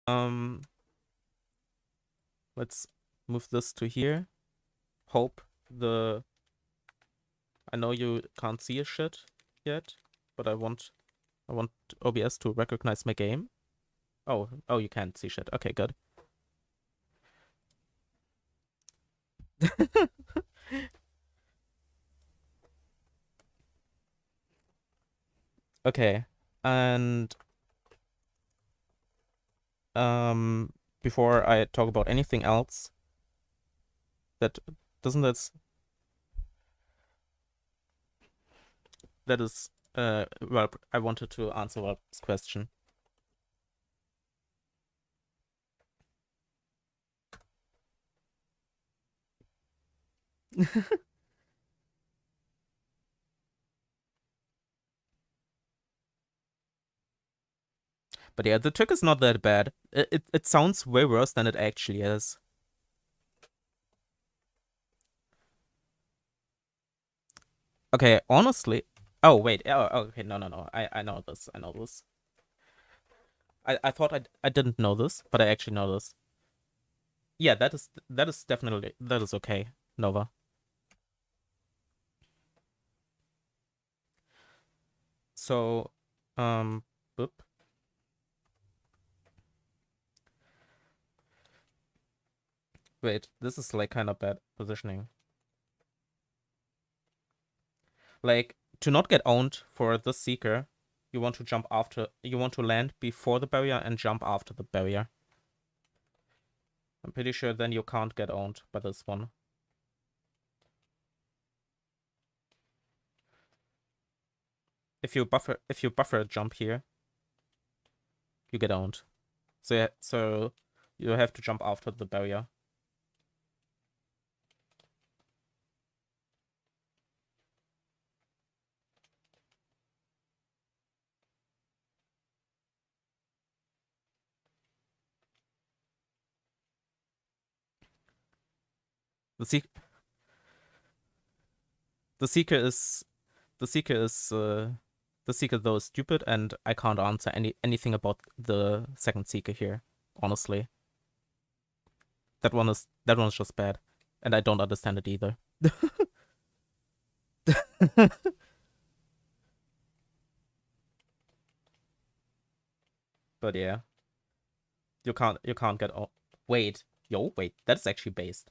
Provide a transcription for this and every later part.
Um, let's move this to here. Hope the I know you can't see a shit yet, but I want OBS to recognize my game. Oh, you can't see shit. Okay, good. Okay, and before I talk about anything else, that doesn't that is well, I wanted to answer Rob's question. But yeah, the trick is not that bad. It sounds way worse than it actually is. Okay, honestly. Oh wait. Oh, okay. No. I know this. I know this. I thought I didn't know this, but I actually know this. Yeah, that is definitely that is okay, Nova. So, boop. Wait, this is like kind of bad positioning. Like to not get owned for the seeker, you want to jump after. You want to land before the barrier and jump after the barrier. I'm pretty sure then you can't get owned by this one. If you buffer a jump here, you get owned. So you have to jump after the barrier. The seek the seeker is the seeker is the seeker though is stupid, and I can't answer anything about the second seeker here. Honestly, that one's just bad, and I don't understand it either. But yeah, you can't get. Oh, wait, that's actually based.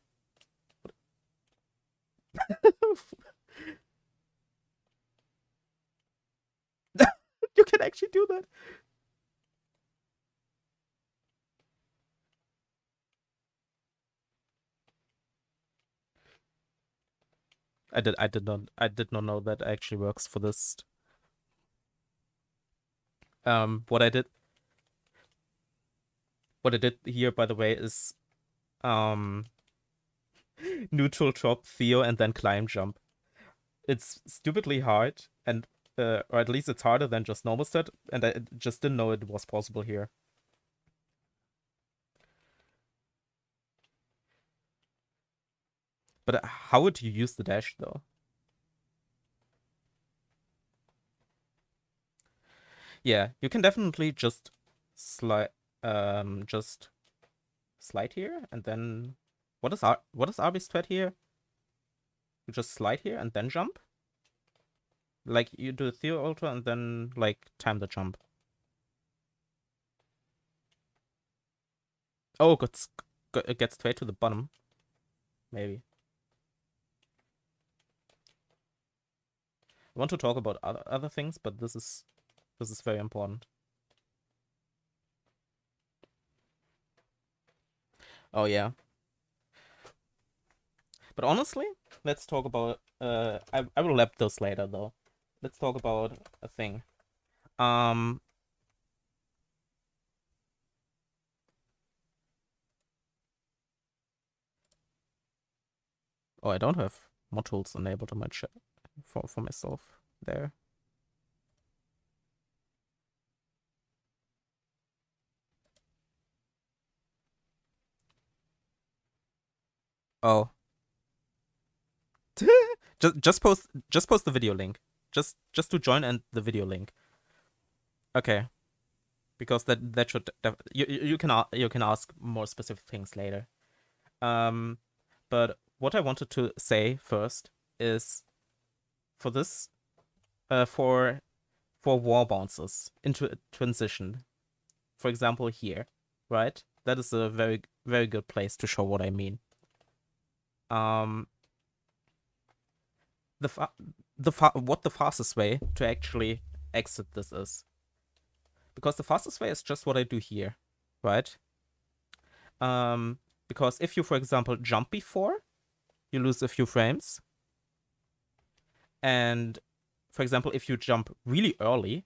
You can actually do that. I did not know that actually works for this. What I did here, by the way, is um neutral drop Theo and then climb jump. It's stupidly hard, and or at least it's harder than just normal stat, and I just didn't know it was possible here. But how would you use the dash though? Yeah, you can definitely just slide here, and then what is RB strat here? You just slide here and then jump. Like you do Theo Ultra and then like time the jump. Oh, it gets straight to the bottom. Maybe. I want to talk about other things, but this is very important. Oh yeah. But honestly, let's talk about I will lap this later though. Let's talk about a thing. Um oh, I don't have mod tools enabled on my chat for myself there. Oh. Just post the video link. Just to join and the video link. Okay. because that should you can ask more specific things later. But what I wanted to say first is for this for wall bounces into a transition. For example, here, right? That is a very very good place to show what I mean. Um, what the fastest way to actually exit this is, because the fastest way is just what I do here, right? Because if you, for example, jump before, you lose a few frames, and for example, if you jump really early,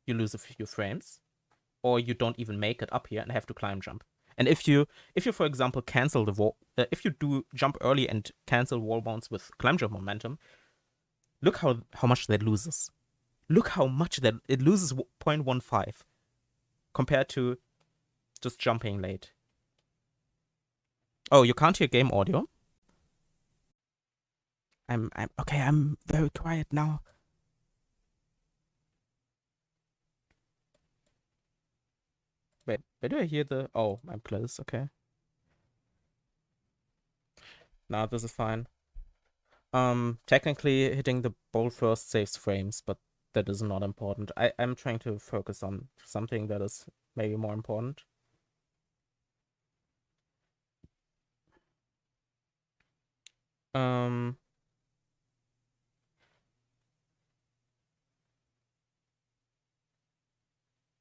you lose a few frames, or you don't even make it up here and have to climb jump. And if you for example cancel the wall, if you do jump early and cancel wall bounce with climb jump momentum, look how much that loses. Look how much that it loses 0.15 compared to just jumping late. Oh, you can't hear game audio? I'm okay, I'm very quiet now. Wait, where do I hear the... Oh, I'm close, okay. Now this is fine. Technically hitting the ball first saves frames, but that is not important. I'm trying to focus on something that is maybe more important.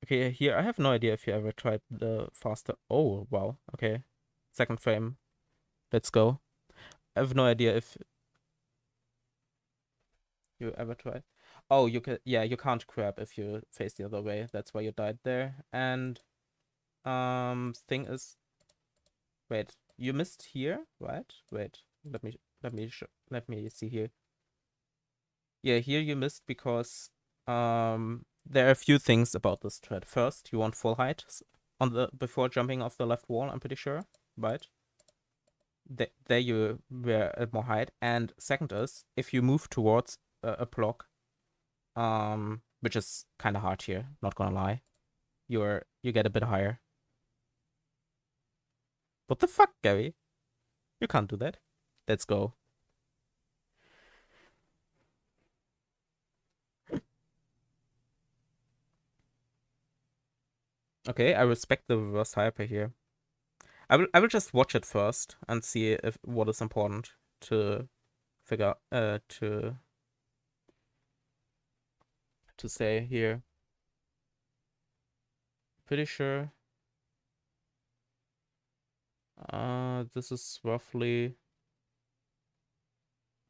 Okay, here I have no idea if you ever tried the faster... Oh, wow, okay. Second frame. Let's go. I have no idea if you ever tried. Oh, you can... Yeah, you can't grab if you face the other way. That's why you died there. And thing is... Wait, you missed here, right? Wait, let me see here. Yeah, here you missed because there are a few things about this thread. First, you want full height on the before jumping off the left wall, I'm pretty sure, right? There you were at more height. And second is if you move towards a block, which is kind of hard here, not gonna lie, you get a bit higher. What the fuck, Gary? You can't do that. Let's go. Okay, I respect the reverse hyper here. I will just watch it first and see if what is important to figure to say here. Pretty sure this is roughly a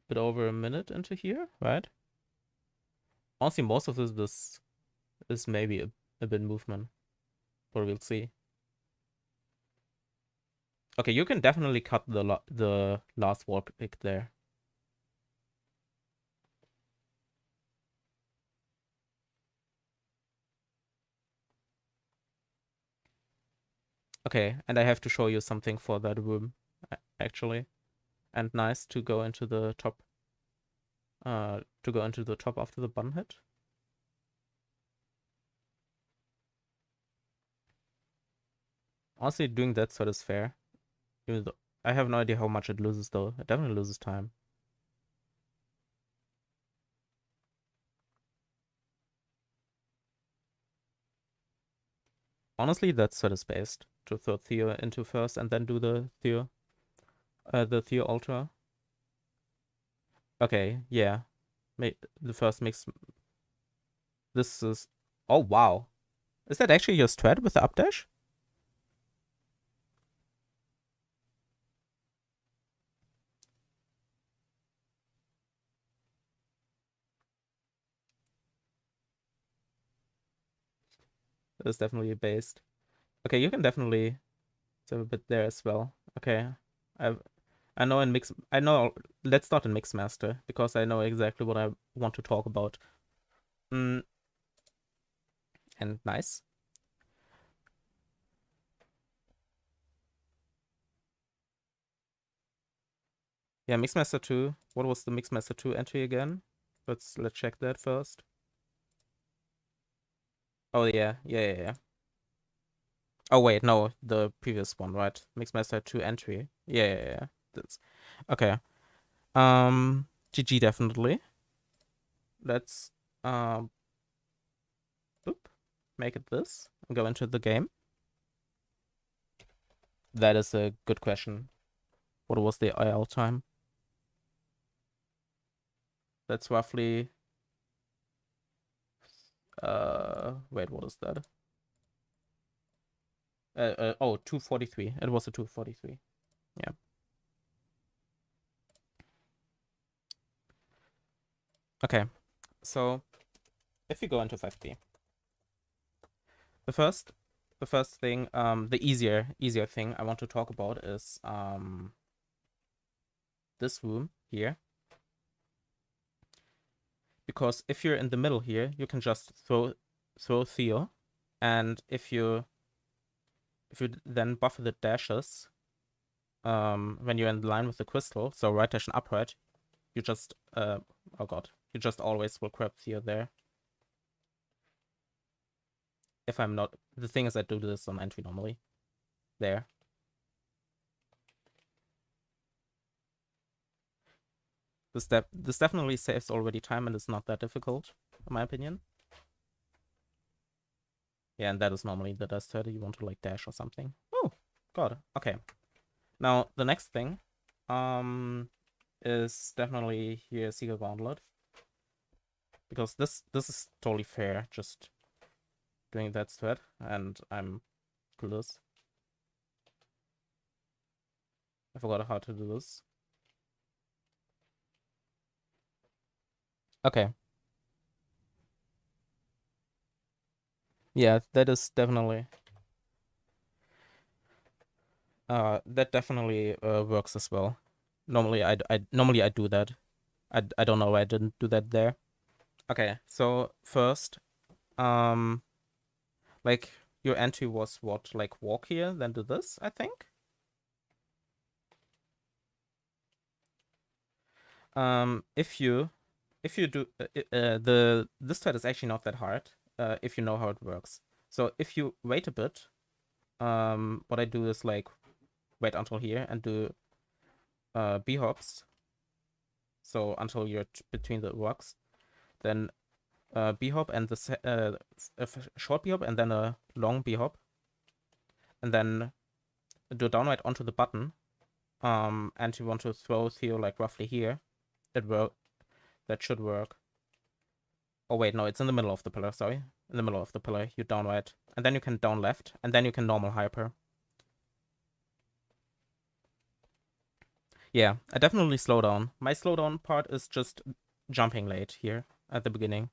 bit over a minute into here, right? Honestly, most of this is maybe a bit movement, but we'll see. Okay, you can definitely cut the last wall pick there. Okay, and I have to show you something for that room, actually. And nice to go into the top. To go into the top after the button hit. Honestly, doing that sort is fair. Even though I have no idea how much it loses, though. It definitely loses time. Honestly, that's sort of based to throw Theo into first and then do the Theo Ultra. Okay, yeah. The first mix. This is... Oh, wow. Is that actually your strat with the updash? That is definitely based. Okay, you can definitely have a bit there as well. Okay. I know in mix... I know... Let's start in Mixmaster, because I know exactly what I want to talk about. And nice. Yeah, Mixmaster 2. What was the Mixmaster 2 entry again? Let's check that first. Oh yeah. Oh wait, no, the previous one, right? Mixmaster 2 entry. Yeah. That's okay. GG definitely. Let's um boop, make it this and go into the game. That is a good question. What was the IL time? That's roughly wait, what is that? 2:43. It was a 2:43. Yeah. Okay. So if you go into 5P, the first thing, the easier thing I want to talk about is this room here. Because if you're in the middle here, you can just throw Theo, and if you then buffer the dashes, when you're in line with the crystal, so right dash and upright, you just oh god, you just always will grab Theo there. If I'm not, the thing is I do this on entry normally. There. This definitely saves already time and is not that difficult, in my opinion. Yeah, and that is normally the dash 30 you want to like dash or something. Oh, god. Okay. Now the next thing, is definitely here Seeker Gauntlet. Because this is totally fair, just doing that thread, and I'm clueless. I forgot how to do this. Okay. Yeah, that is definitely that definitely works as well. Normally I do that. I don't know why I didn't do that there. Okay, so first, like your entry was what, like walk here, then do this, I think. If you do this thread is actually not that hard, if you know how it works. So if you wait a bit, what I do is like wait until here and do b hops. So until you're between the rocks, then b hop and a short b hop and then a long b hop, and then do downright onto the button. And you want to throw Theo like roughly here. That should work. Oh wait, no, it's in the middle of the pillar, sorry. In the middle of the pillar, you down right. And then you can down left, and then you can normal hyper. Yeah, I definitely slow down. My slowdown part is just jumping late here at the beginning.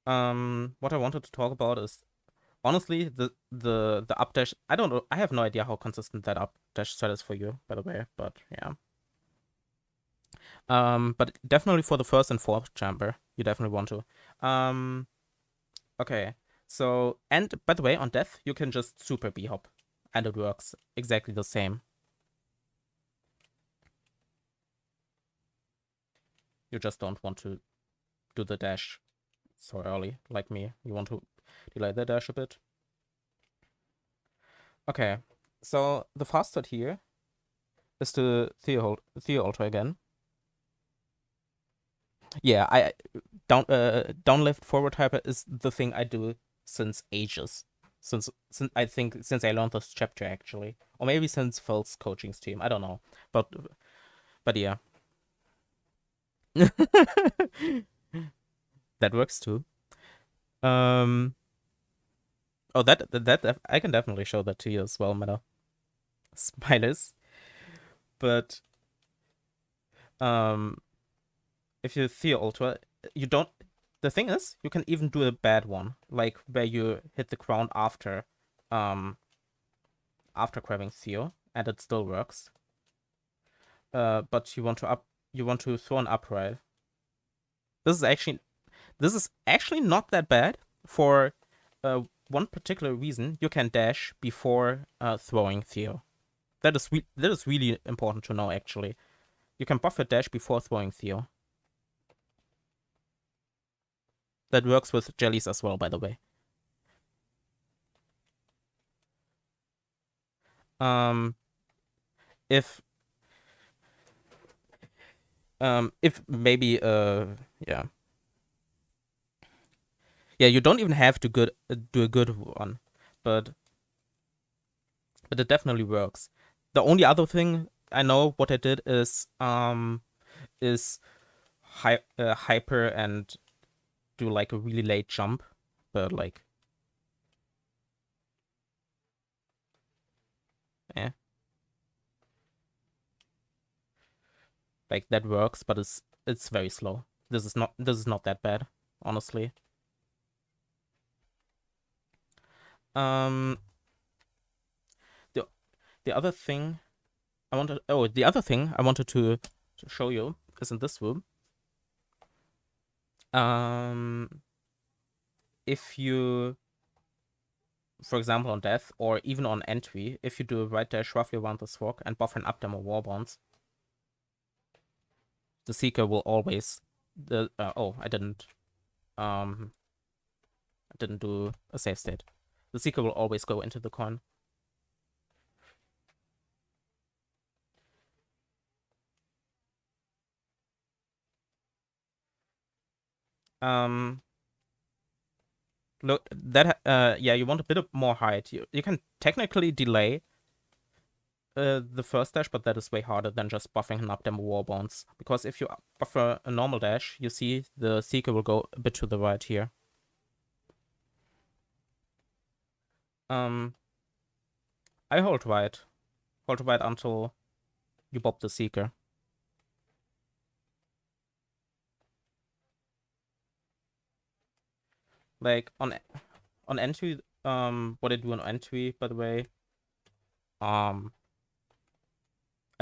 What I wanted to talk about is honestly the updash. I don't know. I have no idea how consistent that updash set is for you, by the way. But yeah. But definitely for the first and fourth chamber, you definitely want to. Okay. So, and by the way, on death, you can just super b-hop, and it works exactly the same. You just don't want to do the dash so early, like me. You want to delay the dash a bit. Okay. So, the fast start here is to Theo Ultra again. Yeah, down left forward hyper is the thing I do since ages. Since I think since I learned this chapter actually, or maybe since Phil's coaching stream. I don't know, but yeah, that works too. Oh, that I can definitely show that to you as well, Meta. Spiders, but if you Theo Ultra, you don't. The thing is, you can even do a bad one, like where you hit the ground after grabbing Theo, and it still works. But you want to throw an upright. This is actually not that bad for one particular reason. You can dash before throwing Theo. That is really important to know actually. You can buffer dash before throwing Theo. That works with jellies as well, by the way. If maybe yeah. Yeah, you don't even have to do a good one, but it definitely works. The only other thing I know what I did is hyper and do like a really late jump, but like eh, like that works, but it's very slow. This is not that bad, honestly. Um, the the other thing the other thing I wanted to show you is in this room. Um, if you, for example, on death or even on entry, if you do a right dash roughly around this rock and buffer an up demo war bonds, the seeker will always I didn't do a save state. The seeker will always go into the coin. Look, that yeah, you want a bit of more height. You can technically delay the first dash, but that is way harder than just buffering an up demo war bonds. Because if you buffer a normal dash, you see the seeker will go a bit to the right here. I hold right. Hold right until you bob the seeker. Like on entry, what I do on entry, by the way, I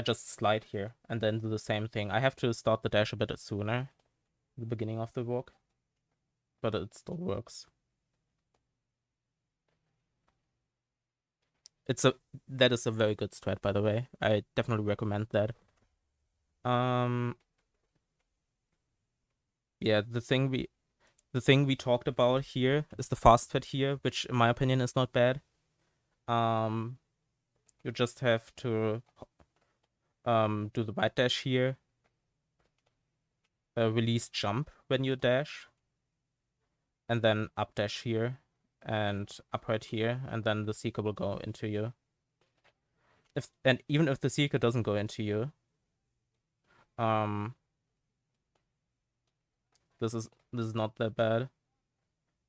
just slide here and then do the same thing. I have to start the dash a bit sooner, the beginning of the walk, but it still works. That is a very good strat, by the way. I definitely recommend that. Yeah, the thing we talked about here is the fast fit here, which in my opinion is not bad. You just have to do the right dash here, release jump when you dash, and then up dash here and up right here, and then the seeker will go into you. And even if the seeker doesn't go into you, this is not that bad.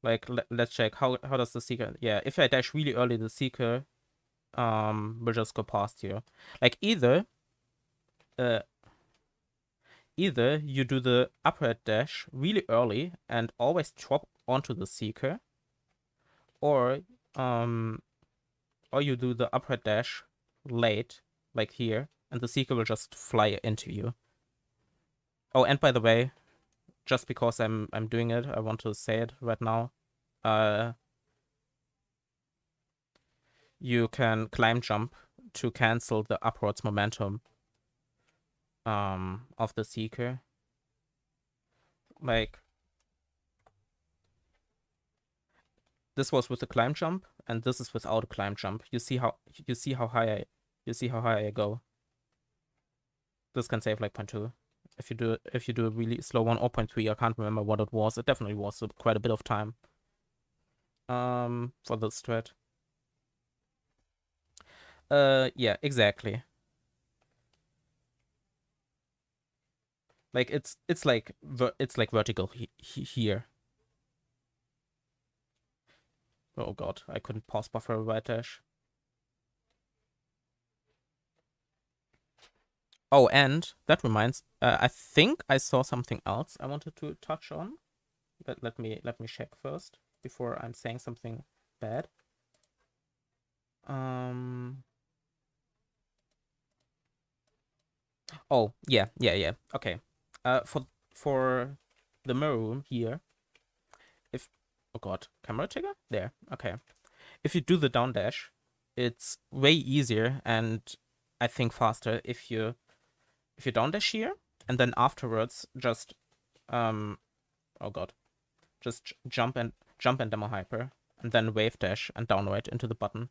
Like let's check how does the seeker. Yeah, if I dash really early, the seeker will just go past you. Like either you do the upright dash really early and always drop onto the seeker, or you do the upright dash late, like here, and the seeker will just fly into you. Oh, and by the way, just because I'm doing it, I want to say it right now. You can climb jump to cancel the upwards momentum of the seeker. Like this was with the climb jump, and this is without a climb jump. You see how high I go. This can save like 0.2. If you do a really slow one, or 0.3, I can't remember what it was. It definitely was quite a bit of time. For the strat. Yeah, exactly. Like it's like vertical here. Oh god, I couldn't pause buffer a right dash. Oh, and that reminds, I think I saw something else I wanted to touch on. But let me check first before I'm saying something bad. Oh yeah. Okay. For the mirror room here, if oh god, camera trigger there. Okay. If you do the down dash, it's way easier and I think faster if you down dash here and then afterwards just oh god, Just jump and demo hyper, and then wave dash and down right into the button.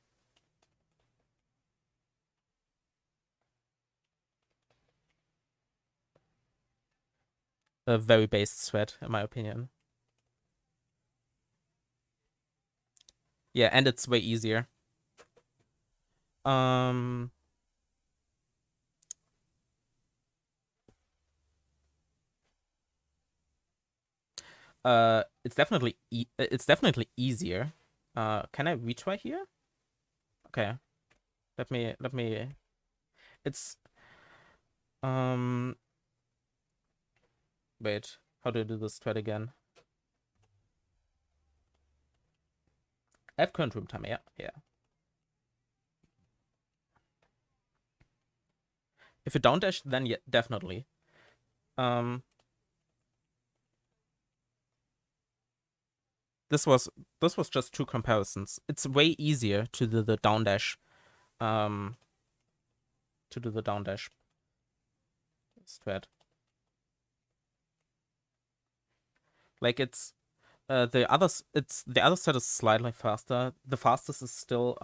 A very based thread, in my opinion. Yeah, and it's way easier. It's definitely easier. Can I retry here? Okay. Let me it's wait, how do I do this thread again? I have current room timer, yeah. If you down dash, then yeah, definitely. This was just two comparisons. It's way easier to do the down dash. To do the down dash thread. Like the other set is slightly faster. The fastest is still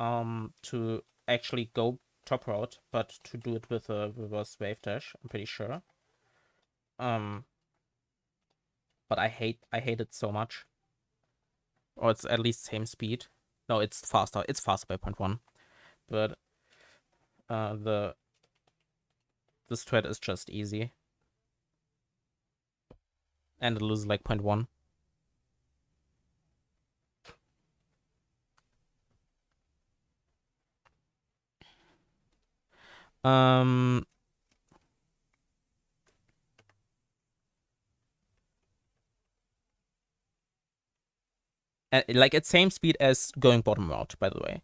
to actually go top route, but to do it with a reverse wave dash, I'm pretty sure. But I hate it so much. Or it's at least same speed. No, it's faster. It's faster by 0.1. But this thread is just easy. And it loses like 0.1. And, like it's same speed as going bottom route, by the way,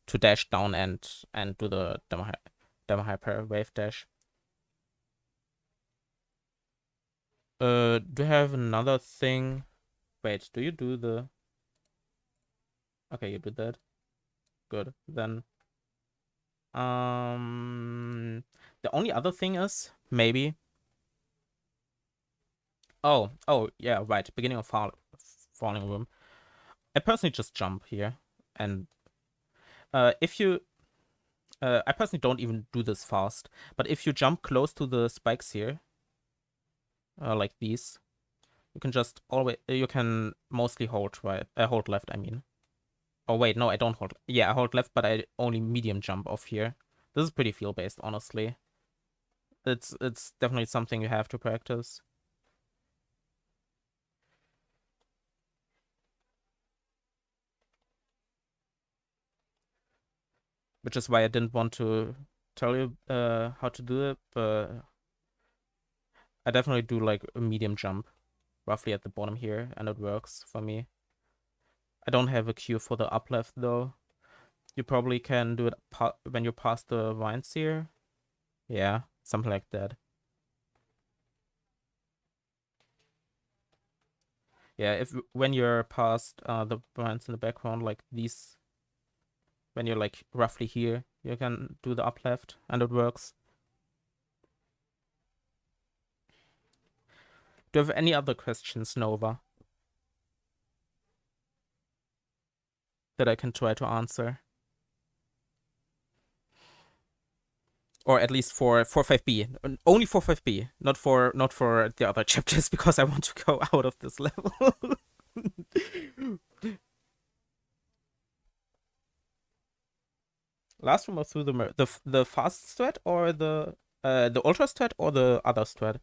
to dash down and do the demo hyper wave dash. Do you have another thing? Wait, do you do the? Okay, you did that. Good. Then, the only other thing is maybe. Oh, yeah, right. Beginning of falling room. I personally just jump here, and if you, I personally don't even do this fast. But if you jump close to the spikes here, like these, you can just always, you can mostly hold right, hold left. I mean. Oh wait, no, I don't hold. Yeah, I hold left, but I only medium jump off here. This is pretty feel based, honestly. It's definitely something you have to practice. Which is why I didn't want to tell you how to do it, but I definitely do like a medium jump roughly at the bottom here, and it works for me. I don't have a cue for the up left though. You probably can do it when you pass the vines here. Yeah, something like that. Yeah, if when you're past the vines in the background, like these, when you're like roughly here, you can do the up left, and it works. Do you have any other questions, Nova, that I can try to answer? Or at least for 5B. Only for 5B, not for the other chapters, because I want to go out of this level. Last one was through the mirror. The fast thread or the ultra thread or the other thread?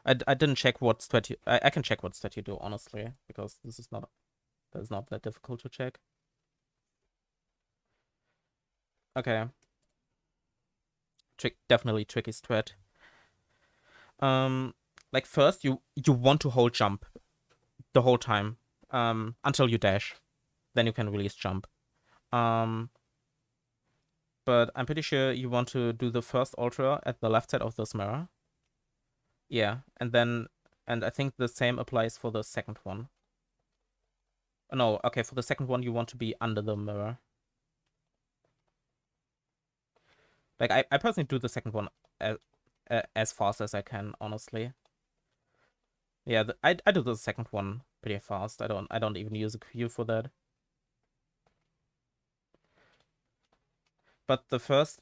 I didn't check what thread I can check what thread you do, honestly, because that's not that difficult to check. Okay. Definitely tricky thread. Like first you want to hold jump the whole time, until you dash. Then you can release jump. But I'm pretty sure you want to do the first ultra at the left side of this mirror. Yeah, and I think the same applies for the second one. No, okay, for the second one you want to be under the mirror. Like I personally do the second one as fast as I can, honestly. Yeah, I do the second one pretty fast. I don't even use a Q for that. But the first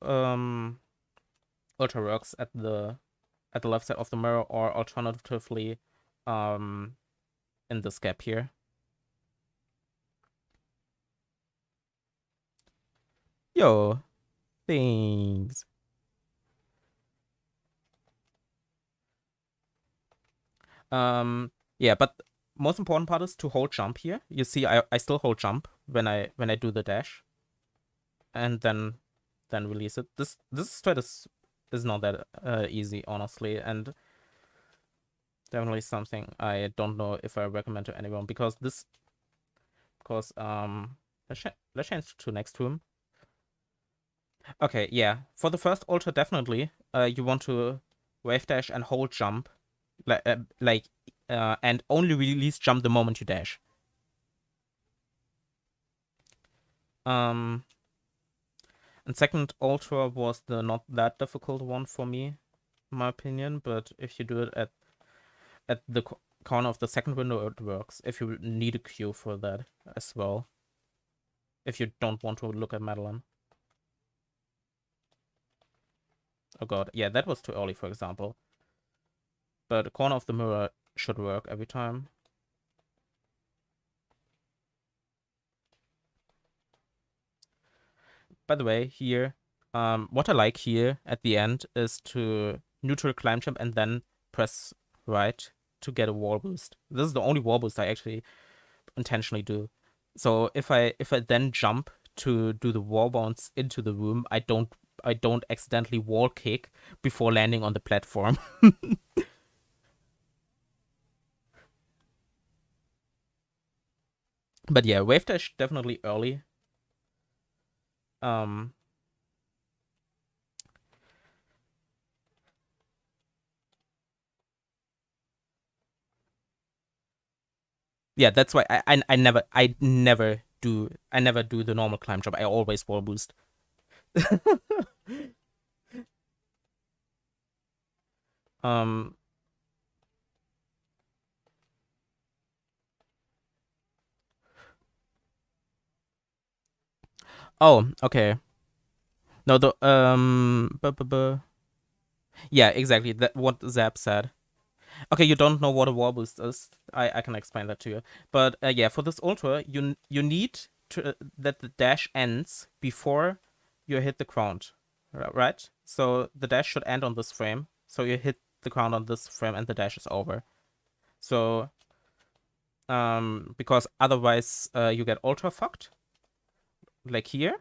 ultra works at the left side of the mirror, or alternatively in this gap here. Yo, thanks. Yeah, but most important part is to hold jump here. You see, I still hold jump when I do the dash, and then release it. This strat is not that easy, honestly, and definitely something I don't know if I recommend to anyone, because let's change to next room. Okay, yeah. For the first ultra, definitely, you want to wave dash and hold jump, and only release jump the moment you dash. And second ultra was the not that difficult one for me, in my opinion. But if you do it at the corner of the second window, it works. If you need a cue for that as well, if you don't want to look at Madeline. Oh god, yeah, that was too early, for example. But the corner of the mirror should work every time. By the way, here, what I like here at the end is to neutral climb jump and then press right to get a wall boost. This is the only wall boost I actually intentionally do. So if I then jump to do the wall bounce into the room, I don't accidentally wall kick before landing on the platform. But yeah, wave dash definitely early. Um yeah, that's why I never do the normal climb jump. I always wall boost. um oh, okay. No, the yeah, exactly. That what Zap said. Okay, you don't know what a wall boost is. I can explain that to you. But yeah, for this ultra, you need to that the dash ends before you hit the ground, right? So the dash should end on this frame. So you hit the ground on this frame, and the dash is over. So because otherwise you get ultra fucked, like here,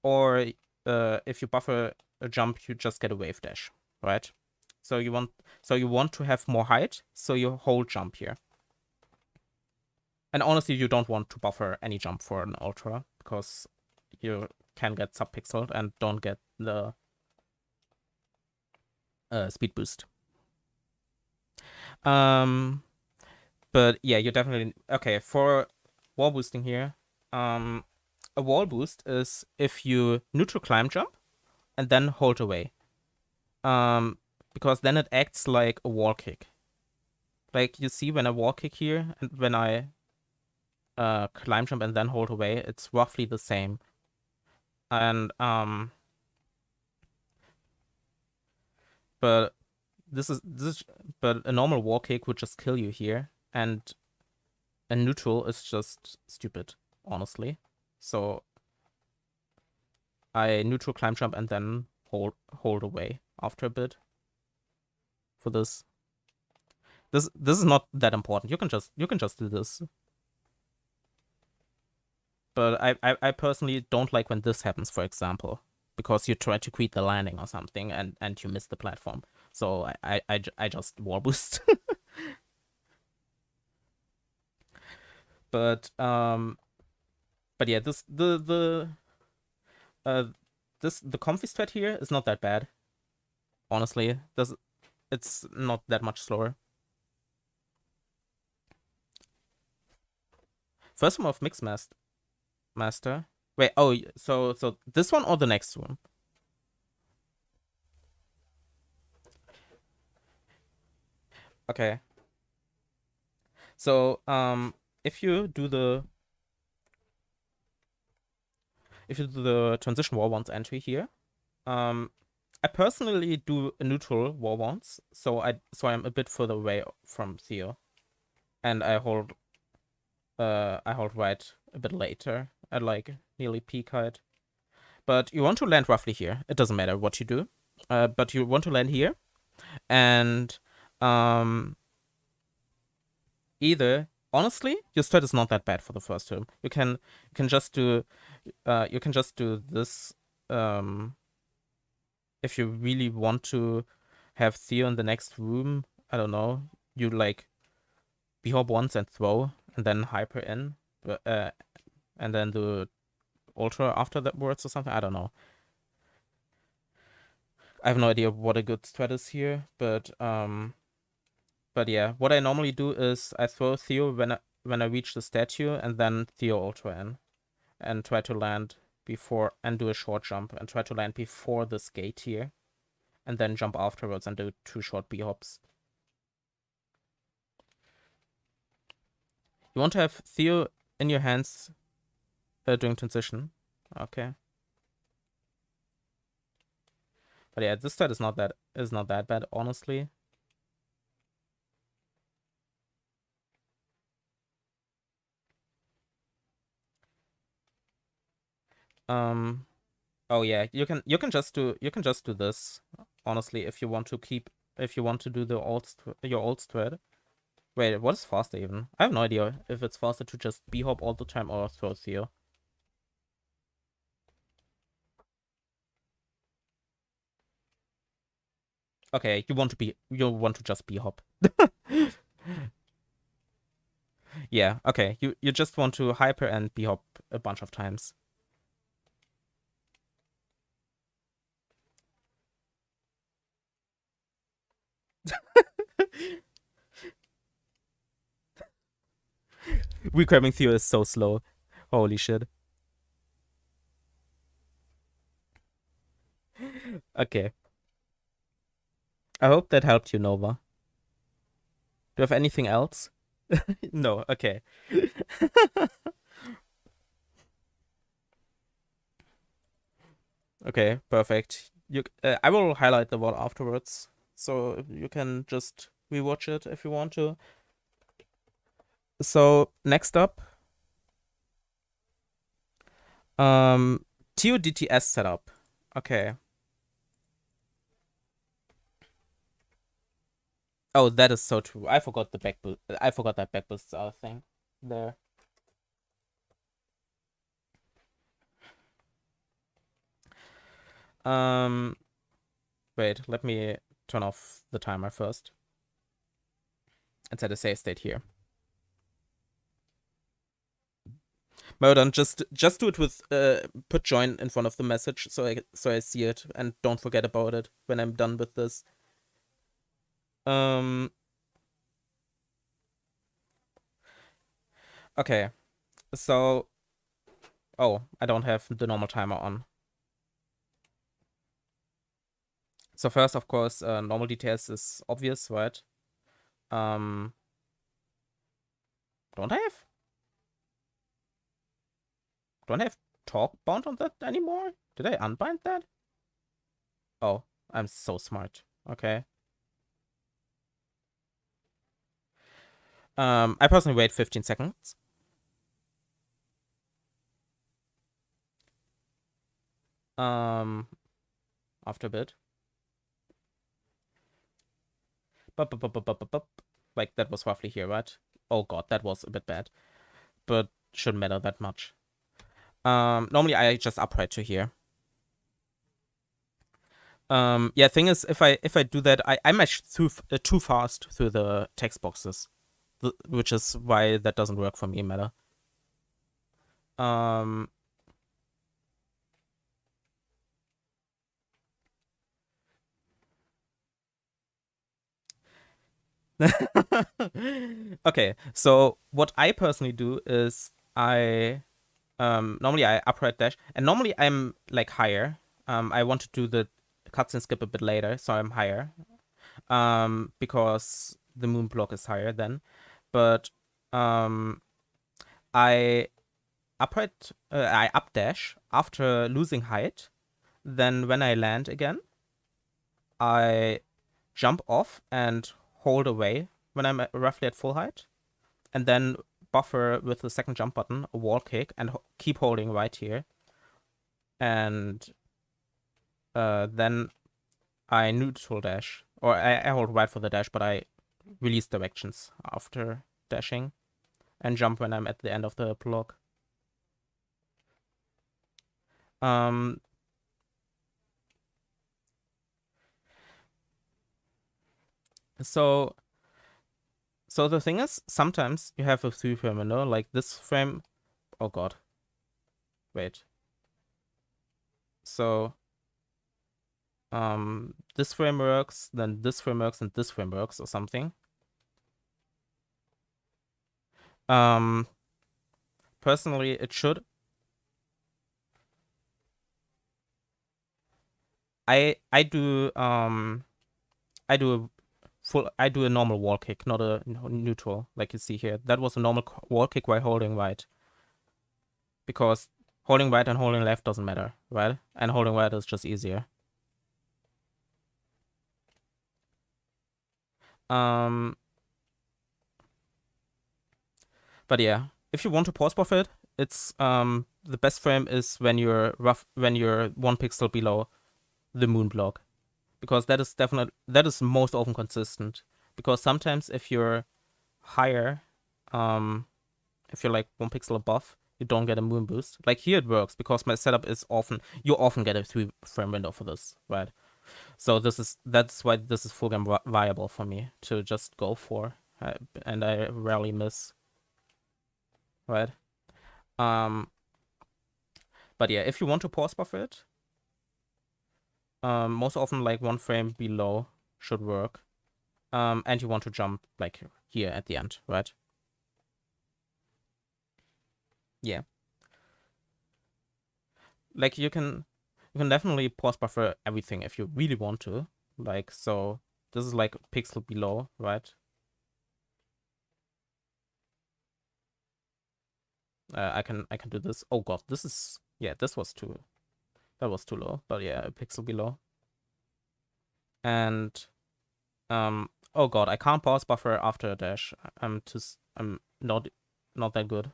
or if you buffer a jump, you just get a wave dash, right? So you want to have more height, so you hold jump here. And honestly, you don't want to buffer any jump for an ultra, because you can get subpixeled and don't get the speed boost. But yeah, you definitely okay for wall boosting here. A wall boost is if you neutral climb jump and then hold away. Because then it acts like a wall kick. Like you see when I wall kick here and when I climb jump and then hold away, it's roughly the same. And but but a normal wall kick would just kill you here, and a neutral is just stupid, honestly. So I neutral climb jump and then hold away after a bit for this. This is not that important. You can just do this. But I personally don't like when this happens, for example, because you try to create the landing or something and you miss the platform. So I just wall boost. but yeah, uh the comfy strat here is not that bad. Honestly, it's not that much slower. First one of Mix Master. Wait, oh, so this one or the next one? Okay. So, if you do the transition wall bounce entry here, I personally do a neutral wall bounce, so I'm a bit further away from Theo, and I hold right a bit later at like nearly peak height. But you want to land roughly here. It doesn't matter what you do, but you want to land here, and either honestly your strat is not that bad for the first term. You can just do this if you really want to have Theo in the next room. I don't know. You like b-hop once and throw, and then hyper in, and then do ultra after that words or something. I don't know. I have no idea what a good strat is here, but yeah, what I normally do is I throw Theo when I reach the statue, and then Theo ultra in, and try to land before, and do a short jump, and try to land before this gate here, and then jump afterwards and do 2 short b-hops. You want to have Theo in your hands during transition. Okay. But yeah, this strat is not that bad, honestly. Oh yeah, you can just do this, honestly, if you want to do your old strat. Wait, what is faster even? I have no idea if it's faster to just b-hop all the time or throw Theo. Okay, you want to just b-hop. Yeah, okay. You just want to hyper and b-hop a bunch of times. Regrabbing Theo is so slow. Holy shit. Okay. I hope that helped you, Nova. Do you have anything else? No, okay. Okay, perfect. I will highlight the wall afterwards, so you can just rewatch it if you want to. So next up, TODTS setup. Okay. Oh, that is so true. I forgot the back boost. I forgot that back boost thing there. Um, Wait, let me turn off the timer first and set a save state here. Murder, just do it with put join in front of the message so I see it, and don't forget about it when I'm done with this. Okay. So I don't have the normal timer on. So first, of course, normal details is obvious, right? Don't I have talk bound on that anymore? Did I unbind that? Oh, I'm so smart. Okay. I personally wait 15 seconds. After a bit. Like, that was roughly here, right? Oh god, that was a bit bad. But shouldn't matter that much. Normally I just upright to here. Yeah, thing is, if I do that, I mesh too fast through the text boxes, which is why that doesn't work for me, meta. Okay, so what I personally do is normally I upright dash, and normally I'm like higher. I want to do the cutscene skip a bit later, so I'm higher. Because the moon block is higher then. But I I updash after losing height. Then when I land again, I jump off and hold away when I'm roughly at full height, and then buffer with the second jump button, a wall kick, and keep holding right here. And then I neutral dash, or I hold right for the dash, but I release directions after dashing and jump when I'm at the end of the block. So the thing is, sometimes you have a 3-frame window, like this frame. Oh god. Wait. So this frame works, then this frame works, and this frame works, or something. Personally, it should. I do I do a normal wall kick, not a neutral, like you see here. That was a normal wall kick while holding right. Because holding right and holding left doesn't matter, right? And holding right is just easier. But yeah, if you want to pause buff it, it's the best frame is when you're 1 pixel below the moon block, because that is most often consistent. Because sometimes if you're higher, if you're like 1 pixel above, you don't get a moon boost. Like here it works because my setup is you often get a 3-frame window for this, right? So that's why this is full game viable for me to just go for, and I rarely miss, right? But yeah, if you want to pause buffer it, most often like 1 frame below should work. And you want to jump like here at the end, right? Yeah. Like you can definitely pause buffer everything if you really want to. Like, so this is like a pixel below, right? I can do this. Oh god, this is, yeah, that was too low, but yeah, a pixel below. And oh god, I can't pause buffer after a dash. I'm not that good.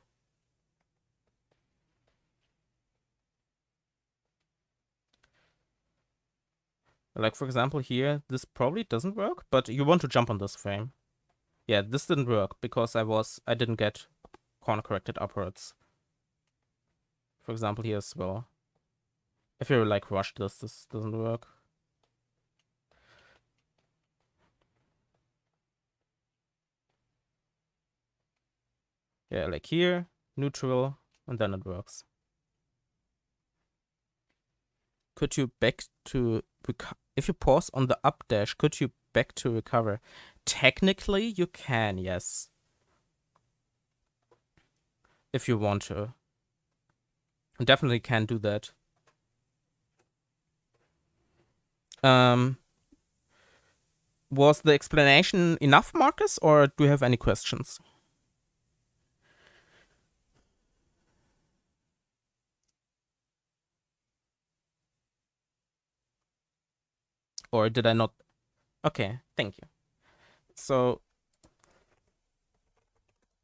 Like, for example, here, this probably doesn't work, but you want to jump on this frame. Yeah, this didn't work because I didn't get corner corrected upwards. For example, here as well. If you like rush this doesn't work. Yeah, like here, neutral, and then it works. Could you back to if you pause on the up dash, could you back to recover? Technically, you can, yes. If you want to. You definitely can do that. Was the explanation enough, Marcus, or do you have any questions? Or did I not? Okay, thank you. So,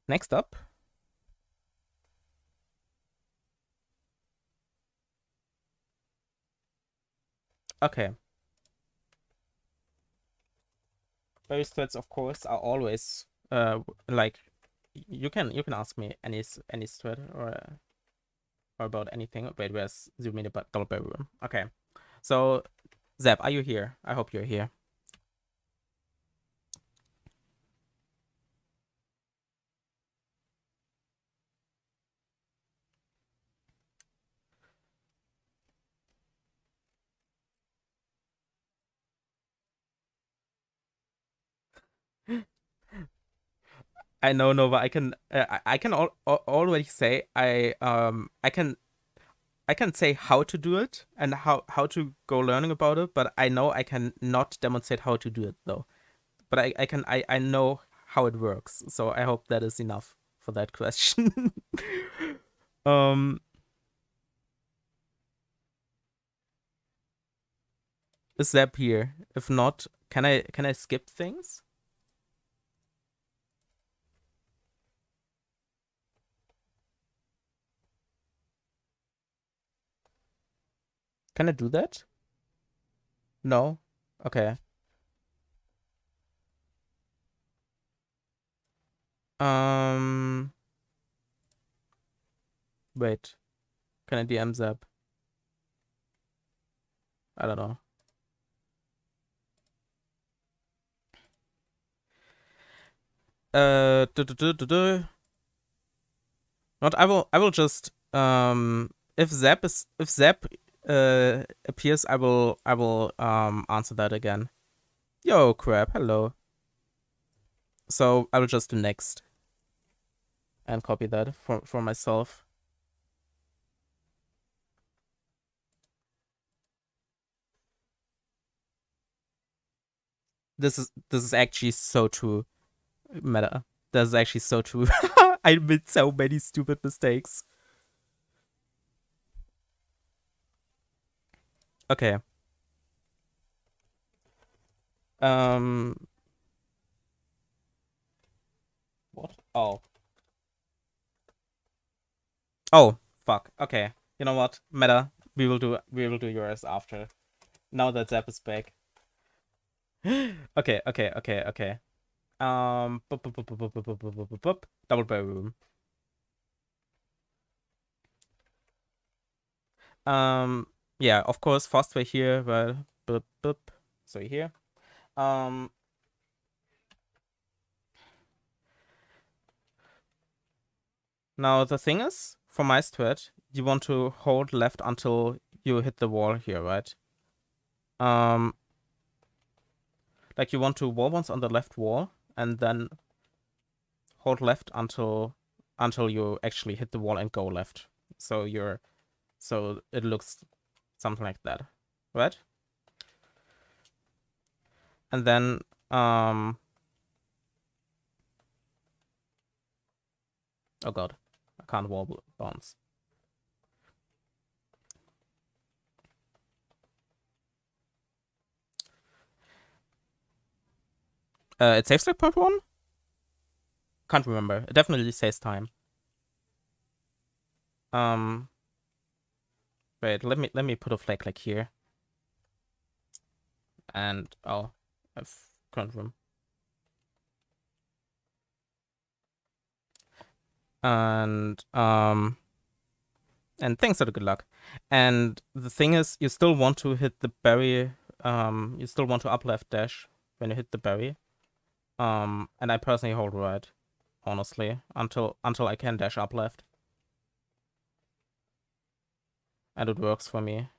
next up. Okay. Various threads, of course, are always like you can ask me any thread or about anything. Wait, where's zoom in about double barrel room? Okay. So, Zeb, are you here? I hope you're here. I know, Nova. I can already say I can say how to do it and how to go learning about it, but I know I can not demonstrate how to do it though. but I know how it works, so I hope that is enough for that question. um, is Zap here? If not, can I skip things? Can I do that? No. Okay. Um. Wait. Can I DM Zap? I don't know. Not. I will just if Zap appears, I will answer that again. Yo, crap. Hello. So I will just do next and copy that for myself. This is actually so true. Meta. This is actually so true. I made so many stupid mistakes. Okay. Um. What? Oh. Oh. Fuck. Okay. You know what? Meta. We will do yours after. Now that Zap is back. Okay. Okay. Okay. Okay. Double bedroom. Yeah. Of course. Fast way here. Well. So here. Um. Now the thing is, for my strat, you want to hold left until you hit the wall here, right? Like you want to wall once on the left wall and then hold left until you actually hit the wall and go left. So it looks something like that, right? And then oh god, I can't wall bounce. It saves like point one? Can't remember. It definitely saves time. Wait, let me put a flag like here. And oh, I've current room. And thanks for the good luck. And the thing is, you still want to hit the berry. You still want to up left dash when you hit the berry. And I personally hold right, honestly, until I can dash up left, and it works for me.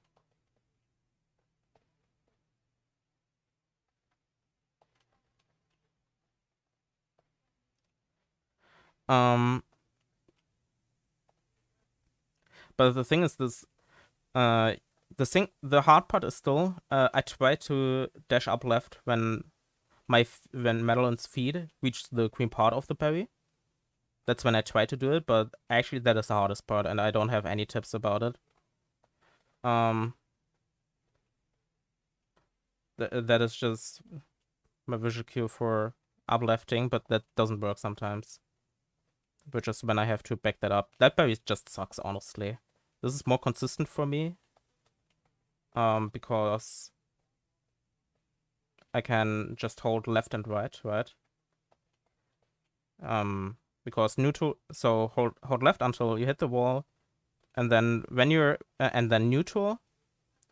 But the thing is this. The hard part is still. I try to dash up left when Madeline's feet reach the green part of the berry. That's when I try to do it, but actually that is the hardest part, and I don't have any tips about it. That is just my visual cue for uplifting, but that doesn't work sometimes. Which is when I have to back that up. That berry just sucks, honestly. This is more consistent for me. Because I can just hold left and right? Because neutral, so hold left until you hit the wall, and then when you're and then neutral,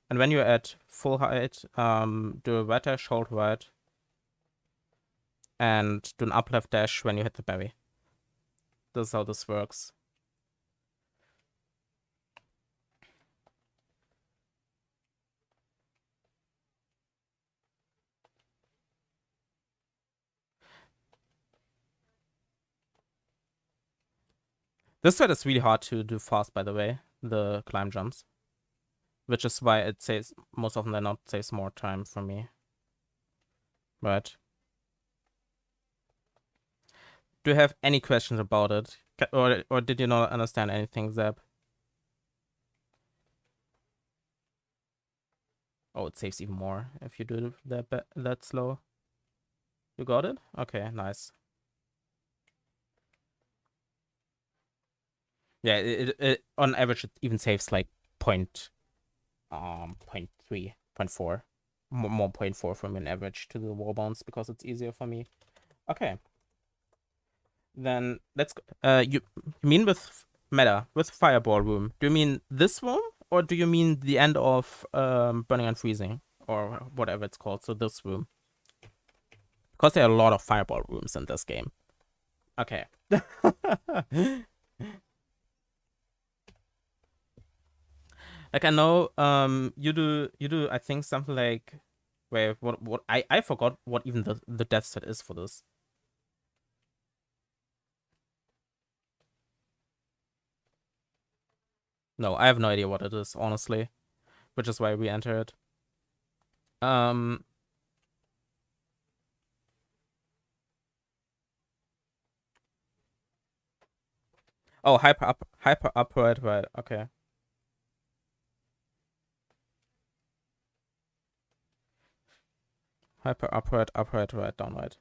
and when you're at full height, do a right dash, hold right, and do an up left dash when you hit the berry. This is how this works. This side is really hard to do fast, by the way, the climb jumps. Which is why it saves, most often than not, saves more time for me. Right. Do you have any questions about it? Or did you not understand anything, Zeb? Oh, it saves even more if you do that slow. You got it? Okay, nice. Yeah, it on average it even saves like point 0.3, 0.4. More 0.4 from an average to the wall bounce because it's easier for me. Okay. Then let's go. You mean with meta, with Fireball Room? Do you mean this room? Or do you mean the end of Burning and Freezing? Or whatever it's called, so this room. Because there are a lot of Fireball rooms in this game. Okay. Like I know you do I think something like wait what I forgot what even the death set is for this. No, I have no idea what it is, honestly. Which is why we enter it. Um oh, hyper upright, right, okay. Hyper upright, right, down, right.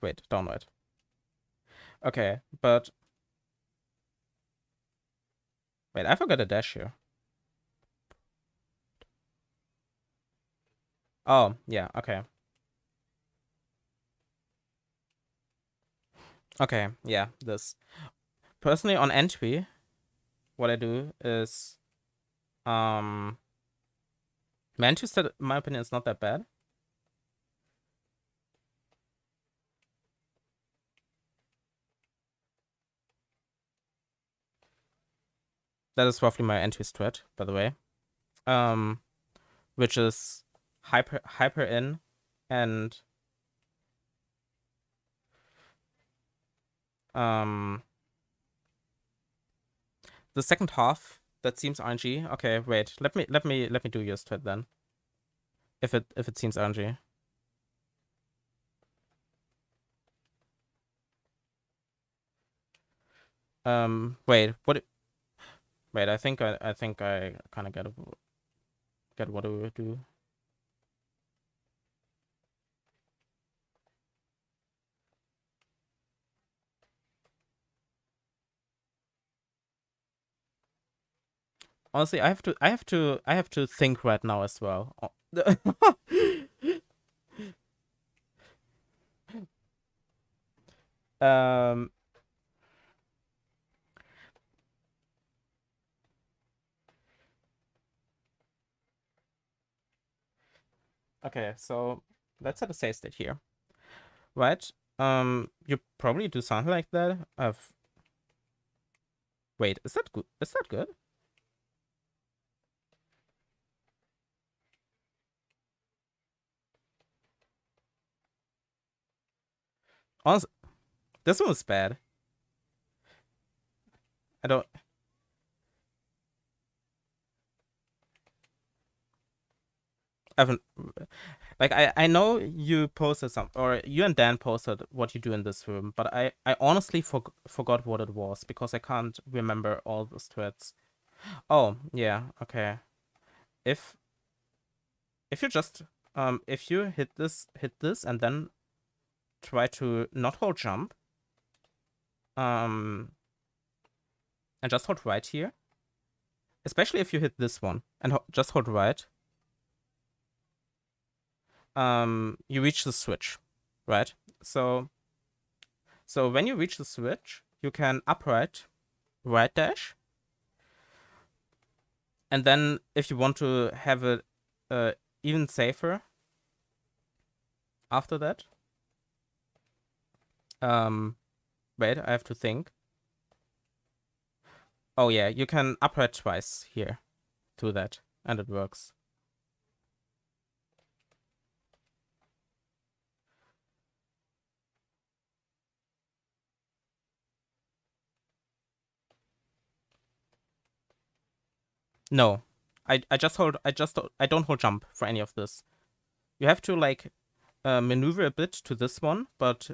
Wait, down, right. Okay, but wait, I forgot a dash here. Oh, yeah, okay. Okay, yeah, this. Personally on entry, what I do is my entry set, in my opinion, is not that bad. That is roughly my entry strat, by the way. Um, which is hyper in and um the second half that seems RNG. Okay, wait. Let me do your strat then. If it seems RNG. Wait. What? Wait. I think I kind of get what do we do. Honestly, I have to think right now as well. um. Okay, so let's set a save state here, right? You probably do something like that. Wait, is that good? Is that good? Honestly, this one was bad. I don't. I haven't. Like I know you posted some, or you and Dan posted what you do in this room, but I honestly forgot what it was because I can't remember all the threads. Oh yeah, okay. If if you just if you hit this and then try to not hold jump um and just hold right here, especially if you hit this one and just hold right, you reach the switch, right? So when you reach the switch, you can upright right dash, and then if you want to have it even safer after that, wait, I have to think. Oh yeah, you can upright twice here to that, and it works. No, I don't hold jump for any of this. You have to like maneuver a bit to this one, but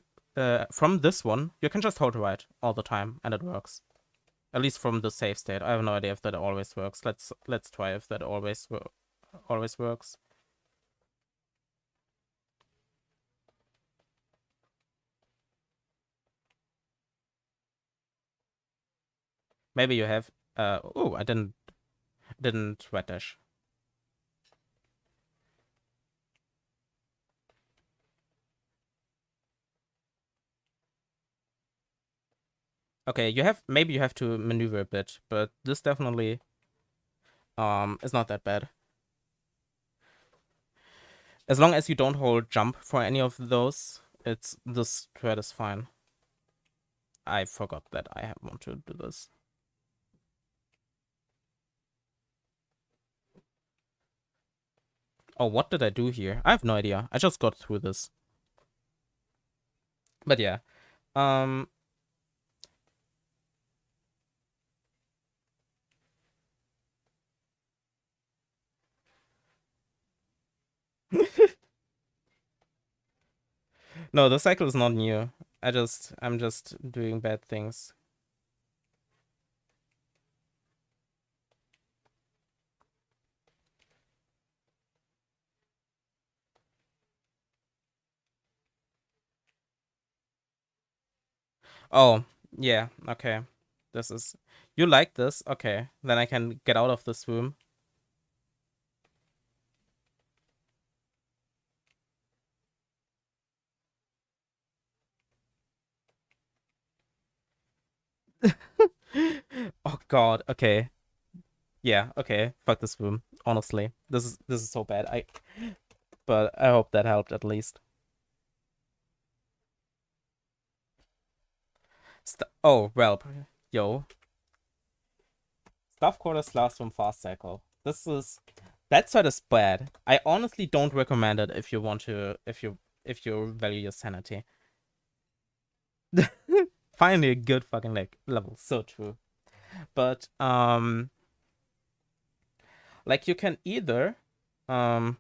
from this one you can just hold right all the time and it works. At least from the save state. I have no idea if that always works. Let's try if that always works. Maybe you have. Oh, I didn't red dash. Okay, maybe you have to maneuver a bit, but this definitely is not that bad. As long as you don't hold jump for any of those, this thread is fine. I forgot that I want to do this. Oh, what did I do here? I have no idea. I just got through this. But yeah. No, the cycle is not new. I'm just doing bad things. Oh, yeah, okay. This is you like this? Okay. Then I can get out of this room. Oh god, okay. Yeah, okay. Fuck this room. Honestly. This is so bad. But I hope that helped at least. Oh, well, yo. Staff quarters last from fast cycle. That side is bad. I honestly don't recommend it if you want to if you value your sanity. Finally a good fucking like level. So true. But like you can either have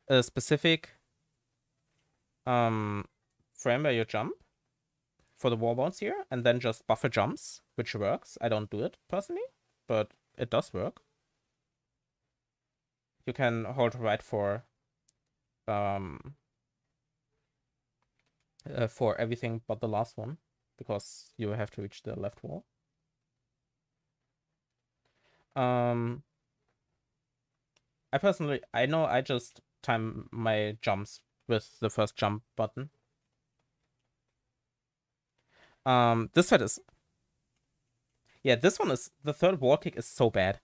a specific frame where you jump for the warbounds here and then just buffer jumps, which works. I don't do it personally, but it does work. You can hold right for everything but the last one because you have to reach the left wall. I know I just time my jumps with the first jump button. This side is yeah, this one is the third wall kick is so bad.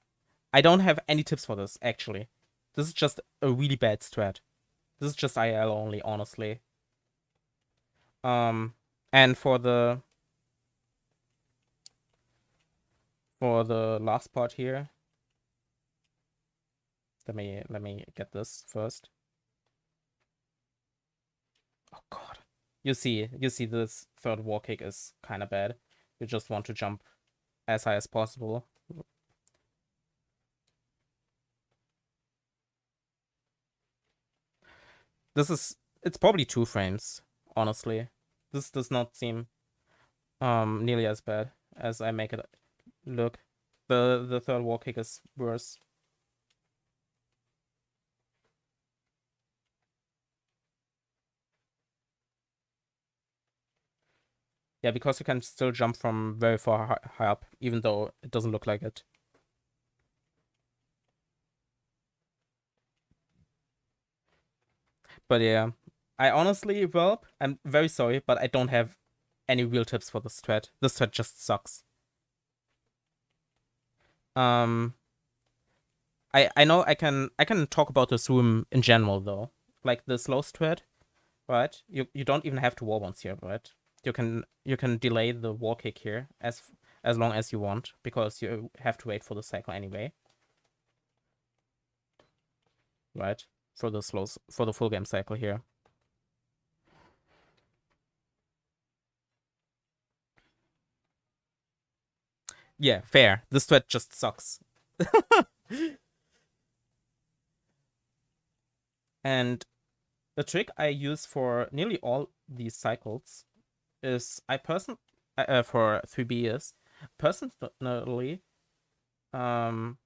I don't have any tips for this actually. This is just a really bad strat. This is just IL only, honestly. And for the last part here, let me get this first. Oh god. You see this third wall kick is kind of bad. You just want to jump as high as possible. It's probably 2 frames, honestly. This does not seem nearly as bad as I make it look. The third wall kick is worse. Yeah, because you can still jump from very far high up, even though it doesn't look like it. But yeah, I honestly, well, I'm very sorry, but I don't have any real tips for this thread. This thread just sucks. Um, I know I can talk about this room in general though. Like the slow thread, right? You don't even have to wall bounce here, right? You can delay the wall kick here as long as you want because you have to wait for the cycle anyway, right? For the full game cycle here. Yeah, fair. This thread just sucks. And the trick I use for nearly all these cycles is for 3B is personally, um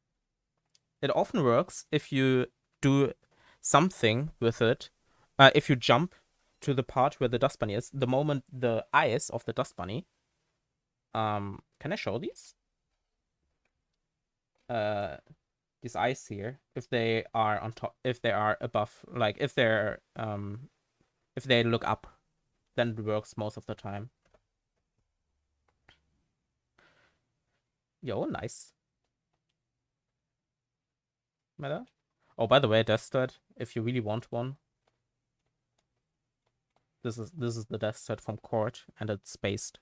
it often works if you do something with it. If you jump to the part where the dust bunny is, the moment the eyes of the dust bunny. Can I show these? These eyes here, if they are on top, if they are above, like if they look up, then it works most of the time. Yo, nice. Meta. Oh, by the way, death stat, if you really want one, this is the death stat from court, and it's spaced.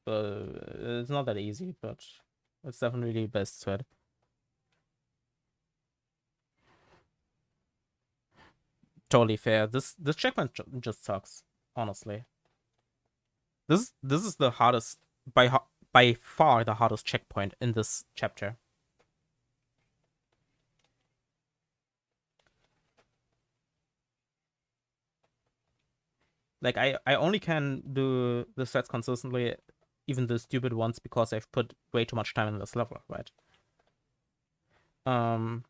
It's not that easy, but it's definitely the best stat. Totally fair. This checkpoint just sucks, honestly. This is the hardest by far the hardest checkpoint in this chapter. Like I only can do the sets consistently, even the stupid ones, because I've put way too much time in this level, right? Um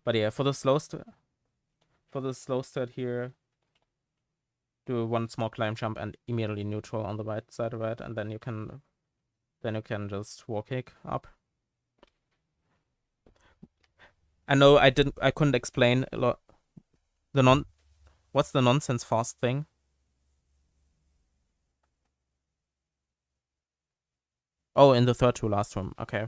but yeah, for the slow stat here, do one small climb jump and immediately neutral on the right side of it, and then you can just wall kick up. I know I couldn't explain a lot what's the nonsense fast thing? Oh, in the third to last room. Okay.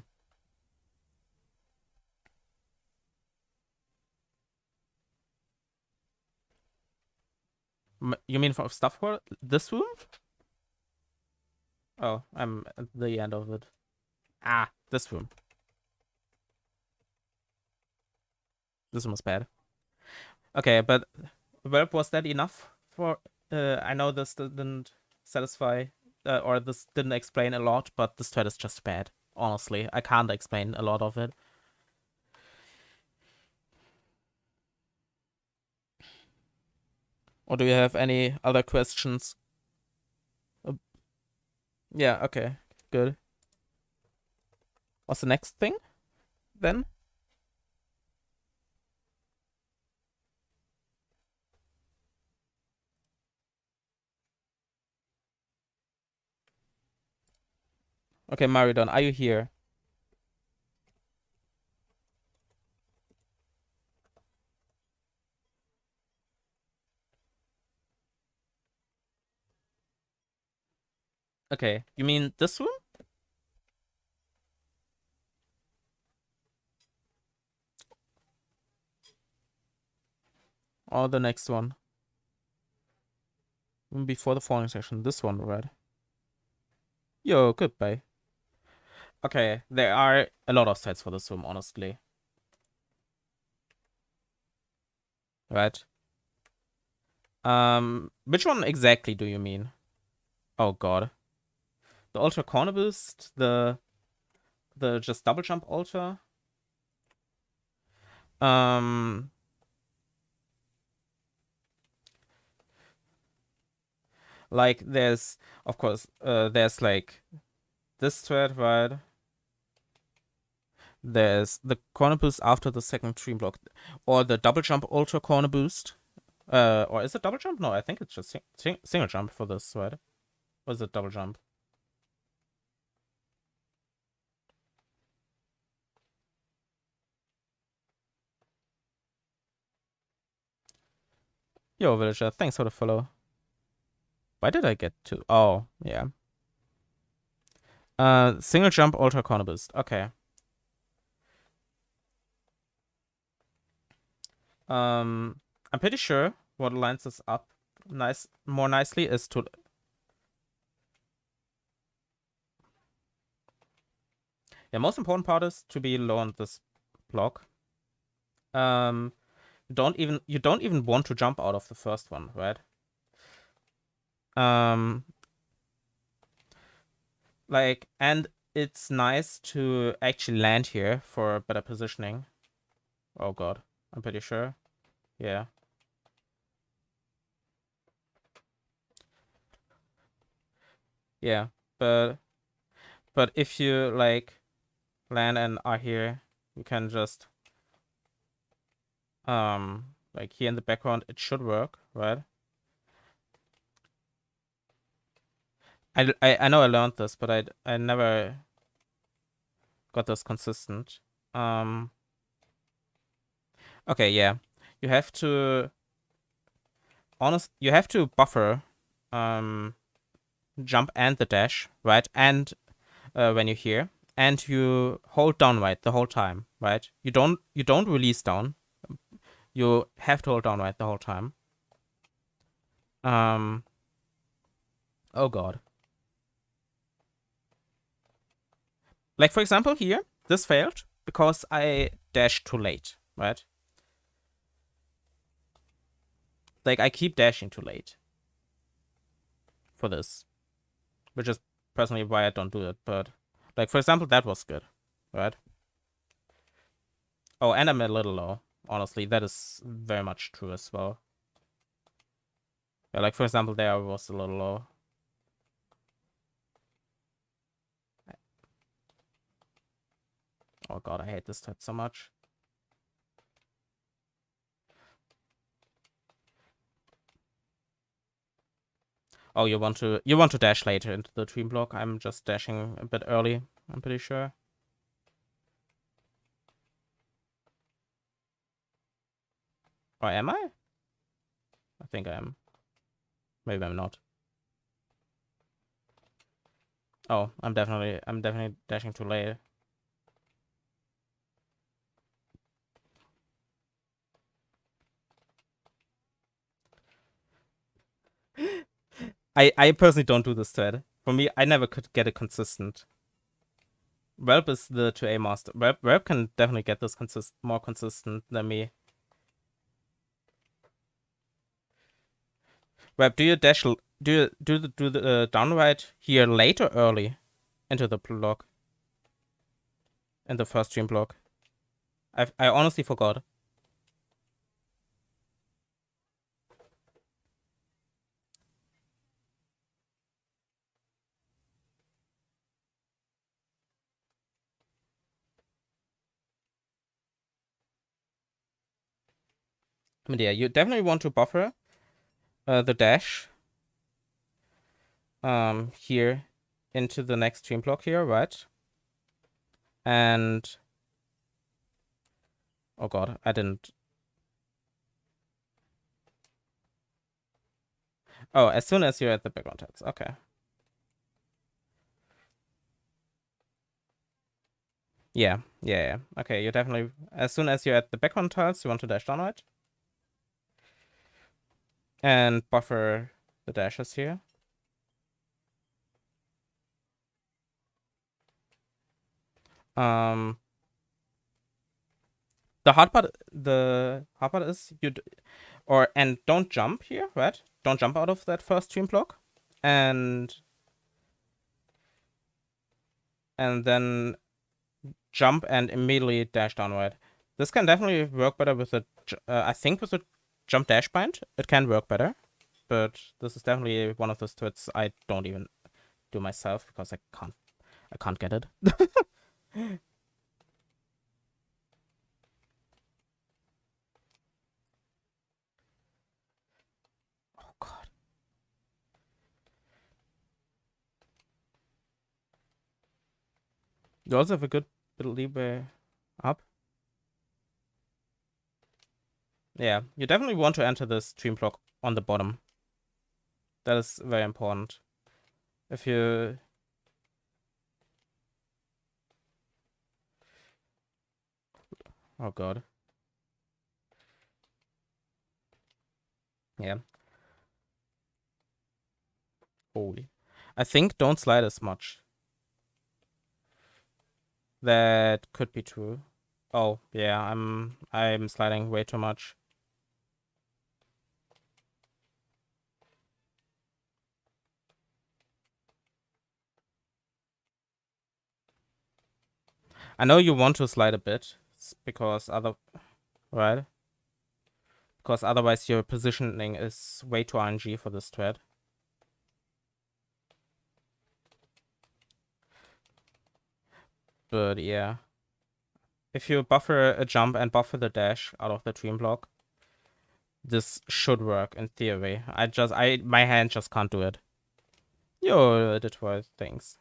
You mean for stuff for this room? Oh, I'm at the end of it. Ah, this room. This one was bad. Okay, but well, was that enough for? I know this didn't satisfy, or this didn't explain a lot, but this thread is just bad. Honestly, I can't explain a lot of it. Or do you have any other questions? Yeah, okay, good. What's the next thing then? Okay, Maridon, are you here? Okay, you mean this room? Or the next one? Before the falling section. This one, right? Yo, goodbye. Okay, there are a lot of sites for this room, honestly. Right? Which one exactly do you mean? Oh god. The ultra corner boost, the just double jump ultra. Like there's of course there's like this thread, right? There's the corner boost after the second stream block, or the double jump ultra corner boost. Or is it double jump? No, I think it's just single jump for this, right? Or is it double jump? Yo, villager, thanks for the follow. Why did I get to? Oh, yeah. Single jump ultra corner boost. Okay. I'm pretty sure what lines this up more nicely is to. Yeah, most important part is to be low on this block. you don't even want to jump out of the first one, right? Um, like, and it's nice to actually land here for better positioning. Oh god, I'm pretty sure. Yeah. Yeah, but if you like land and are here, you can just like here in the background it should work, right? I know I learned this, but I never got this consistent. Um okay, yeah. You have to you have to buffer um jump and the dash, right? And when you're here, and you hold down right the whole time, right? You don't release down. You have to hold down right the whole time. Um oh god. Like for example here, this failed because I dashed too late, right? Like I keep dashing too late for this, which is personally why I don't do it. But like for example, that was good, right? Oh, and I'm a little low. Honestly, that is very much true as well. Yeah, like for example, there I was a little low. Oh god, I hate this type so much. Oh, you want to dash later into the dream block. I'm just dashing a bit early, I'm pretty sure. Or am I? I think I am. Maybe I'm not. Oh, I'm definitely dashing too late. I personally don't do this thread. For me, I never could get it consistent. Welp is the 2A master. Welp can definitely get this more consistent than me. Welp, do you dash? Do the downright here late or early into the block? In the first stream block, I honestly forgot. But yeah, you definitely want to buffer the dash here into the next stream block here, right? And oh god, I didn't. Oh, as soon as you're at the background text. Okay. Yeah, yeah, yeah. Okay, you definitely, as soon as you're at the background tiles, you want to dash down, right? And buffer the dashes here. Um, the hard part is and don't jump here, right? Don't jump out of that first stream block, and then jump and immediately dash downward. This can definitely work better with I think with a jump dash bind, it can work better. But this is definitely one of those tweets I don't even do myself because I can't get it. Oh god. You also have a good bit of leeway up. Yeah, you definitely want to enter this stream block on the bottom. That is very important. If you oh god. Yeah. Holy. I think don't slide as much. That could be true. Oh, yeah, I'm sliding way too much. I know you want to slide a bit because right? Because otherwise your positioning is way too RNG for this thread. But yeah. If you buffer a jump and buffer the dash out of the dream block, this should work in theory. My hand just can't do it. Yo, Detroit, thanks.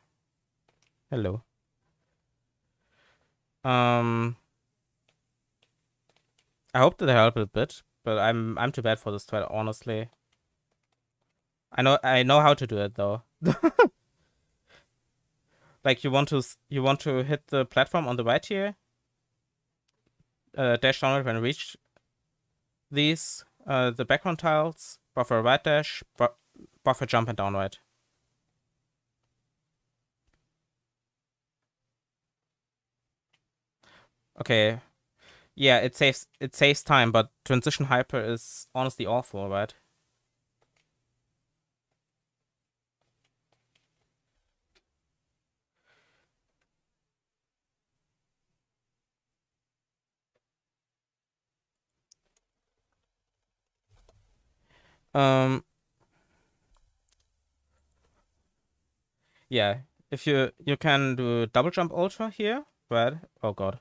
Hello. I hope that helped a bit, but I'm too bad for this thread, honestly. I know how to do it though. Like you want to hit the platform on the right here, dash downward when reach these the background tiles, buffer right dash, buffer jump and downward. Okay. Yeah, it saves time, but transition hyper is honestly awful, right? Um yeah. If you can do double jump ultra here, right? Oh god.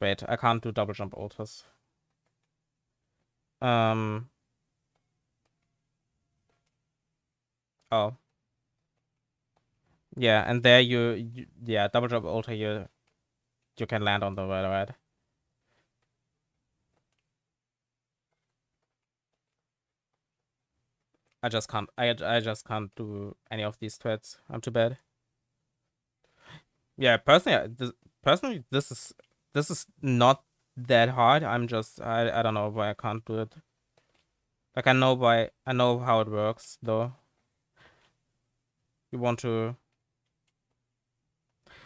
Wait, I can't do double jump ultras. Um oh. Yeah, and there yeah, double jump ultra you can land on the right. I just can't do any of these threads. I'm too bad. Yeah, personally this is not that hard. I don't know why I can't do it. Like I know how it works though. You want to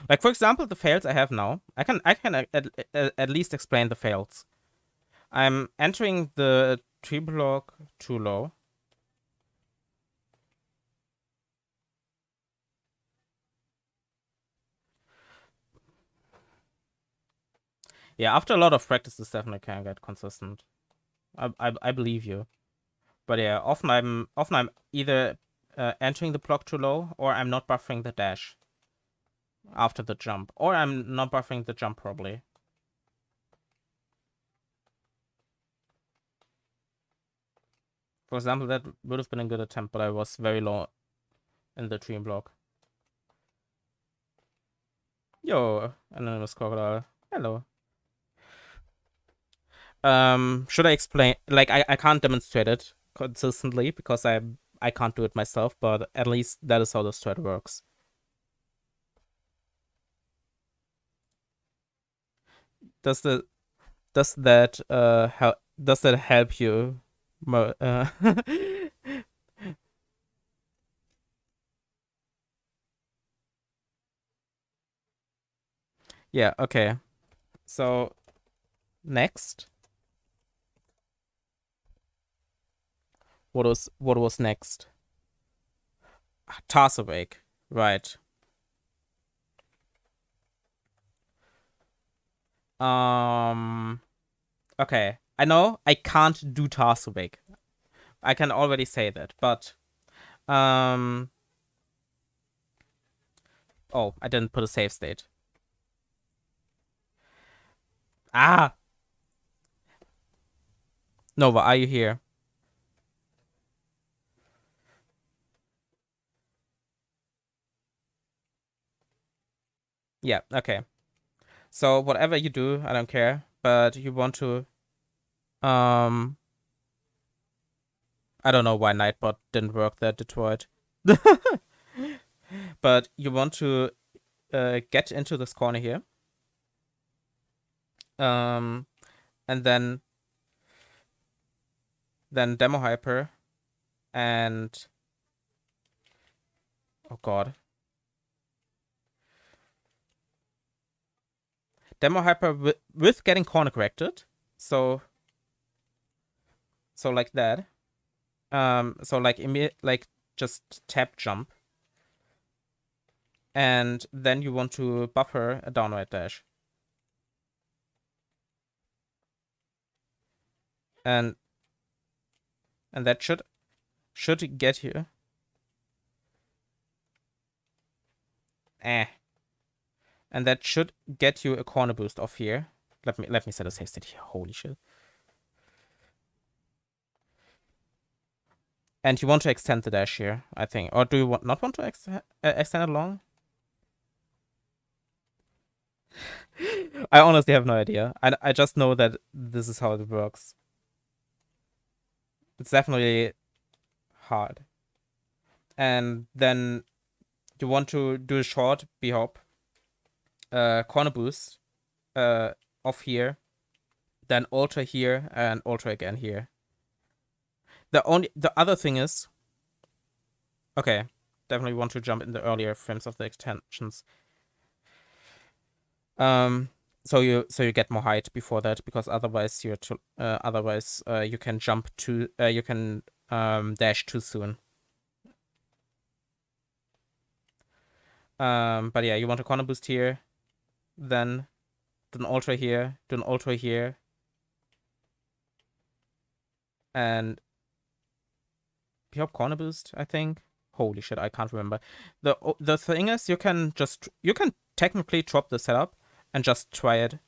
like for example the fails I have now. I can at least explain the fails. I'm entering the tree block too low. Yeah, after a lot of practice, this definitely can get consistent. I believe you. But yeah, often I'm either entering the block too low, or I'm not buffering the dash after the jump, or I'm not buffering the jump properly. For example, that would have been a good attempt, but I was very low in the dream block. Yo, anonymous crocodile. Hello. Should I explain? Like, I can't demonstrate it consistently because I can't do it myself, but at least that is how the thread works. Does the does that help you? Yeah. Okay. So next, what was next? Task awake. Right. Um. Okay. I know I can't do task awake. I can already say that, but um. Oh, I didn't put a save state. Ah, Nova, are you here? Yeah. Okay. So whatever you do, I don't care. But you want to um. I don't know why Nightbot didn't work there, Detroit. But you want to get into this corner here. Um, and then demo hyper and oh god. Demo hyper with getting corner corrected. So like that. So like just tap jump. And then you want to buffer a downward dash. And that should get you. And that should get you a corner boost off here. Let me set a save state here. Holy shit. And you want to extend the dash here, I think. Or do you not want to extend it long? I honestly have no idea. I just know that this is how it works. It's definitely hard. And then you want to do a short B-hop, corner boost, off here, then ultra here, and ultra again here. The other thing is, okay, definitely want to jump in the earlier frames of the extensions. So you get more height before that, because otherwise you can jump you can dash too soon. But yeah, you want a corner boost here, then do an ultra here, do an ultra here, and P-hop corner boost, I think. Holy shit, I can't remember. The thing is, you can technically drop the setup and just try it.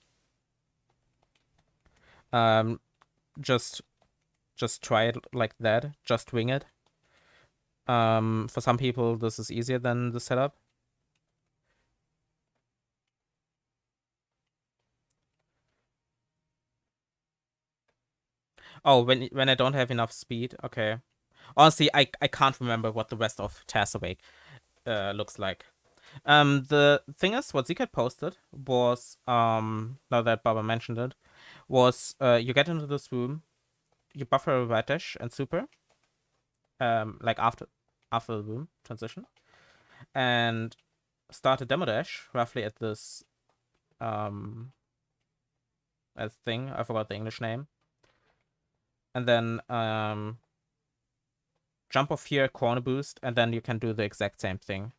Just try it like that. Just wing it. For some people, this is easier than the setup. Oh, when I don't have enough speed, okay. Honestly, I can't remember what the rest of Task Awake looks like. The thing is, what Zeke had posted was, now that Baba mentioned it, was you get into this room, you buffer a right dash and super, like after the room transition, and start a demo dash roughly at this thing. I forgot the English name. And then jump off here, corner boost, and then you can do the exact same thing.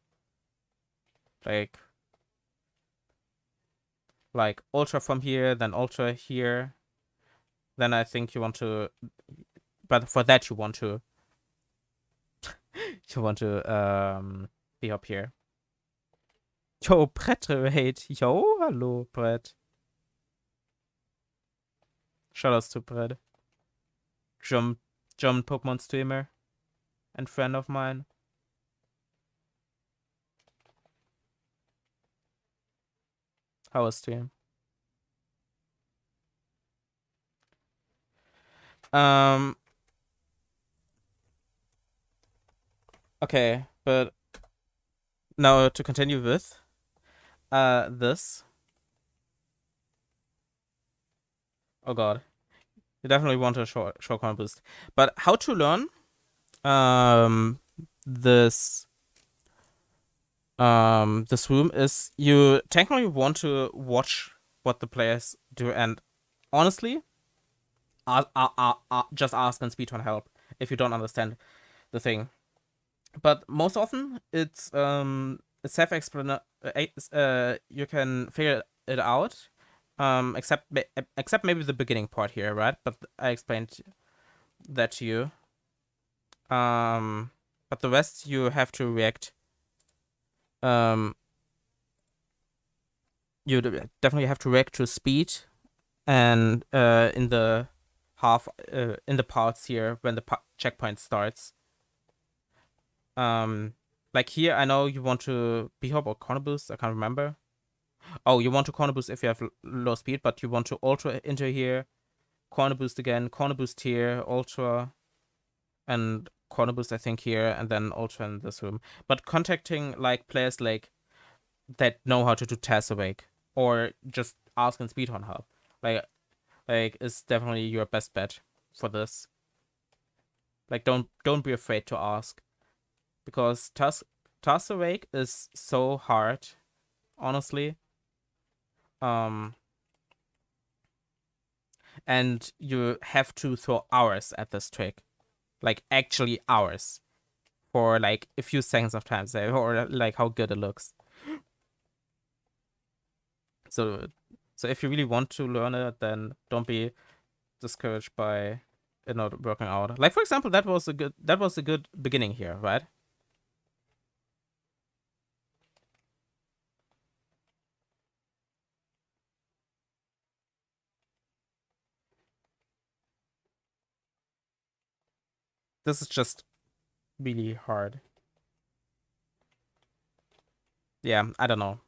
Like ultra from here, then ultra here. Then I think you want to, but for that you want to be up here. Yo, Brett Raid. Yo, hallo, Brett. Shoutouts to Brett. German Pokemon streamer and friend of mine. How was stream? Okay, but now to continue with this. Oh god. You definitely want a short corner boost. But how to learn this room is, you technically want to watch what the players do, and honestly, just ask and speedrun help if you don't understand the thing. But most often it's self-explanatory. You can figure it out, except maybe the beginning part here, right? But I explained that to you. But the rest you have to react. You definitely have to react to speed, and in the parts here when the checkpoint starts. Like here, I know you want to B-hop or corner boost. I can't remember. Oh, you want to corner boost if you have low speed, but you want to ultra into here, corner boost again, corner boost here, ultra, and corner boost I think here, and then ultra in this room. But contacting like players like that know how to do Task Awake, or just ask and speedrun help, like is definitely your best bet for this. Like don't be afraid to ask, because Task Awake is so hard, honestly. and you have to throw hours at this trick, like actually hours, for like a few seconds of time, say, or like how good it looks. So, so if you really want to learn it, then don't be discouraged by it not working out. Like for example, that was a good beginning here, right? This is just really hard. Yeah, I don't know.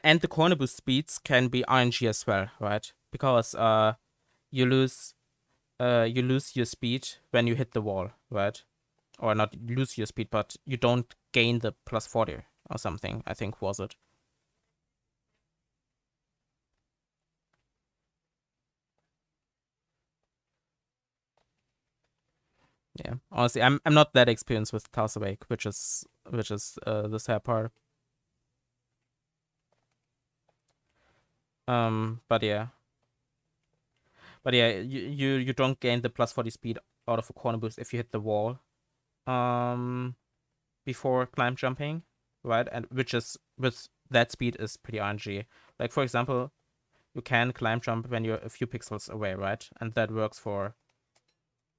And the corner boost speeds can be RNG as well, right? Because you lose you lose your speed when you hit the wall, right? Or not lose your speed, but you don't gain the plus 40 or something, I think was it. Yeah. Honestly, I'm not that experienced with Toss Awake, which is the sad part. But yeah. But yeah, you don't gain the plus 40 speed out of a corner boost if you hit the wall. Um before climb jumping, right? And which is with that speed is pretty RNG. Like for example, you can climb jump when you're a few pixels away, right? And that works for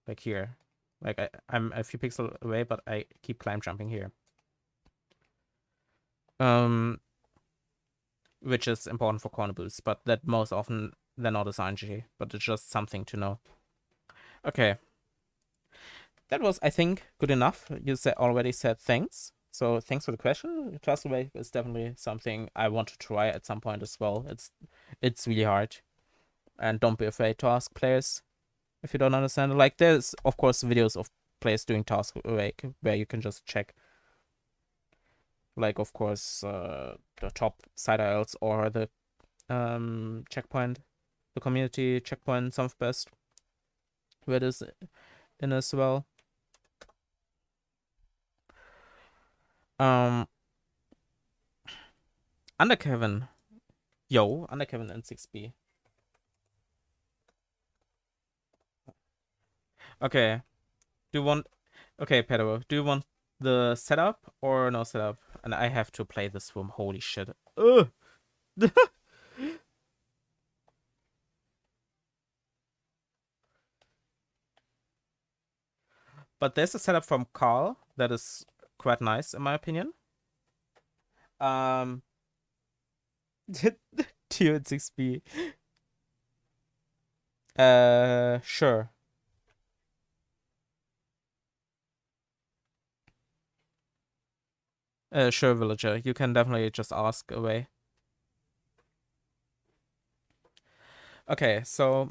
like here. Like I'm a few pixels away, but I keep climb jumping here. Um, which is important for corner boosts, but that most often they're not as RNG, but it's just something to know. Okay, that was I think good enough. You already said thanks. So thanks for the question. Trust Away is definitely something I want to try at some point as well. It's really hard, and don't be afraid to ask players if you don't understand it. Like there's of course videos of players doing Task Awake where you can just check, like of course the top side aisles or the checkpoint, the community checkpoint, some of best where it is in as well. Um, Under Kevin, yo, Under Kevin in 6B. Okay, do you want? Okay, Pedro, do you want the setup or no setup? And I have to play this room. Holy shit! Ugh. But there's a setup from Carl that is quite nice in my opinion. Um, Tio in 6B. Sure. Sure, villager. You can definitely just ask away. Okay, so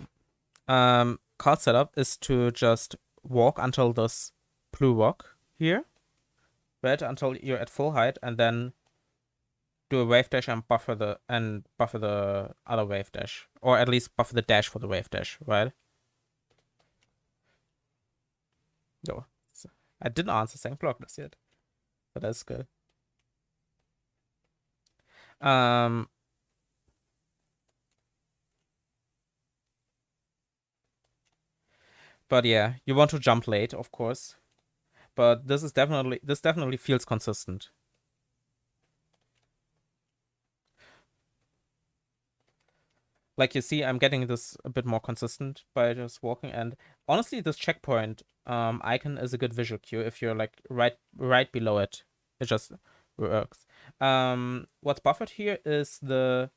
card setup is to just walk until this blue rock here, right? Until you're at full height, and then do a wave dash and buffer the other wave dash, or at least buffer the dash for the wave dash, right? No, I didn't answer second block this yet, but that's good. Um, but yeah, you want to jump late, of course, but this definitely feels consistent. Like you see, I'm getting this a bit more consistent by just walking. And honestly, this checkpoint icon is a good visual cue if you're like right below it. It just works. What's buffered here is the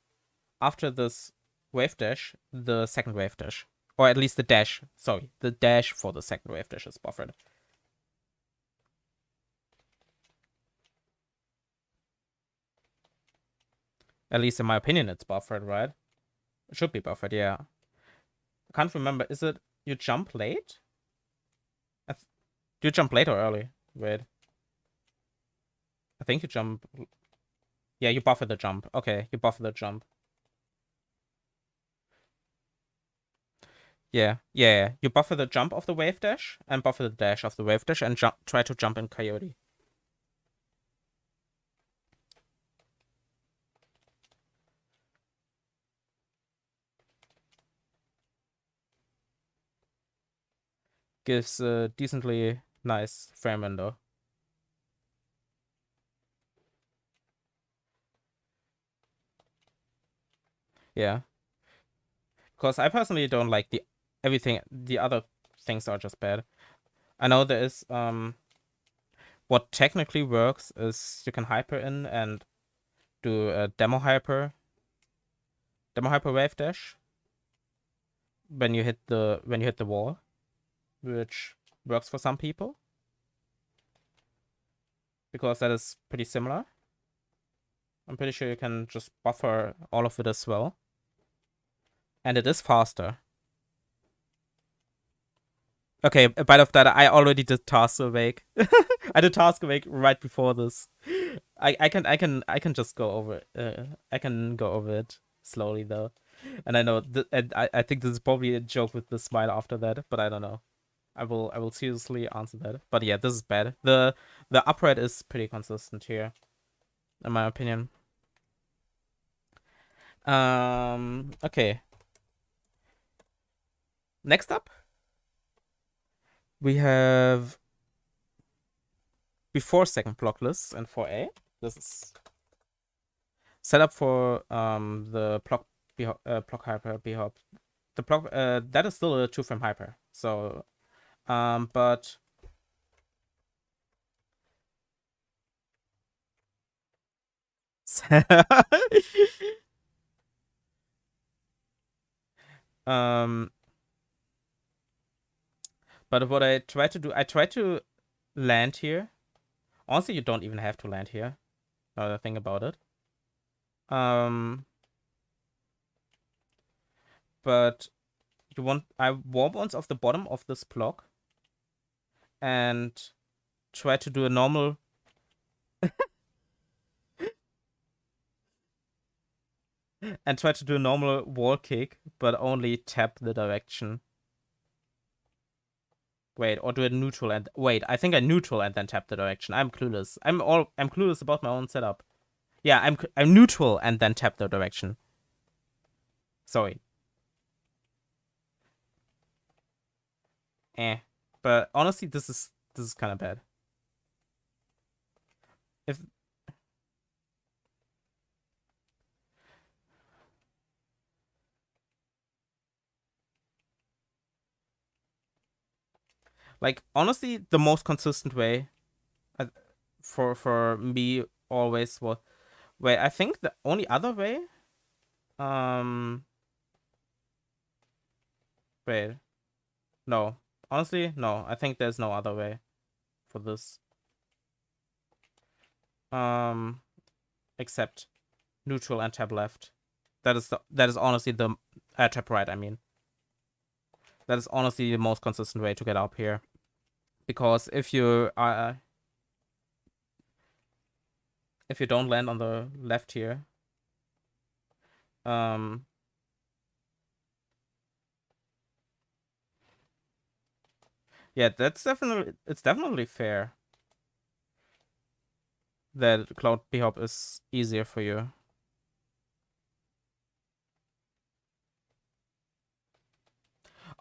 after this wave dash, the second wave dash. Or at least the dash. Sorry, the dash for the second wave dash is buffered. At least in my opinion, it's buffered, right? It should be buffered, yeah. I can't remember. Is it you jump late? Do you jump late or early? Wait. I think you jump. Yeah, you buffer the jump. Okay, you buffer the jump. Yeah. You buffer the jump of the wave dash and buffer the dash of the wave dash and try to jump in Coyote. gives a decently nice frame window. Yeah, because I personally don't like the everything. The other things are just bad. I know there is what technically works is you can hyper in and do a demo hyper wave dash when you hit the wall, which works for some people because that is pretty similar. I'm pretty sure you can just buffer all of it as well, and it is faster. Okay, a bit of that. I already did Task Awake. I did Task Awake right before this. I can just go over it. I can go over it slowly though, and I know and I think this is probably a joke with the smile after that, but I don't know. I will seriously answer that. But yeah, this is bad. The upright is pretty consistent here, in my opinion. Okay. Next up, we have before second block list and 4A. This is set up for the block hyper bhop. The block that is still a 2-frame hyper. So but um but what I try to do, I try to land here. Honestly, you don't even have to land here. Now that I think about it. But you want I warp ons off the bottom of this block and try to do a normal wall kick, but only tap the direction. Wait, or do a neutral and wait, I think I neutral and then tap the direction. I'm clueless. I'm clueless about my own setup. Yeah, I'm neutral and then tap the direction. Sorry. But honestly, this is kind of bad. If like honestly, the most consistent way for me always was wait, I think the only other way wait. No. Honestly, no. I think there's no other way for this. Except neutral and tap left. That is honestly the tap right, I mean. That is honestly the most consistent way to get up here. Because if you don't land on the left here, yeah, it's definitely fair that Cloud B-Hop is easier for you.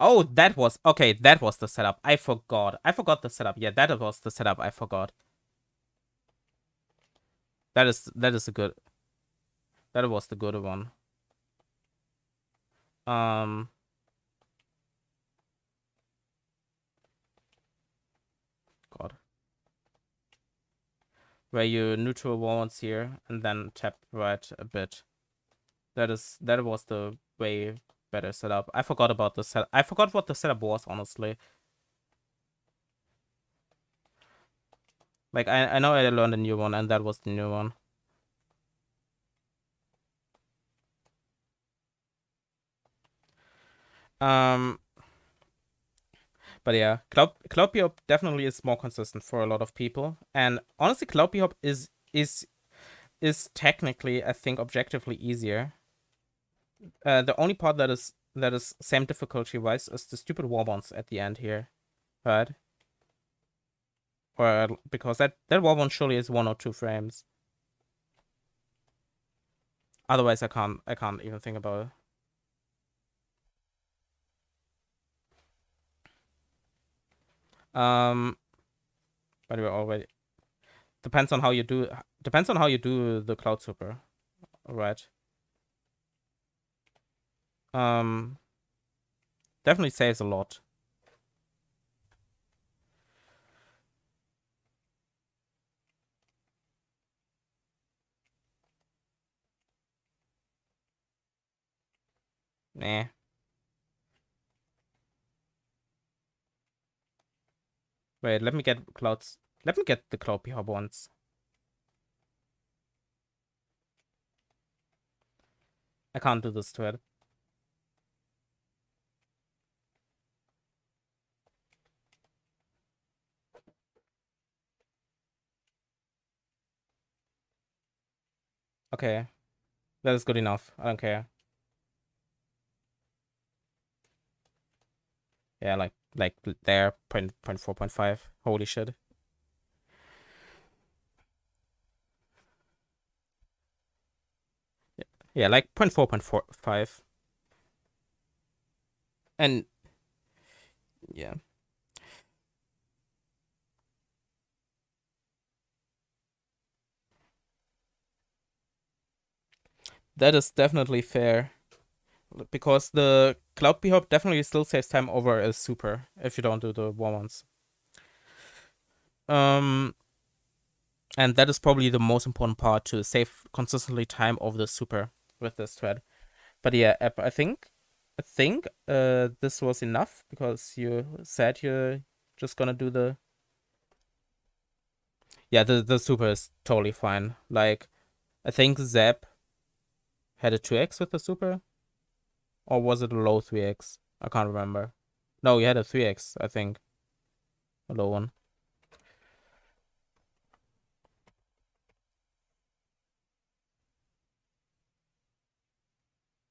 Oh, that was okay. That was the setup. I forgot. I forgot the setup. Yeah, that was the setup. I forgot. That is a good. That was the good one. God. Where you neutral once here and then tap right a bit. That was the way better setup. I forgot about the set. I forgot what the setup was, honestly. Like I know I learned a new one, and that was the new one. But yeah, Cloud Hop definitely is more consistent for a lot of people, and honestly, Cloud Hop is technically, I think, objectively easier. The only part that is same difficulty wise is the stupid warbonds at the end here, right? Or because that warbond surely is 1 or 2 frames. Otherwise, I can't even think about it. But we're already depends on how you do the cloud super, right? Um, definitely saves a lot. Nah. Wait, let me get clouds. Let me get the cloud p once. I can't do this to it. Okay, that is good enough. I don't care. Yeah, like there, point 4.5. Holy shit. Yeah, like 0.4.45. And yeah, that is definitely fair. Because the cloud bhop definitely still saves time over a super if you don't do the warm ones. Um, and that is probably the most important part, to save consistently time over the super with this thread. But yeah, I think this was enough, because you said you're just gonna do the the super is totally fine. Like, I think Zep had a 2x with the super, or was it a low 3x? I can't remember. No, he had a 3x, I think. A low one.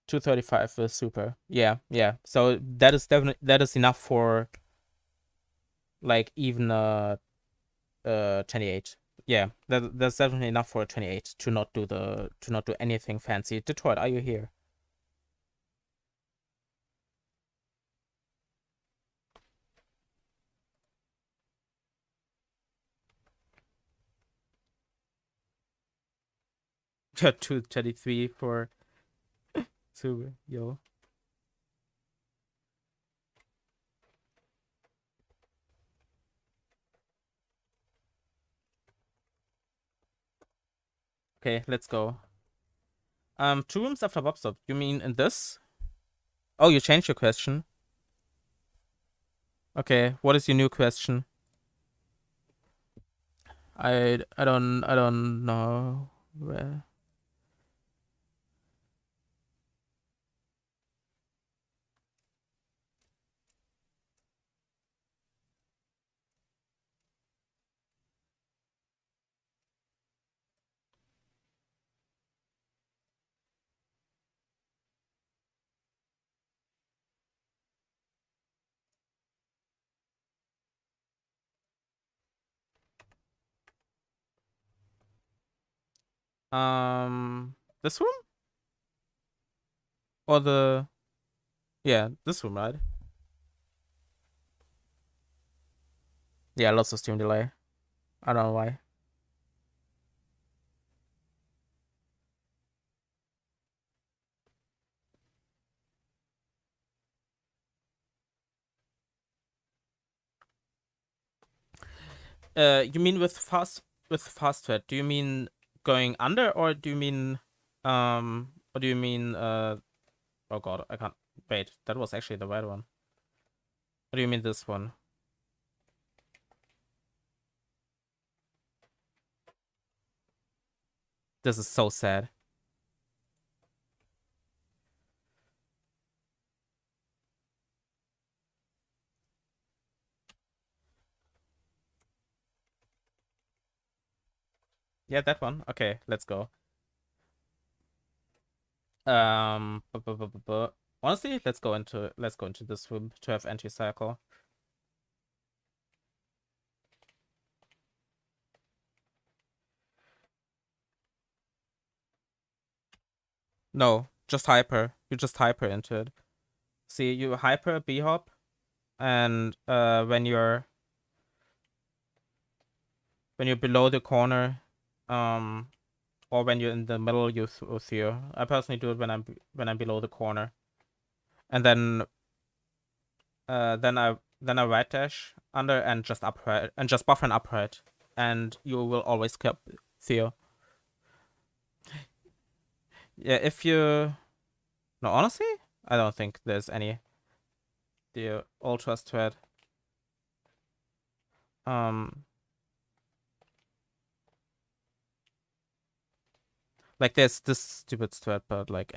235 with super. Yeah, yeah. So that is enough for like even 28. Yeah, that's definitely enough for a 28 to not do anything fancy. Detroit, are you here? Yeah, 233 for super. Yo. Okay, let's go. 2 rooms after Bobstop. You mean in this? Oh, you changed your question. Okay, what is your new question? I don't know where. This room or the yeah, this room, right? Yeah, lots of stream delay. I don't know why. You mean with fast thread? Do you mean going under, or do you mean or do you mean oh god, I can't wait. That was actually the right one. What do you mean this one? This is so sad. Yeah, that one. Okay, let's go. Honestly, let's go into this room to have anti-cycle. No, just hyper. You just hyper into it. See, you hyper B hop, and when you're when you're below the corner, or when you're in the middle, you throw Theo. I personally do it when I'm below the corner, and then I right dash under and just upright and just buffer an upright, and you will always keep Theo. Yeah, if you no, honestly, I don't think there's any the ultra thread. Like there's this stupid thread, but like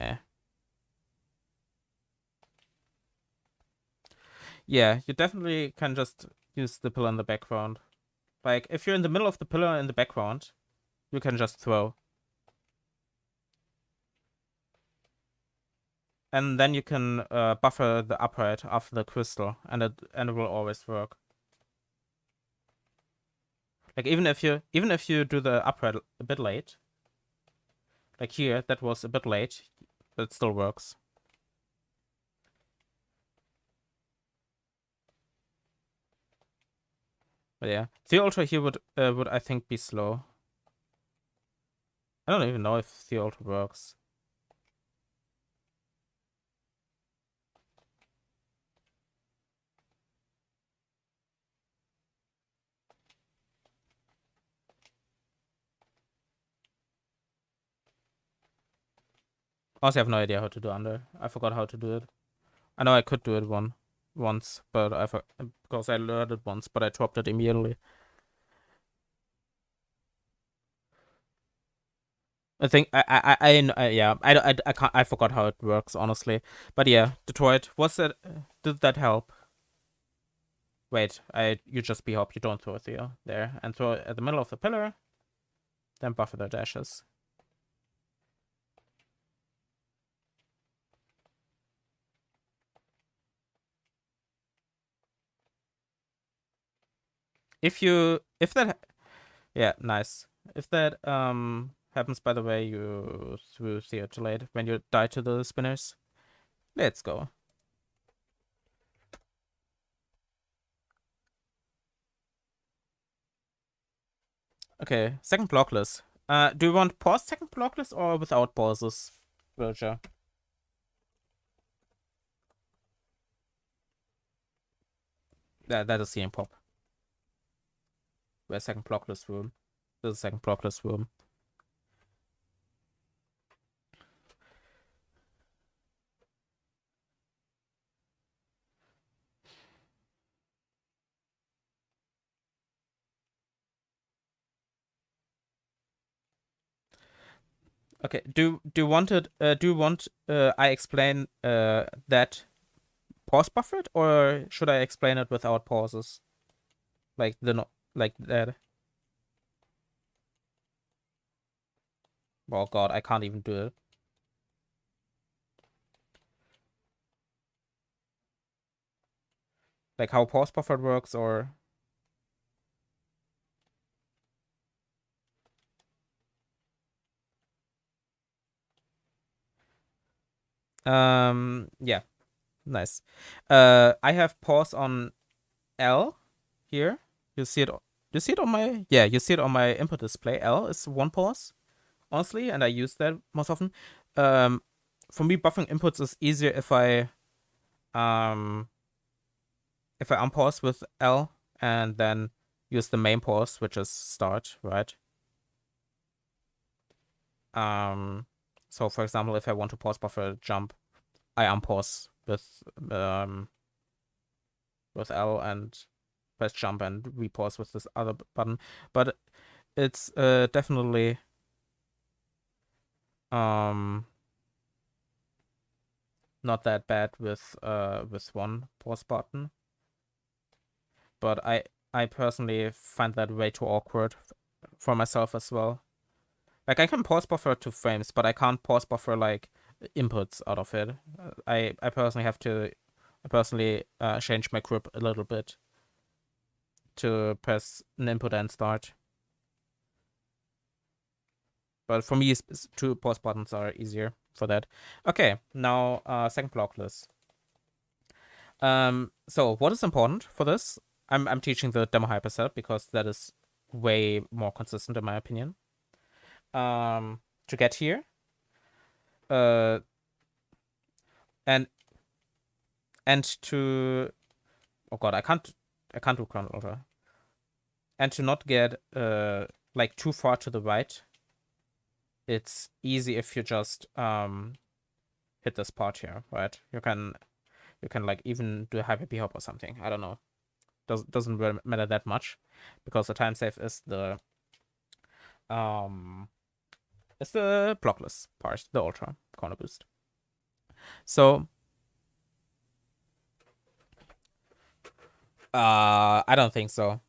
Yeah, you definitely can just use the pillar in the background. Like if you're in the middle of the pillar in the background, you can just throw. And then you can buffer the upright after the crystal, and it will always work. Like even if you do the upright a bit late, like here that was a bit late, but it still works. But yeah, the ultra here would I think be slow. I don't even know if the ultra works. Honestly, I have no idea how to do under. I forgot how to do it. I know I could do it once, but because I learned it once, but I dropped it immediately. I think yeah, I can't, I forgot how it works, honestly. But yeah, Detroit, did that help? Wait, you just b-hop, you don't throw it there, and throw it at the middle of the pillar, then buffer the dashes. If that, yeah, nice. If that happens, by the way, you threw Theo too late when you die to the spinners. Let's go. Okay, second blockless. Do you want pause second blockless or without pauses, Roger? That is the pop. Where's second blockless room? There's a second blockless room. Okay. Do you want it? Do you want I explain that pause buffered, or should I explain it without pauses? Like like that. Oh god, I can't even do it. Like how pause buffered works, or yeah, nice. I have pause on L here. You see it. You see it on my You see it on my input display. L is one pause, honestly, and I use that most often. For me, buffering inputs is easier um if I unpause with L and then use the main pause, which is start, right? So for example, if I want to pause buffer jump, I unpause with L and press jump and repause with this other button. But it's definitely not that bad with one pause button. But I personally find that way too awkward for myself as well. Like I can pause buffer 2 frames, but I can't pause buffer like inputs out of it. I personally have to change my grip a little bit to press an input and start. But for me, 2 pause buttons are easier for that. Okay, now second blockless. So what is important for this? I'm teaching the demo hyperset because that is way more consistent in my opinion. To get here. And to oh god, I can't do chrono order. And to not get like too far to the right, it's easy if you just hit this part here, right? You can like even do a high PP hop or something. I don't know. Doesn't really matter that much because the time save is the blockless part, the ultra corner boost. So I don't think so.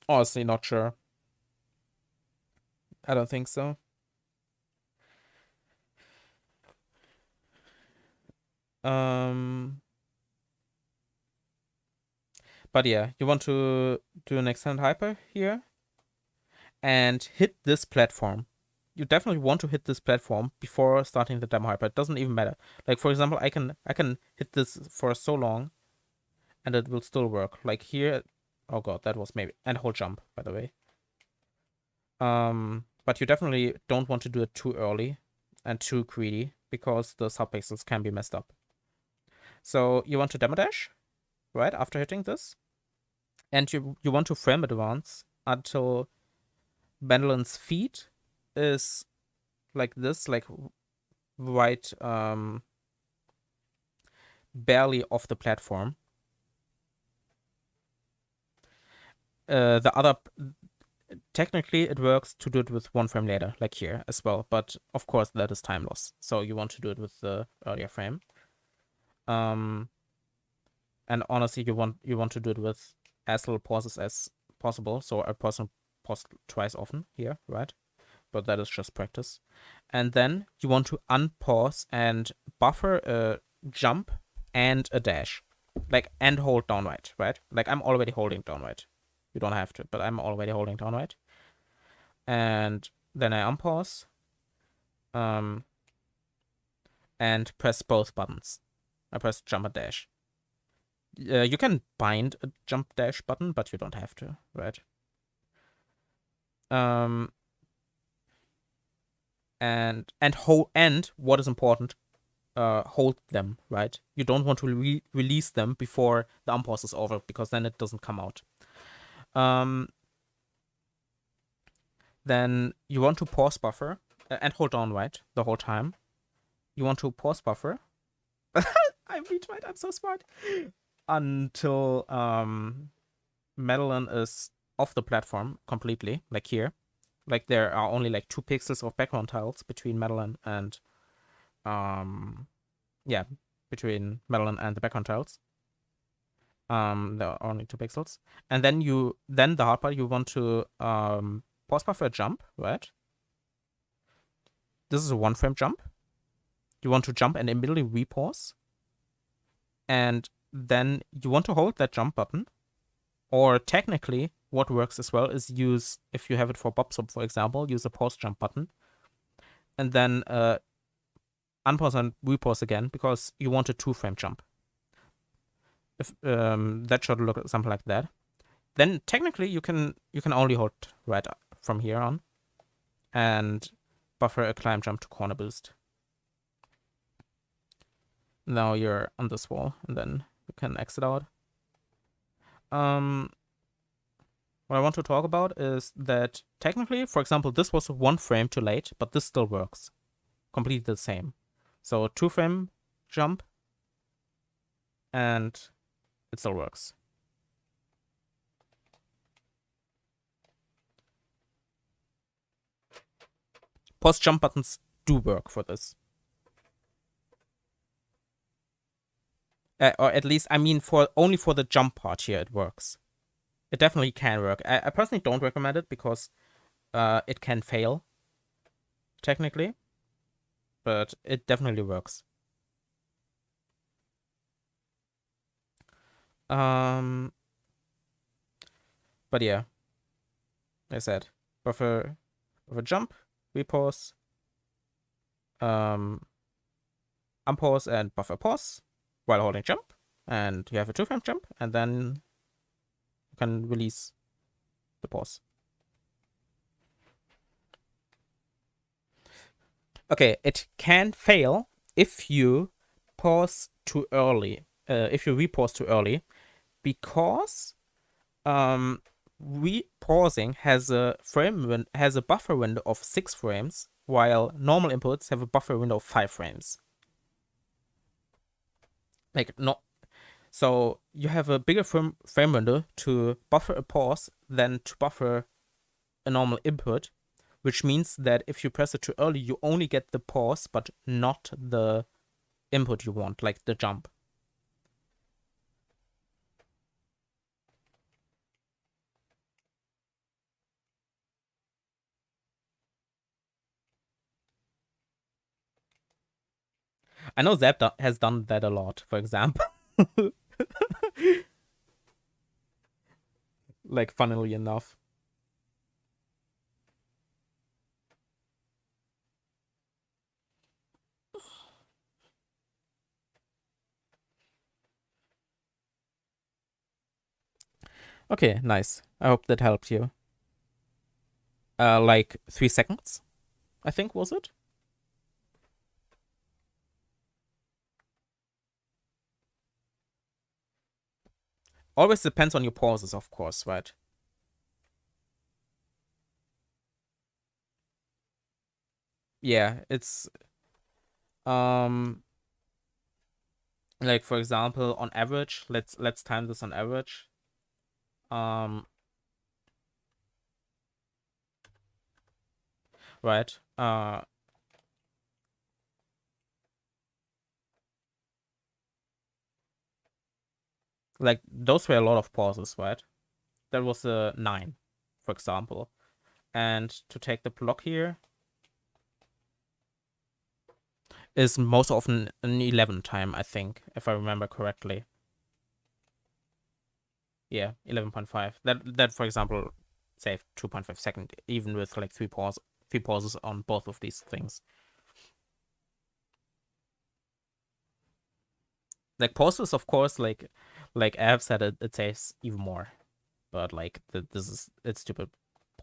Honestly, not sure. I don't think so. But yeah, you want to do an extended hyper here and hit this platform. You definitely want to hit this platform before starting the demo hyper. It doesn't even matter. Like for example, I can hit this for so long and it will still work. Like here, oh god, that was maybe, and hold jump, by the way. But you definitely don't want to do it too early and too greedy because the subpixels can be messed up. So you want to demo dash, right, after hitting this. And you want to frame advance until Madeline's feet is like this, like right barely off the platform. The other, technically it works to do it with one frame later, like here as well, but of course that is time loss, so you want to do it with the earlier frame. And honestly, you want to do it with as little pauses as possible, so a person pause twice often here, right? But that is just practice. And then you want to unpause and buffer a jump and a dash, like, and hold down right? Like I'm already holding down right. You don't have to, but I'm already holding down right. And then I unpause, and press both buttons. I press jump and dash. You can bind a jump dash button, but you don't have to, right? And hold, and what is important, hold them, right? You don't want to release them before the unpause is over because then it doesn't come out. Then you want to pause buffer and hold on, right, the whole time. You want to pause buffer. I retried, I'm so smart. Until Madeline is off the platform completely, like here. Like there are only like 2 pixels of background tiles between Madeline and between Madeline and the background tiles. There are only 2 pixels. And then the hard part, you want to pause buffer a jump, right? This is a 1 frame jump. You want to jump and immediately repause. And then you want to hold that jump button. Or technically, what works as well is use, if you have it for Bobsub, for example, use a pause jump button. And then unpause and repause again because you want a 2 frame jump. If that should look something like that. Then technically you can only hold right from here on and buffer a climb jump to corner boost. Now you're on this wall and then you can exit out. What I want to talk about is that technically, for example, this was 1 frame too late, but this still works. Completely the same. So 2 frame jump and it still works. Pause jump buttons do work for this. Or at least, I mean, only for the jump part here it works. It definitely can work. I personally don't recommend it because it can fail, technically. But it definitely works. But yeah, I said buffer jump, repause, unpause and buffer pause while holding jump, and you have a 2 frame jump, and then You can release the pause. Okay, it can fail if you pause too early. If you repause too early, because repausing has a buffer window of 6 frames, while normal inputs have a buffer window of 5 frames. Like not so you have a bigger frame window to buffer a pause than to buffer a normal input, which means that if you press it too early, you only get the pause, but not the input you want, like the jump. I know Zap has done that a lot, for example. Like, funnily enough. Okay, nice. I hope that helped you. Like 3 seconds, I think, was it? Always depends on your pauses, of course, right? Yeah, it's like, for example, on average, let's time this on average. Right. Like those were a lot of pauses, right? That was a 9, for example. And to take the block here is most often an 11 time, I think, if I remember correctly. Yeah, 11.5. That for example saved 2.5 seconds, even with like three pauses on both of these things. Like pauses, of course, like I have said, it saves even more. But like it's stupid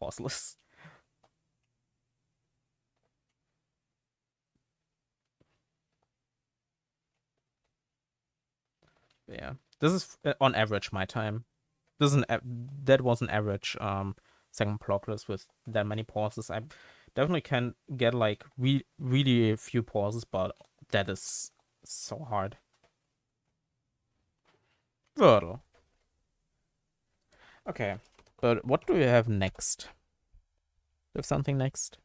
pauseless. Yeah, this is on average my time. That was an average second blockless with that many pauses. I definitely can get like really few pauses, but that is so hard. Wordle. Okay, but what do we have next? Do we have something next?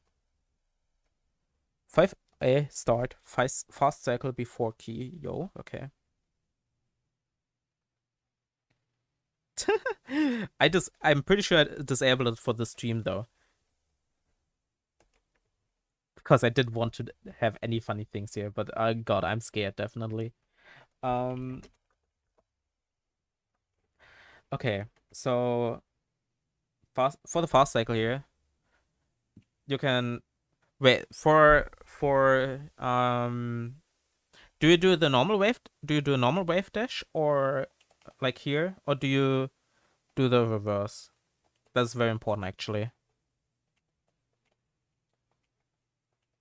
5A start fast cycle before key. Yo, okay. I'm pretty sure I disabled it for the stream though, because I didn't want to have any funny things here. But God, I'm scared definitely. Um. Okay, so for the fast cycle here, you can wait for. Do you do the normal wave? Do you do a normal wave dash or like here, or do you do the reverse? That's very important actually.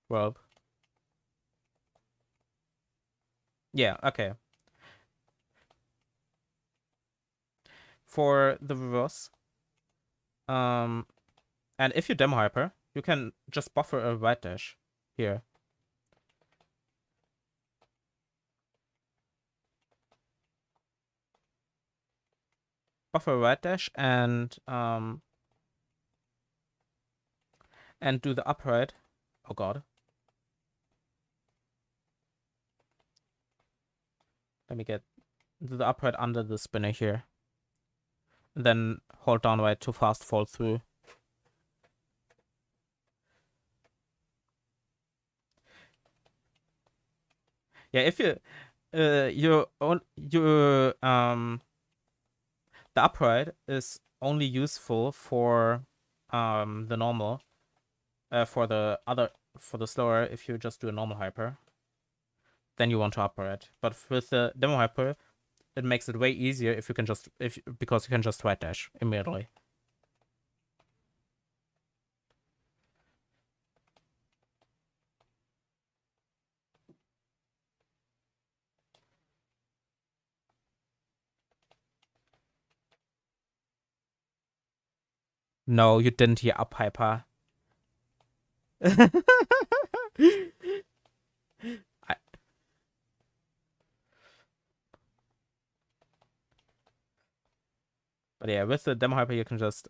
Well, yeah, okay. For the reverse, and if you demo hyper, you can just buffer a right dash here. Buffer a right dash and do the upright. Oh God. Let me get the upright under the spinner here. And then hold down right to fast fall through. Yeah, if you the upright is only useful for the normal, for the slower. If you just do a normal hyper, then you want to upright. But with the demo hyper, it makes it way easier if you can just because you can just right dash immediately. No, you didn't hear up hyper. I, but yeah, with the demo hyper you can just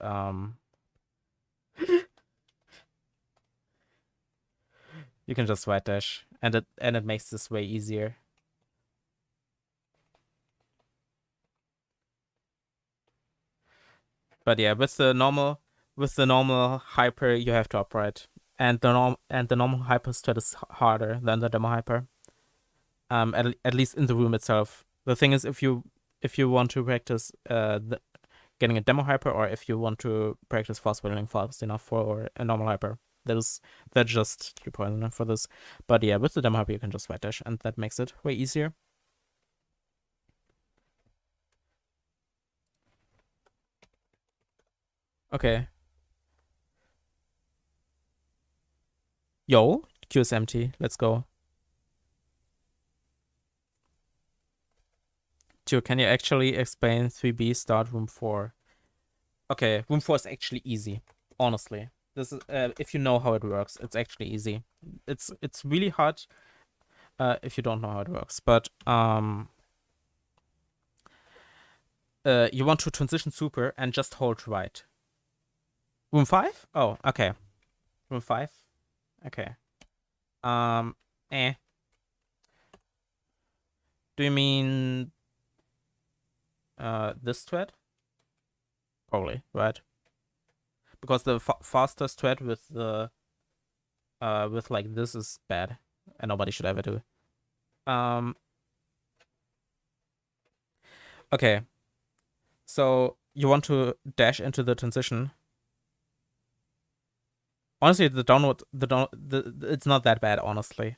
you can just right dash, and it makes this way easier. But yeah, with the normal hyper you have to upright, and the normal hyper strat is harder than the demo hyper. At least in the room itself. The thing is, if you want to practice getting a demo hyper, or if you want to practice fast building fast enough for a normal hyper, that's just your point for this. But yeah, with the demo hyper you can just right dash, and that makes it way easier. Okay. Yo, Q is empty. Let's go. Q, can you actually explain 3B start room 4? Okay, room 4 is actually easy, honestly. This is if you know how it works, it's actually easy. It's really hard if you don't know how it works. But you want to transition super and just hold right. Room 5? Oh, okay. Room 5? Okay. Eh. Do you mean this thread? Probably, right? Because the fastest thread with the with like this is bad, and nobody should ever do. Okay. So you want to dash into the transition. Honestly, it's not that bad, honestly.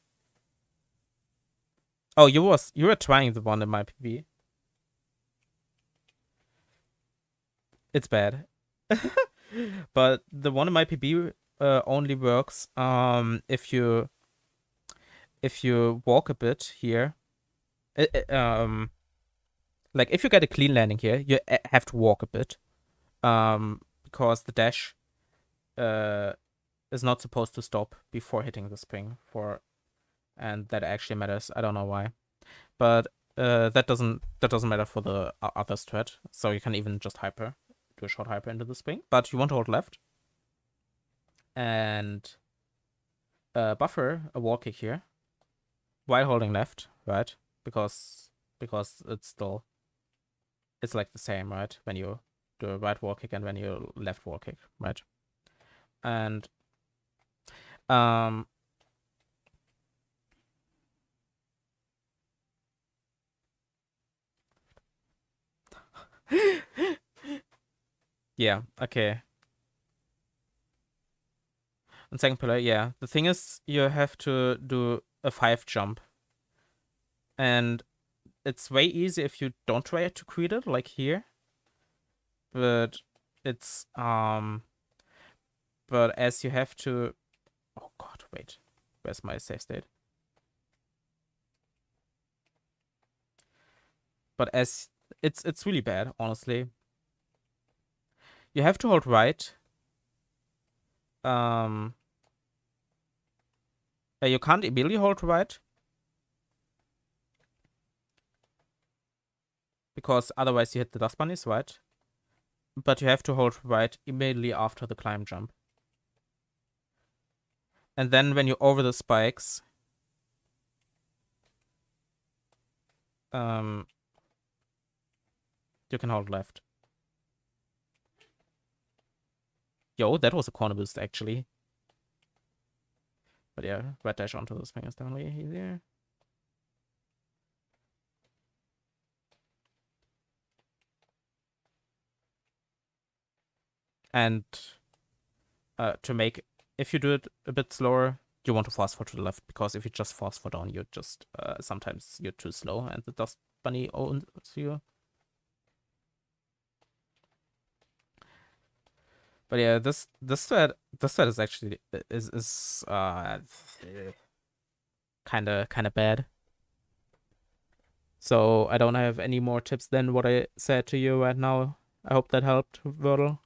Oh, you were trying the one in my PB. It's bad. But the one in my PB only works if you walk a bit here. Like if you get a clean landing here, you have to walk a bit. Because the dash is not supposed to stop before hitting the spring and that actually matters. I don't know why. But that doesn't matter for the other strat. So you can even just hyper, do a short hyper into the spring. But you want to hold left. And buffer a wall kick here while holding left, right? Because it's like the same, right? When you do a right wall kick and when you left wall kick, right? And yeah, okay. And second pillar, yeah. The thing is, you have to do a 5 jump. And it's way easier if you don't try to create it, like here. But it's, but as you have to, oh god, wait. Where's my save state? But as, it's really bad, honestly. You have to hold right. You can't immediately hold right. Because otherwise you hit the dust bunnies, right? But you have to hold right immediately after the climb jump. And then when you're over the spikes, you can hold left. Yo, that was a corner boost, actually. But yeah, right dash onto the spring is definitely easier. And to make, if you do it a bit slower, you want to fast forward to the left, because if you just fast forward down, you just sometimes you're too slow and the dust bunny owns you. But yeah, this thread is actually is kind of bad. So I don't have any more tips than what I said to you right now. I hope that helped, Wordle.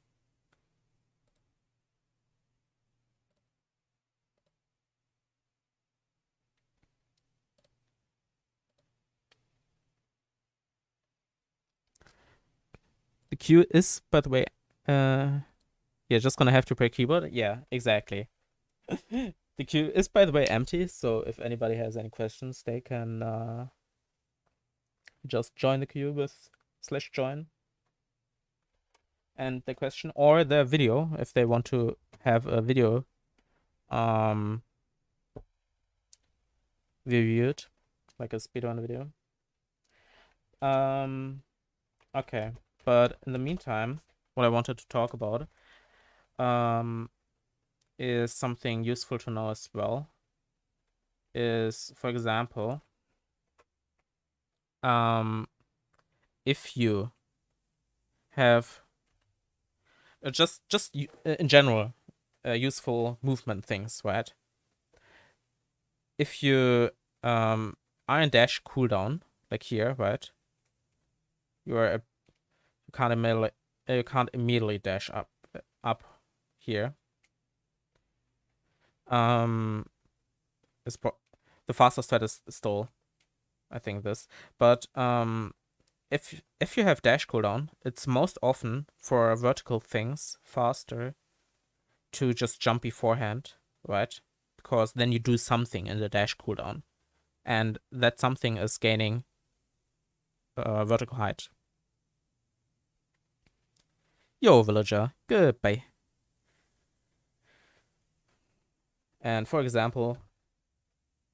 The queue is, by the way, you're just gonna have to play keyboard. Yeah, exactly. The queue is, by the way, empty. So if anybody has any questions, they can just join the queue with /join and the question or their video if they want to have a video reviewed, like a speedrun video. Okay, but in the meantime, what I wanted to talk about is something useful to know as well. Is, for example, if you have just in general useful movement things, right? If you iron dash cooldown, like here, right? You can't immediately dash up here. It's the fastest thread is stall, I think this. But if you have dash cooldown, it's most often for vertical things faster to just jump beforehand, right? Because then you do something in the dash cooldown, and that something is gaining vertical height. Yo, villager, goodbye. And for example,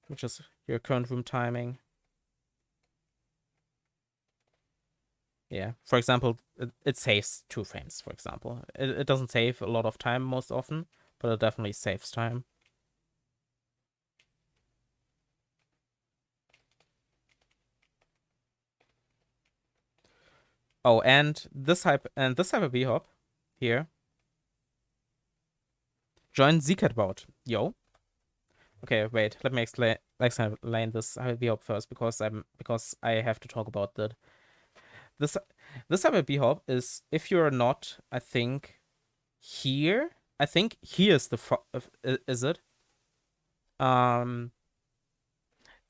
which is your current room timing. Yeah, for example, it saves 2 frames, for example. It doesn't save a lot of time most often, but it definitely saves time. Oh, and this hyper B hop here. Join Zcat bot. Yo. Okay, wait. Let me explain this hyper B hop first because I have to talk about that. This hyper B hop is if you're not, I think here. I think here's the is it?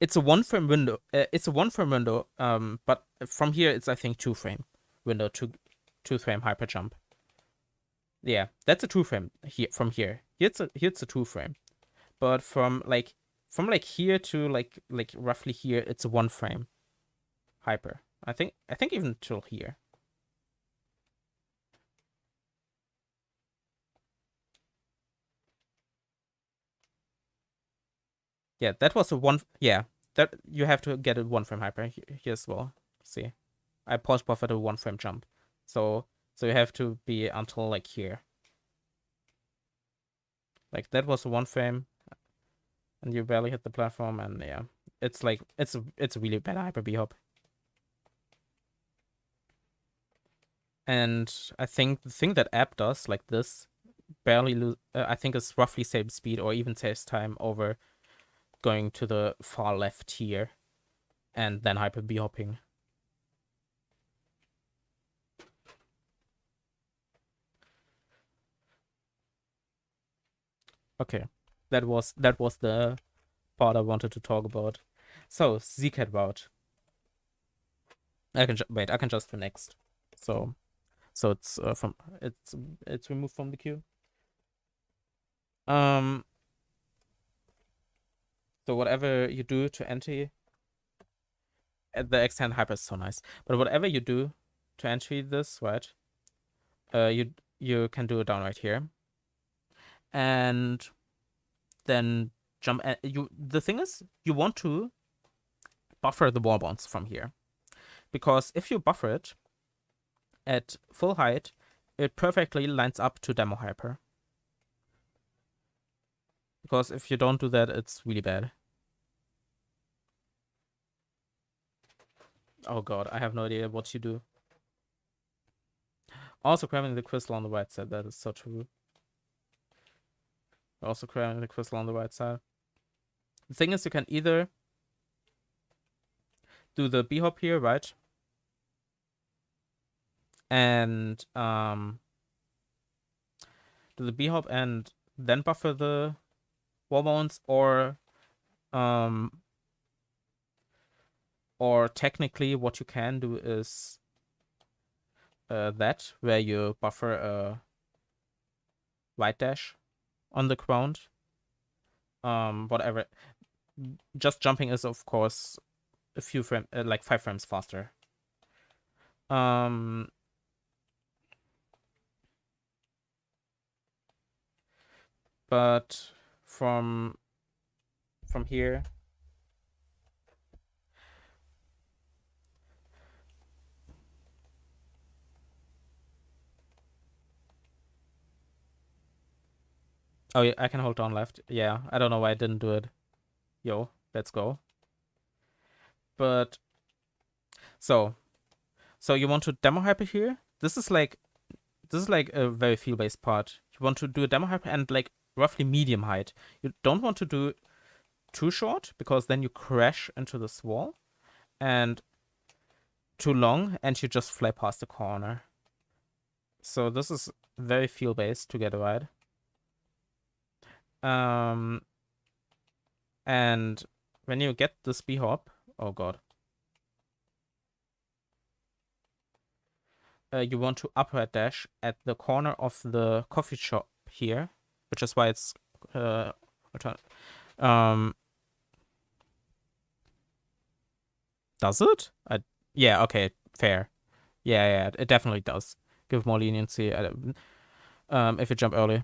It's a 1 frame window. It's a 1 frame window. But from here it's I think 2 frame window, 2 frame hyper jump. Yeah, that's a 2 frame here from here. Here's a 2 frame, but from here to like roughly here, it's a 1 frame hyper. I think even till here. Yeah, that was a one. Yeah, that you have to get a 1 frame hyper here as well. See, I pause buffered a 1 frame jump, so you have to be until like here. Like that was a 1 frame, and you barely hit the platform, and yeah, it's like it's a really bad hyper B hop. And I think the thing that app does like this barely lose. I think it's roughly same speed or even saves time over going to the far left here, and then hyper B hopping. Okay, that was the part I wanted to talk about. So Zcat route. I can wait. I can just do next. So it's it's removed from the queue. So whatever you do to enter, the extend hyper is so nice. But whatever you do to enter this, right? You can do it down right here, and then jump. The thing is, you want to buffer the wall bounce from here, because if you buffer it at full height, it perfectly lines up to demo hyper. Because if you don't do that, it's really bad. Oh god, I have no idea what you do. Also grabbing the crystal on the right side, that is so true. Also grabbing the crystal on the right side. The thing is, you can either do the B-hop here, right? And do the B-hop and then buffer the wall bounce, or technically what you can do is that where you buffer a right dash on the ground. Whatever. Just jumping is of course a few frames, like 5 frames faster. Um, but from here, oh yeah, I can hold down left. Yeah, I don't know why I didn't do it. Yo, let's go. But so you want to demo hyper here? This is like a very feel based part. You want to do a demo hyper and like roughly medium height. You don't want to do too short because then you crash into this wall, and too long and you just fly past the corner. So this is very feel based to get it right. And when you get the speed hop, oh god, you want to upright dash at the corner of the coffee shop here, which is why it's does it? Yeah, okay, fair. Yeah, it definitely does. Give more leniency if you jump early.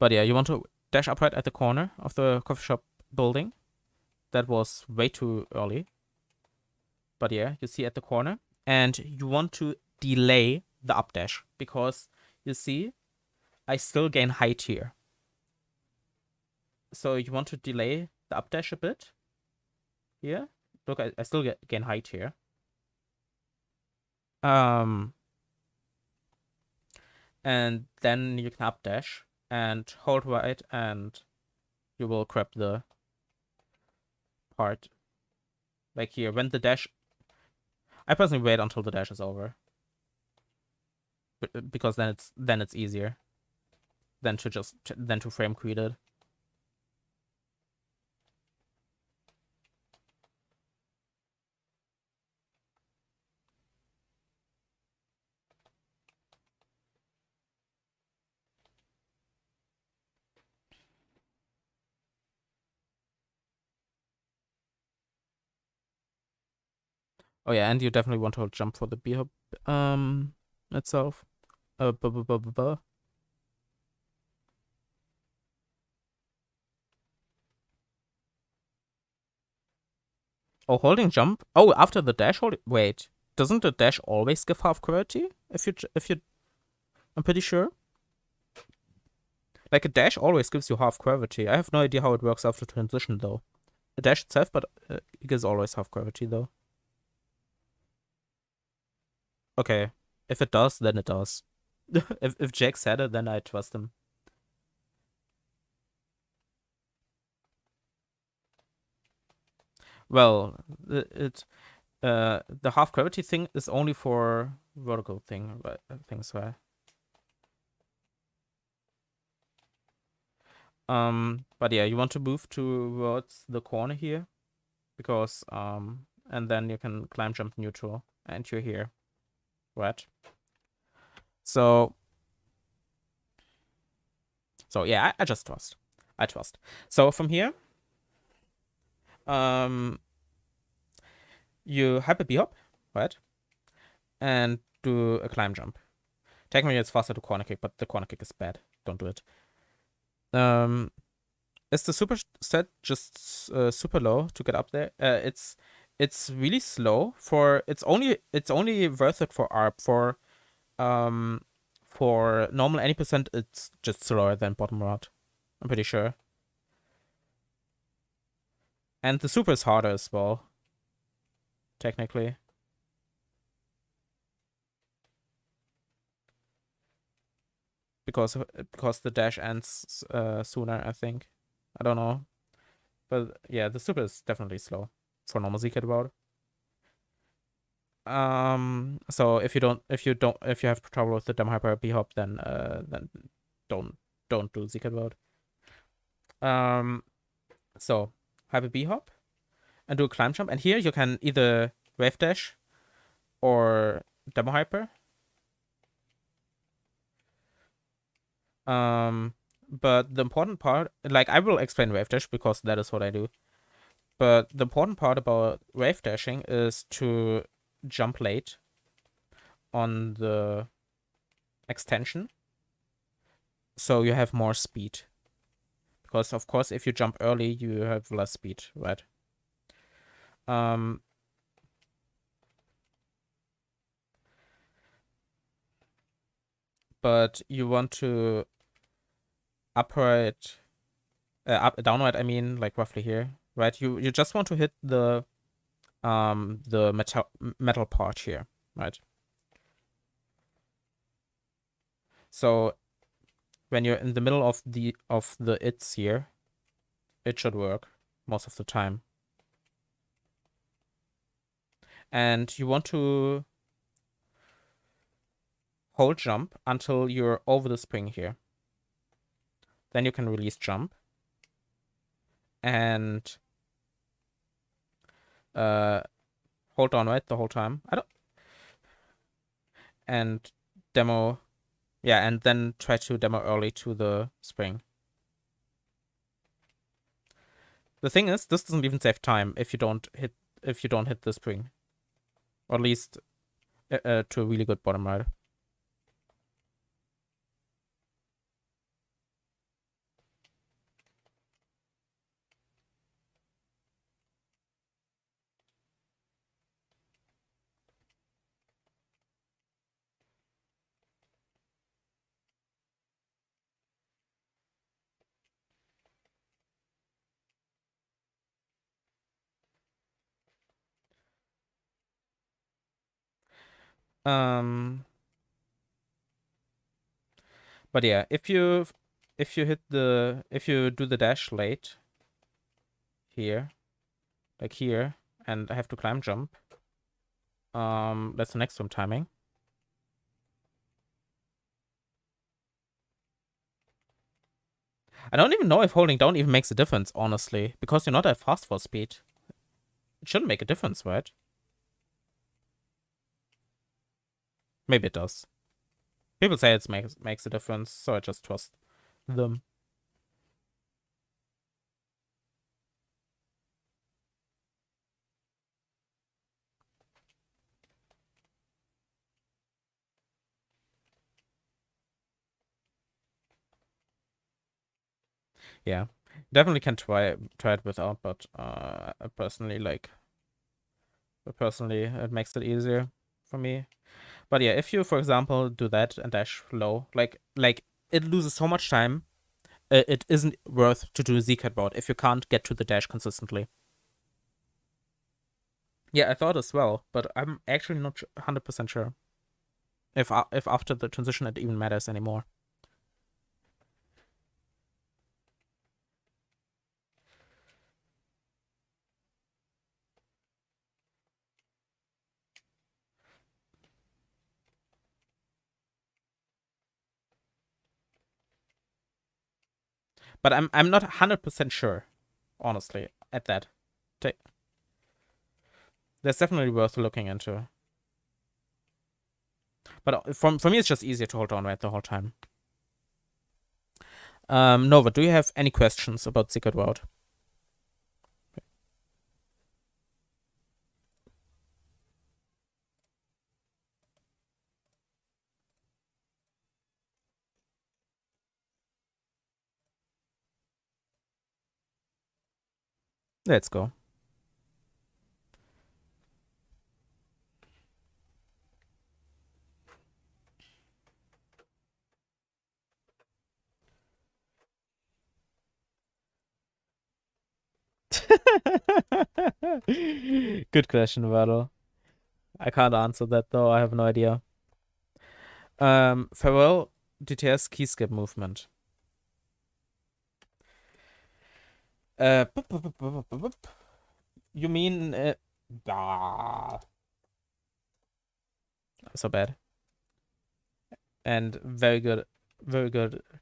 But yeah, you want to dash upright at the corner of the coffee shop building. That was way too early. But yeah, you see at the corner. And you want to delay the updash because you see, I still gain height here. So you want to delay the updash a bit. Here. Look, I still gain height here. And then you can updash and hold right, and you will grab the part. Like here, when the dash, I personally wait until the dash is over, because then it's easier than to frame create it. Oh yeah, and you definitely want to jump for the B hop itself. Oh, holding jump. Oh, after the dash hold. Wait, doesn't the dash always give half gravity? If you, I'm pretty sure. Like a dash always gives you half gravity. I have no idea how it works after transition though. A dash itself, but it gives always half gravity though. Okay, if it does, then it does. If Jake said it, then I trust him. Well, the half gravity thing is only for vertical things, right? But yeah, you want to move towards the corner here, because and then you can climb jump neutral, and you're here, right? So yeah, I just trust. I trust. So from here, you hyper B hop, right? And do a climb jump. Technically, it's faster to corner kick, but the corner kick is bad. Don't do it. Is the super set just super low to get up there? It's really slow for it's only worth it for ARP for normal any percent. It's just slower than bottom rod. I'm pretty sure. And the super is harder as well, technically. Because the dash ends sooner, I think. I don't know. But yeah, the super is definitely slow for normal Zcash route. So if you have trouble with the demo hyper B hop, then don't do Zcash route. So hyper B hop and do a climb jump, and here you can either wave dash or demo hyper. But the important part, like I will explain wave dash because that is what I do. But the important part about wave dashing is to jump late on the extension so you have more speed. Because of course if you jump early you have less speed, right? Um but you want to upright downward, I mean, like roughly here, right? You just want to hit the metal part here, right? So when you're in the middle of the its here, it should work most of the time. And you want to hold jump until you're over the spring here. Then you can release jump and hold on, right, the whole time. I don't and demo, yeah, and then try to demo early to the spring. The thing is, this doesn't even save time if you don't hit the spring, or at least to a really good bottom ride. But yeah, if you do the dash late here, like here, and I have to climb jump, that's the next one timing. I don't even know if holding down even makes a difference, honestly, because you're not that fast for speed. It shouldn't make a difference, right? Maybe it does. People say it makes a difference, so I just trust them. Yeah, definitely can try it without, but personally it makes it easier for me. But yeah, if you for example do that and dash low, like it loses so much time. It isn't worth to do a Z-cut route if you can't get to the dash consistently. Yeah, I thought as well, but I'm actually not 100% sure if after the transition it even matters anymore. But I'm not 100% sure, honestly, at that. That's definitely worth looking into. But for me, it's just easier to hold on right the whole time. Nova, do you have any questions about Secret World? Let's go. Good question, Valo. I can't answer that though. I have no idea. Farewell DTS key skip movement. You mean so bad. And very good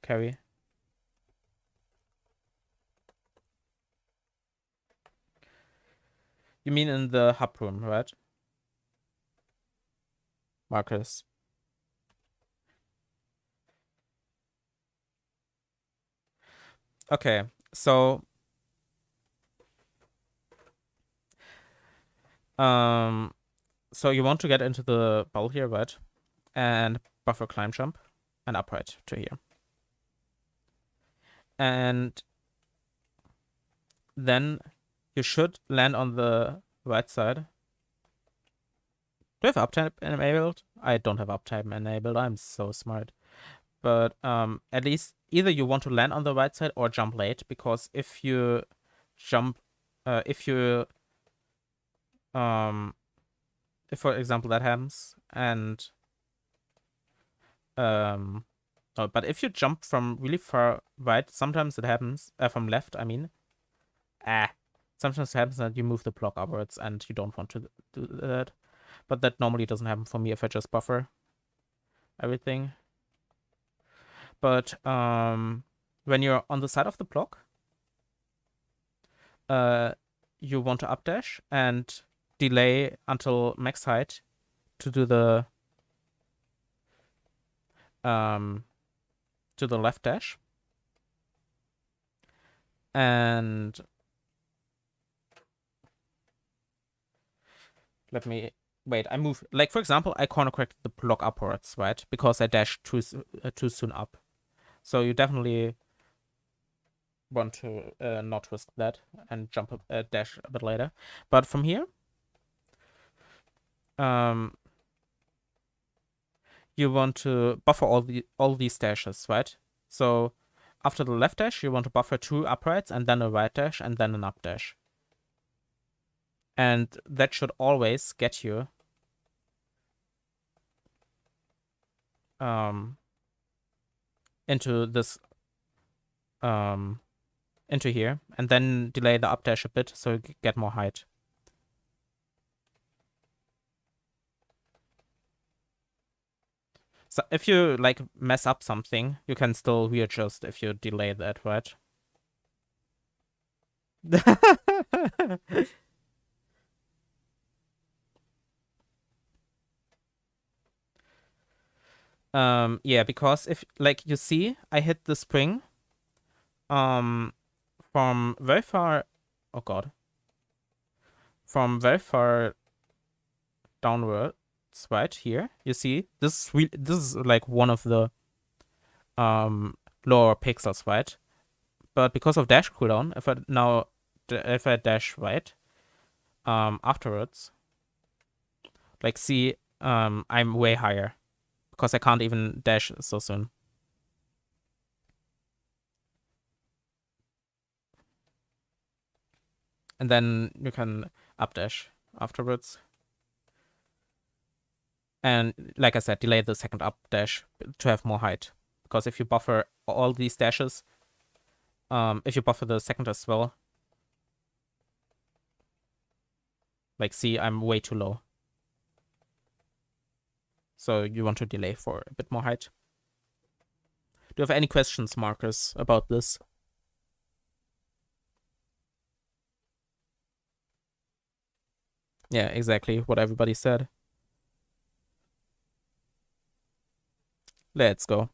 carry. You mean in the hub room, right? Marcus. Okay, so so you want to get into the bubble here, right? And buffer climb jump and upright to here. And then you should land on the right side. Do I have uptime enabled? I don't have uptime enabled. I'm so smart. But at least either you want to land on the right side or jump late, because if you jump, if for example that happens, and but if you jump from really far right, sometimes it happens from left. I mean, sometimes it happens that you move the block upwards, and you don't want to do that. But that normally doesn't happen for me if I just buffer everything. But when you're on the side of the block, you want to updash and delay until max height to do the left dash. And let me wait. I move, like, for example, I corner corrected the block upwards, right? Because I dashed too soon up. So you definitely want to not risk that and jump dash a bit later. But from here, you want to buffer all these dashes, right? So after the left dash, you want to buffer 2 uprights and then a right dash and then an up dash. And that should always get you into this into here, and then delay the up dash a bit so you get more height. So if you like mess up something, you can still readjust if you delay that, right? Yeah, because if, like, you see, I hit the spring from very far. Oh god. From very far downwards, right here. You see, this is like one of the lower pixels, right? But because of dash cooldown, if I dash right afterwards, like, see, I'm way higher because I can't even dash so soon. And then you can updash afterwards. And like I said, delay the second updash to have more height. Because if you buffer all these dashes, if you buffer the second as well, like, see, I'm way too low. So you want to delay for a bit more height. Do you have any questions, Marcus, about this? Yeah, exactly what everybody said. Let's go.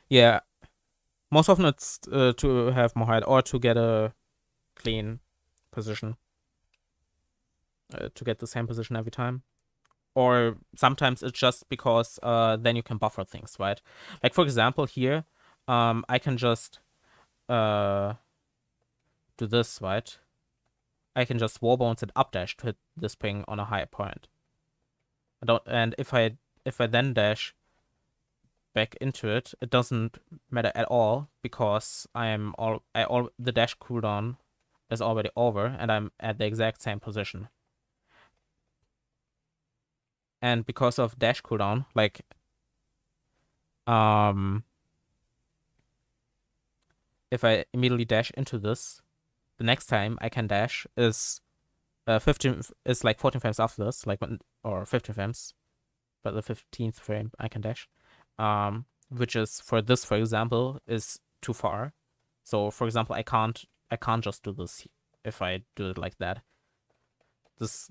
Yeah, most often it's to have more height or to get a clean position. To get the same position every time. Or sometimes it's just because then you can buffer things, right? Like, for example, here, I can just do this, right? I can just warbones and updash to hit the spring on a high point. And if I then dash back into it, it doesn't matter at all because the dash cooldown is already over and I'm at the exact same position. And because of dash cooldown, like if I immediately dash into this, the next time I can dash is 15 is like 14 frames after this, or 15 frames, but the 15th frame I can dash. Which is for this, for example, is too far. So for example, I can't just do this if I do it like that. This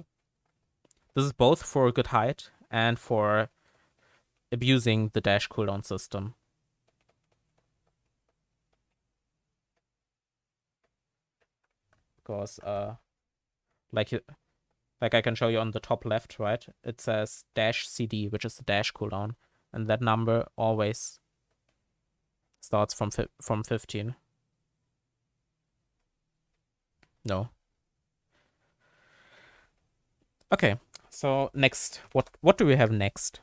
is both for good height and for abusing the dash cooldown system. Because like I can show you on the top left, right? It says dash CD, which is the dash cooldown, and that number always starts from 15. No. Okay, so next, what do we have next?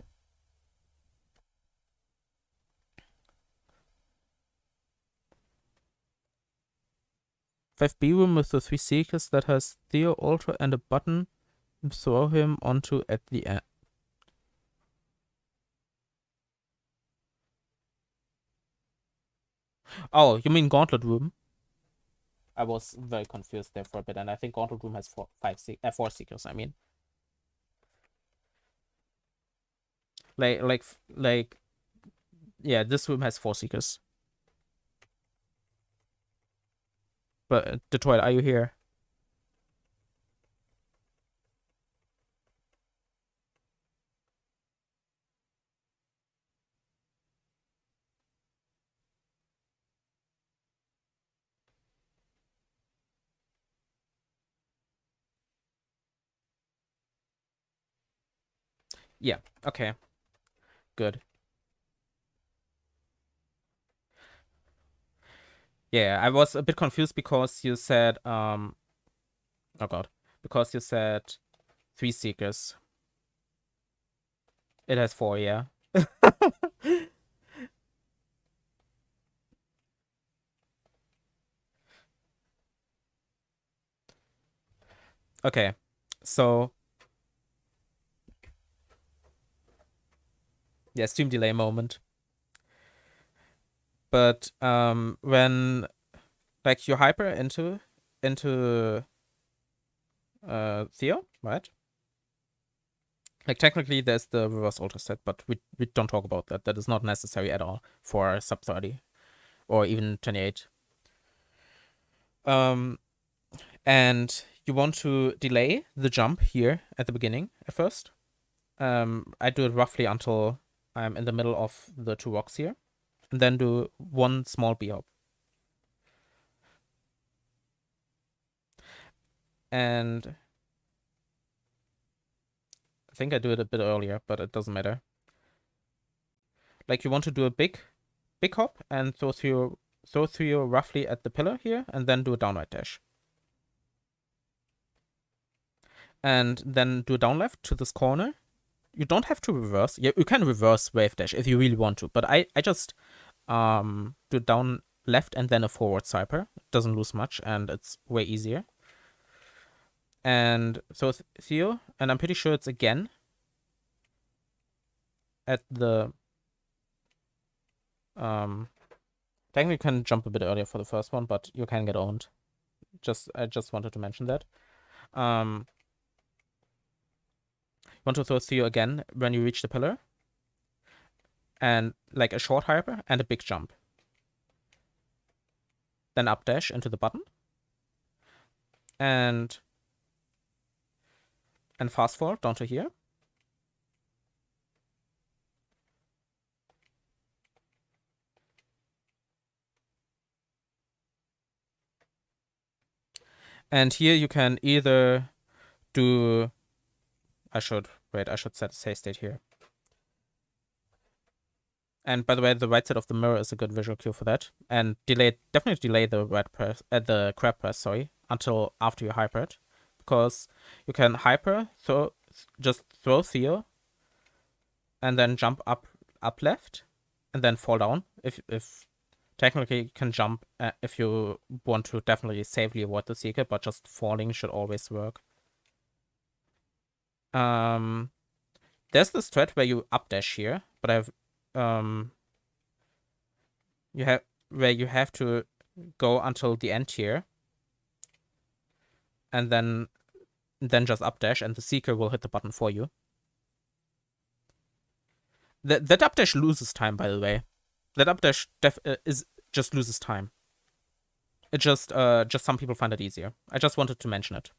Five B room with the 3 seekers that has Theo, Ultra, and a button. Throw him onto at the end. Oh, you mean Gauntlet room? I was very confused there for a bit, and I think Gauntlet room has 4 seekers. I mean, like, yeah, this room has 4 seekers. But Detroit, are you here? Yeah. Okay. Good. Yeah, I was a bit confused because you said oh god, because you said 3 seekers. It has 4, yeah. Okay. So yeah, stream delay moment. But when like you hyper into Theo, right? Like technically there's the reverse ultra set, but we don't talk about that. That is not necessary at all for sub 30 or even 28. And you want to delay the jump here at the beginning at first. I do it roughly until I'm in the middle of the 2 rocks here, and then do 1 small B hop. And I think I do it a bit earlier, but it doesn't matter. Like you want to do a big hop and throw through roughly at the pillar here, and then do a downright dash. And then do a down left to this corner. You don't have to reverse. Yeah, you can reverse wave dash if you really want to, but I just do down left and then a forward swiper. It doesn't lose much and it's way easier. And so Theo, and I'm pretty sure it's again at the technically you can jump a bit earlier for the first one, but you can get owned. I just wanted to mention that. You want to throw Theo again when you reach the pillar. And like a short hyper and a big jump. Then up dash into the button. And fast forward down to here. And here you can either do I should set say state here. And by the way, the right side of the mirror is a good visual cue for that. And definitely delay the the crab press, sorry, until after you hyper it. Because you can hyper, just throw Theo, and then jump up left, and then fall down. If technically you can jump if you want to definitely safely avoid the seeker, but just falling should always work. There's this thread where you updash here, but you have where you have to go until the end here, and then just updash, and the seeker will hit the button for you. That updash loses time, by the way. That updash is just loses time. It just some people find it easier. I just wanted to mention it.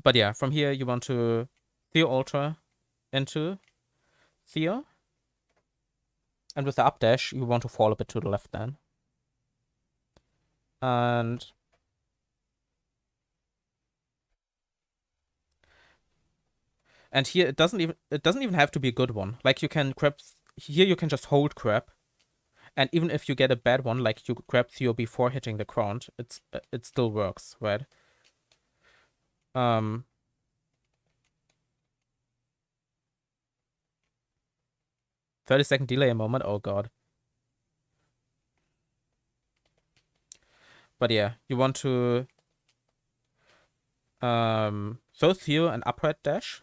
But yeah, from here you want to Theo Ultra into Theo, and with the updash you want to fall a bit to the left then, and here it doesn't even have to be a good one. Like you can grab here, you can just hold grab, and even if you get a bad one, like you grab Theo before hitting the ground, it still works, right? 30-second delay a moment. Oh god. But yeah, you want to throw Theo an upright dash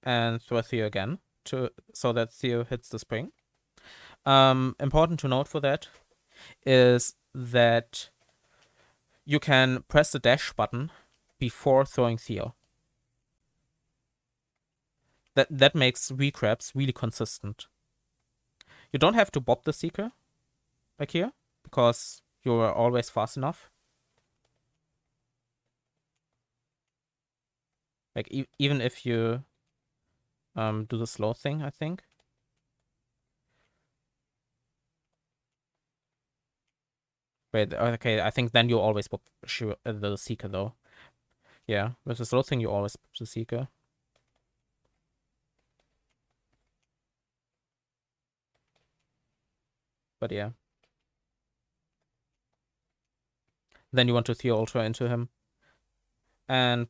and throw Theo again so that Theo hits the spring. Important to note for that is that you can press the dash button before throwing Theo. That makes regrabs really consistent. You don't have to bob the seeker like here because you're always fast enough. Like even if you do the slow thing, I think. Wait, okay, I think then you always bob the seeker though. Yeah, with the slow thing you always bob the seeker. But yeah. Then you want to Theo Ultra into him. And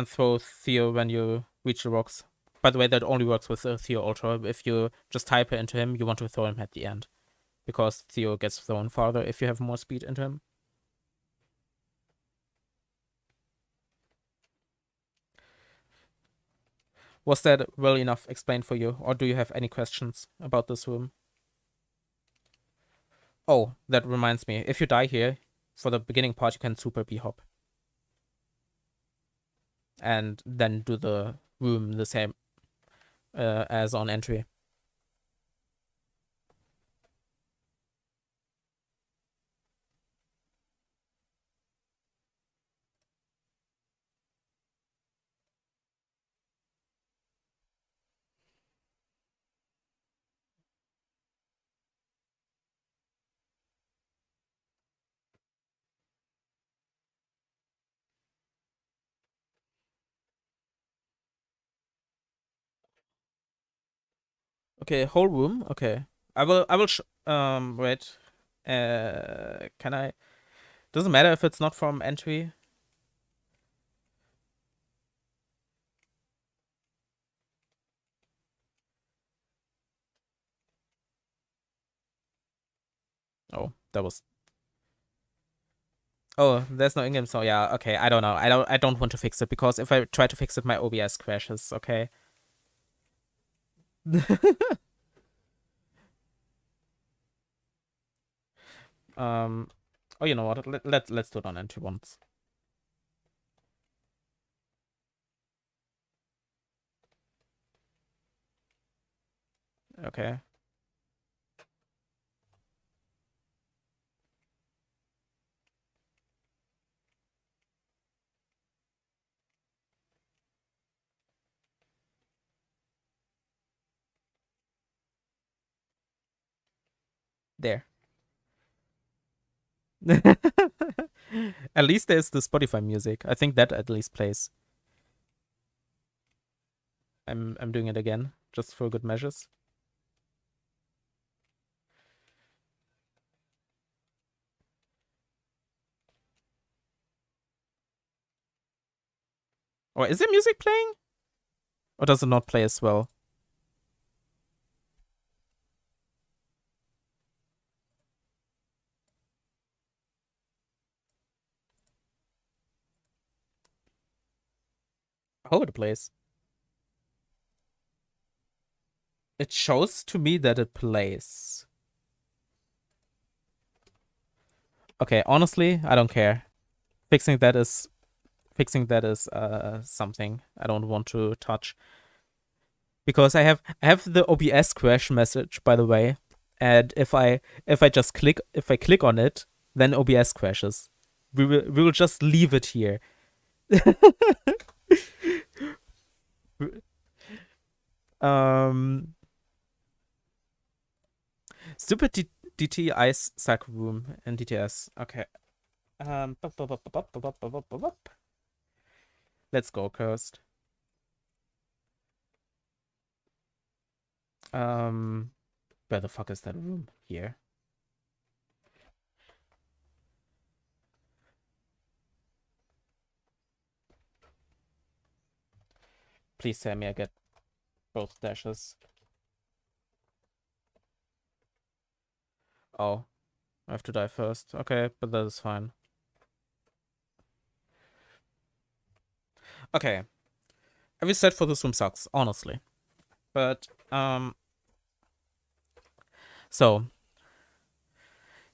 throw Theo when you reach the rocks. By the way, that only works with Theo Ultra. If you just type it into him, you want to throw him at the end. Because Theo gets thrown farther if you have more speed into him. Was that well enough explained for you? Or do you have any questions about this room? Oh, that reminds me. If you die here, for the beginning part, you can super B-hop. And then do the room the same as on entry. Okay, whole room. Okay, I will. Wait. Can I? Doesn't matter if it's not from entry. Oh, that was. Oh, there's no in-game. So yeah. Okay, I don't know. I don't want to fix it because if I try to fix it, my OBS crashes. Okay. um. Oh, you know what? Let's do it on entry once. Okay. There. At least there's the Spotify music. I think that at least plays. I'm doing it again just for good measures. Or is there music playing? Or does it not play as well? All over the place. It shows to me that it plays. Okay, honestly, I don't care. Fixing that is something I don't want to touch because I have the OBS crash message, by the way, and if I click on it, then OBS crashes. We will just leave it here. um Stupid DT ice sack room in DTS. Okay. Bup, bup, bup, bup, bup, bup, bup, bup, bup. Let's go, cursed. Where the fuck is that room? Here. Please tell me I get both dashes. Oh, I have to die first. Okay, but that is fine. Okay. Every set for this room sucks, honestly. But, so,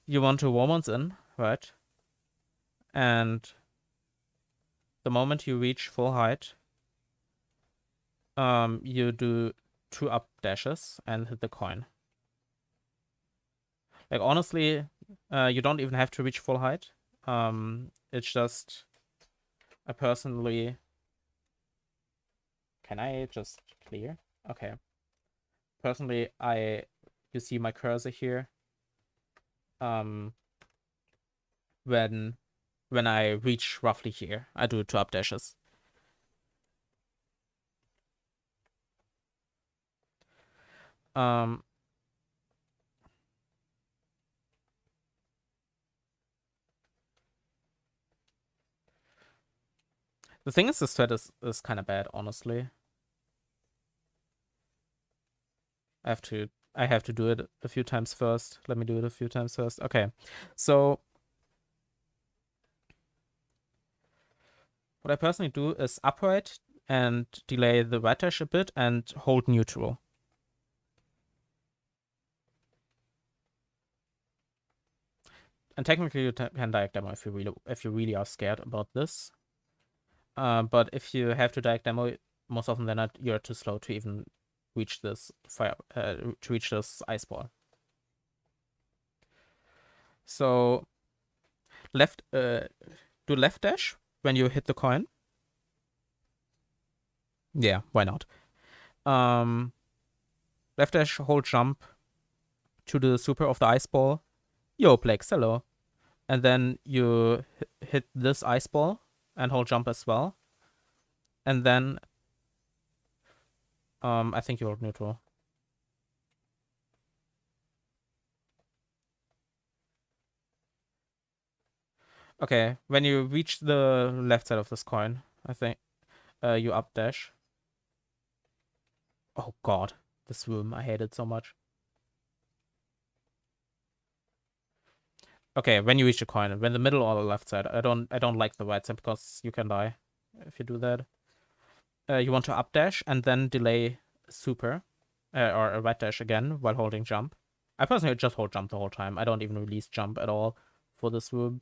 you want to warm ons in, right? And the moment you reach full height, you do 2 up dashes and hit the coin. Like, honestly, you don't even have to reach full height. It's just, I personally... Can I just clear? Okay. Personally, you see my cursor here. When I reach roughly here, I do 2 up dashes. The thing is, this thread is kind of bad, honestly. I have to do it a few times first. Let me do it a few times first. Okay, so what I personally do is upright and delay the right dash a bit and hold neutral. And technically, you can direct demo if you really are scared about this. But if you have to direct demo, most often than not, you're too slow to even reach this ice ball. So do left dash when you hit the coin. Yeah, why not? Left dash, hold jump to the super of the ice ball. Yo, Plex, hello. And then you hit this ice ball and hold jump as well. And then I think you hold neutral. Okay, when you reach the left side of this coin, I think you up dash. Oh god, this room, I hate it so much. Okay, when you reach the coin, when the middle or the left side, I don't like the right side because you can die if you do that. You want to up dash and then delay super or a right dash again while holding jump. I personally just hold jump the whole time. I don't even release jump at all for this room.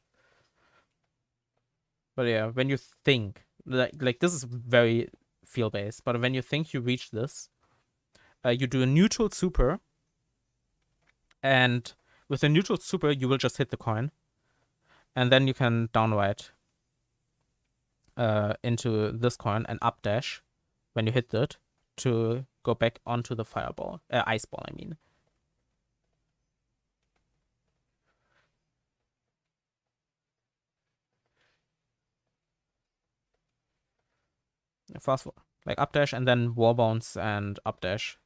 But yeah, when you think like this is very feel based, but when you think you reach this, you do a neutral super, and with a neutral super you will just hit the coin, and then you can downright into this coin and up dash when you hit it to go back onto the fireball, ice ball. I mean. Fast like up dash and then wall bounce and up dash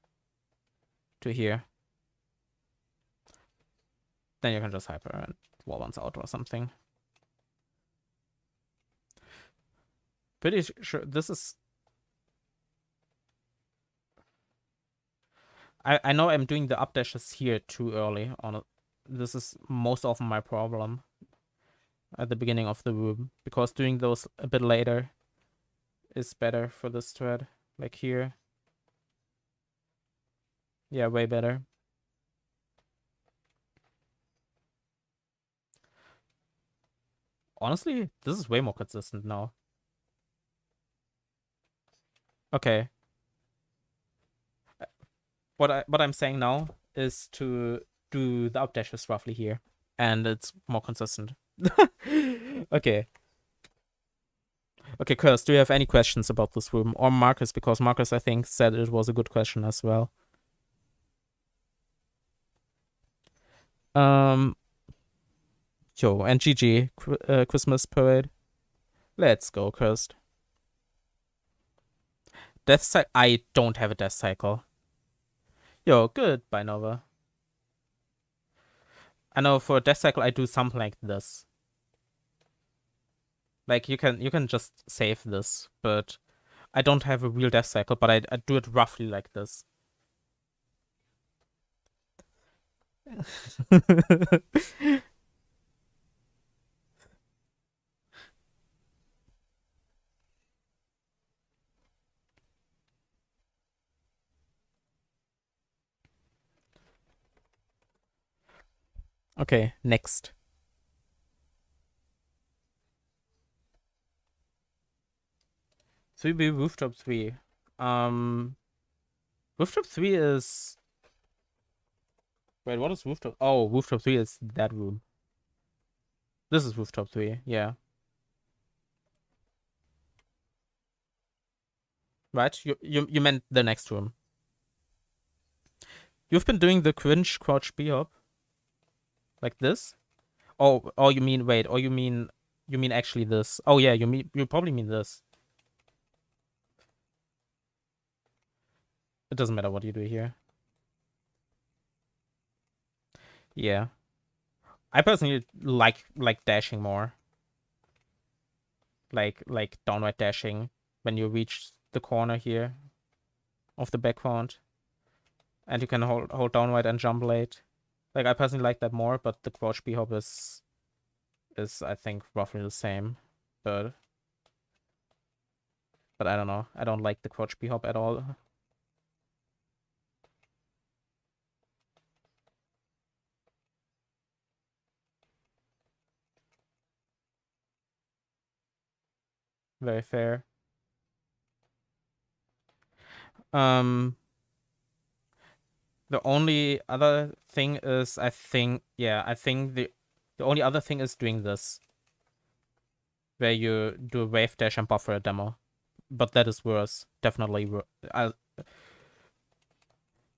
to here. Then you can just hyper and wall bounce out or something. Pretty sure this is. I know I'm doing the up dashes here too early on it. This is most often my problem at the beginning of the room because doing those a bit later is better for this thread. Like here. Yeah, way better. Honestly, this is way more consistent now. Okay. What I'm saying now is to do the up dashes roughly here, and it's more consistent. Okay. Okay, Curse, do you have any questions about this room? Or Marcus, because Marcus, I think, said it was a good question as well. Yo, and GG, Christmas Parade. Let's go, Cursed. Death cycle. I don't have a death cycle. Yo, goodbye, Nova. I know for a death cycle I do something like this. Like you can just save this, but I don't have a real death cycle, but I do it roughly like this. Okay, next. Three B rooftop 3. Rooftop 3 is. Wait, what is rooftop? Oh, rooftop 3 is that room. This is rooftop 3, yeah. Right? You meant the next room. You've been doing the cringe crouch B hop? Like this? Oh, you mean wait, or you mean actually this. Oh yeah, you probably mean this. It doesn't matter what you do here. Yeah. I personally like dashing more. Like downward dashing when you reach the corner here of the background. And you can hold downward and jump late. Like I personally like that more, but the crouch B hop is I think roughly the same. But I don't know. I don't like the crouch B hop at all. Very fair. The only other thing is I think the only other thing is doing this. Where you do a wave dash and buffer a demo. But that is worse. Definitely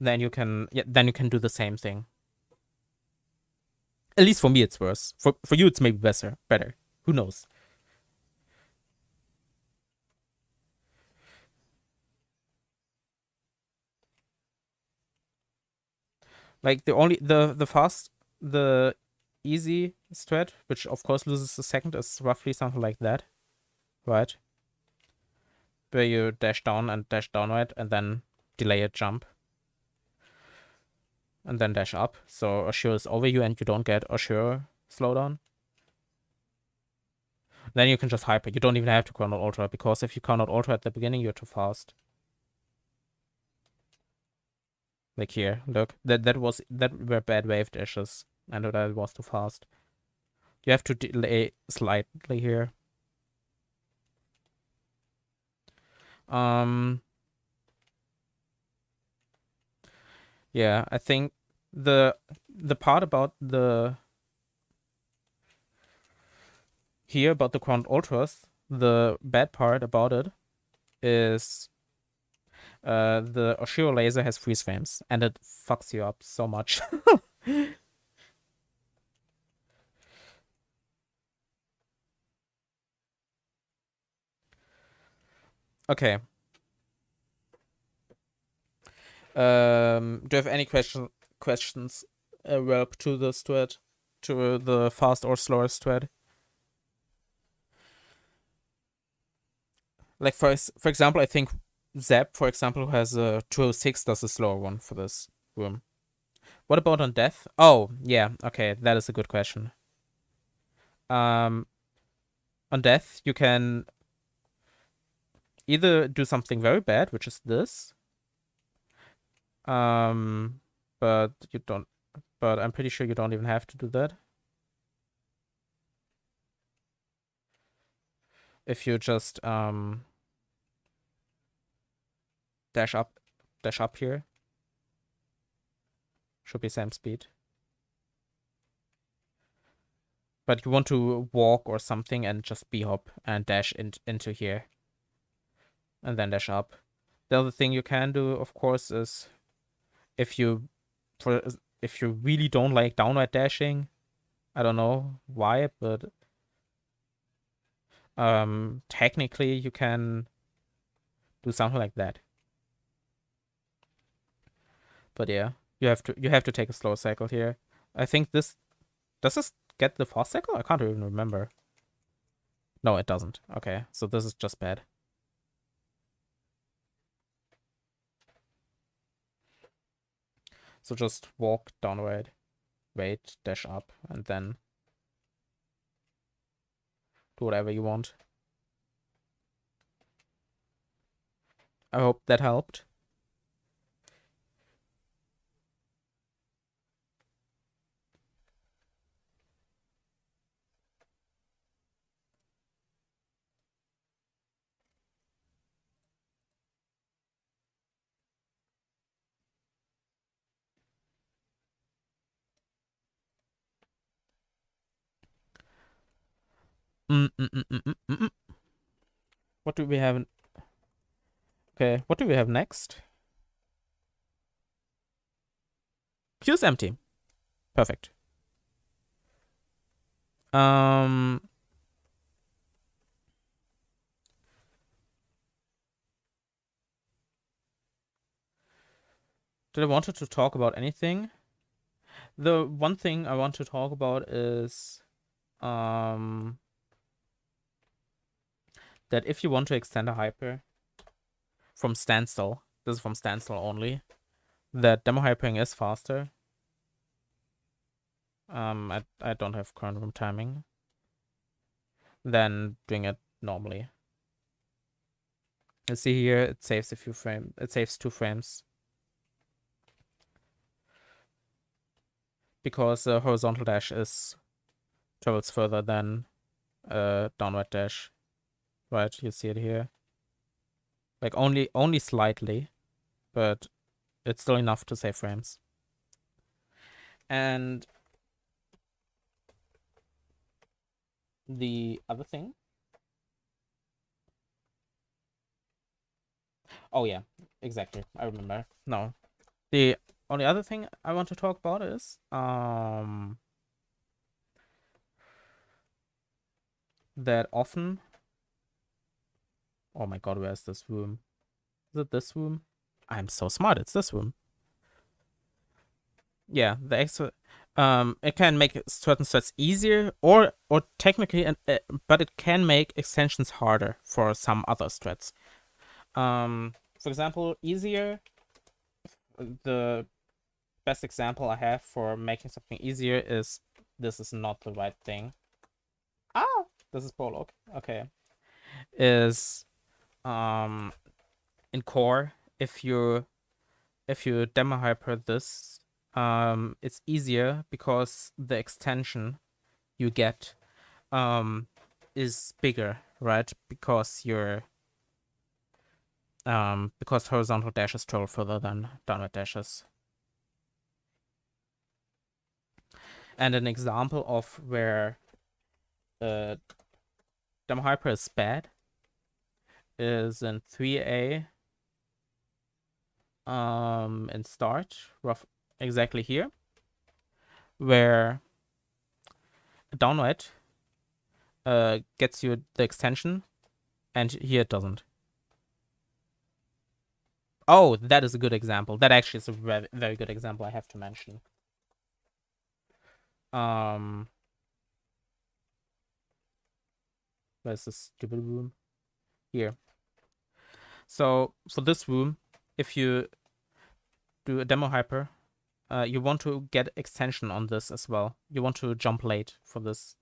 then you can do the same thing. At least for me it's worse. For you it's maybe better. Who knows? Like the easy strat, which of course loses a second, is roughly something like that. Right? Where you dash down and dash downward and then delay a jump. And then dash up. So Assure is over you and you don't get Assure slowdown. Then you can just hyper. You don't even have to chrono ultra, because if you cannot ultra at the beginning, you're too fast. Like here, look. That were bad wave dashes. I know that was too fast. You have to delay slightly here. Yeah, I think the part about the Crown Ultras, the bad part about it is the Oshiro laser has freeze frames and it fucks you up so much. Okay. Do you have any questions to the strat, to the fast or slower strat? Like for example, I think Zap, for example, who has a 206, does a slower one for this room. What about on Death? Oh, yeah, okay, that is a good question. On Death, you can either do something very bad, which is this. But you don't. But I'm pretty sure you don't even have to do that. If you just dash up here, should be same speed. But you want to walk or something and just b-hop and dash into here. And then dash up. The other thing you can do, of course, is if you really don't like downward dashing, I don't know why, but technically you can do something like that. But yeah, you have to take a slow cycle here. I think does this get the fast cycle? I can't even remember. No, it doesn't. Okay, so this is just bad. So just walk downward, wait, dash up, and then do whatever you want. I hope that helped. What do we have? Okay, what do we have next? Queue's empty. Perfect. Did I wanted to talk about anything? The one thing I want to talk about is that if you want to extend a hyper from standstill, this is from standstill only, that demo hypering is faster. I don't have current room timing than doing it normally. You see here, it saves a few frames. It saves 2 frames. Because the horizontal dash travels further than downward dash. Right, you see it here. Like only slightly, but it's still enough to save frames. And the other thing. Oh yeah, exactly. I remember. No. The only other thing I want to talk about is that often. Oh my god, where's this room? Is it this room? I'm so smart, it's this room. Yeah, the extra it can make certain sets easier or technically but it can make extensions harder for some other strats. For example, easier, the best example I have for making something easier is this is not the right thing. Ah, this is prologue. Okay. Is in core, if you demo hyper this, it's easier because the extension you get is bigger, right? Because because horizontal dashes travel further than downward dashes. And an example of where demo hyper is bad is in 3A in start, exactly here, where downward gets you the extension, and here it doesn't. Oh, that is a good example. That actually is a very, very good example I have to mention. Where's this stupid room? Here. So for this room, if you do a demo hyper, you want to get extension on this as well. You want to jump late for this.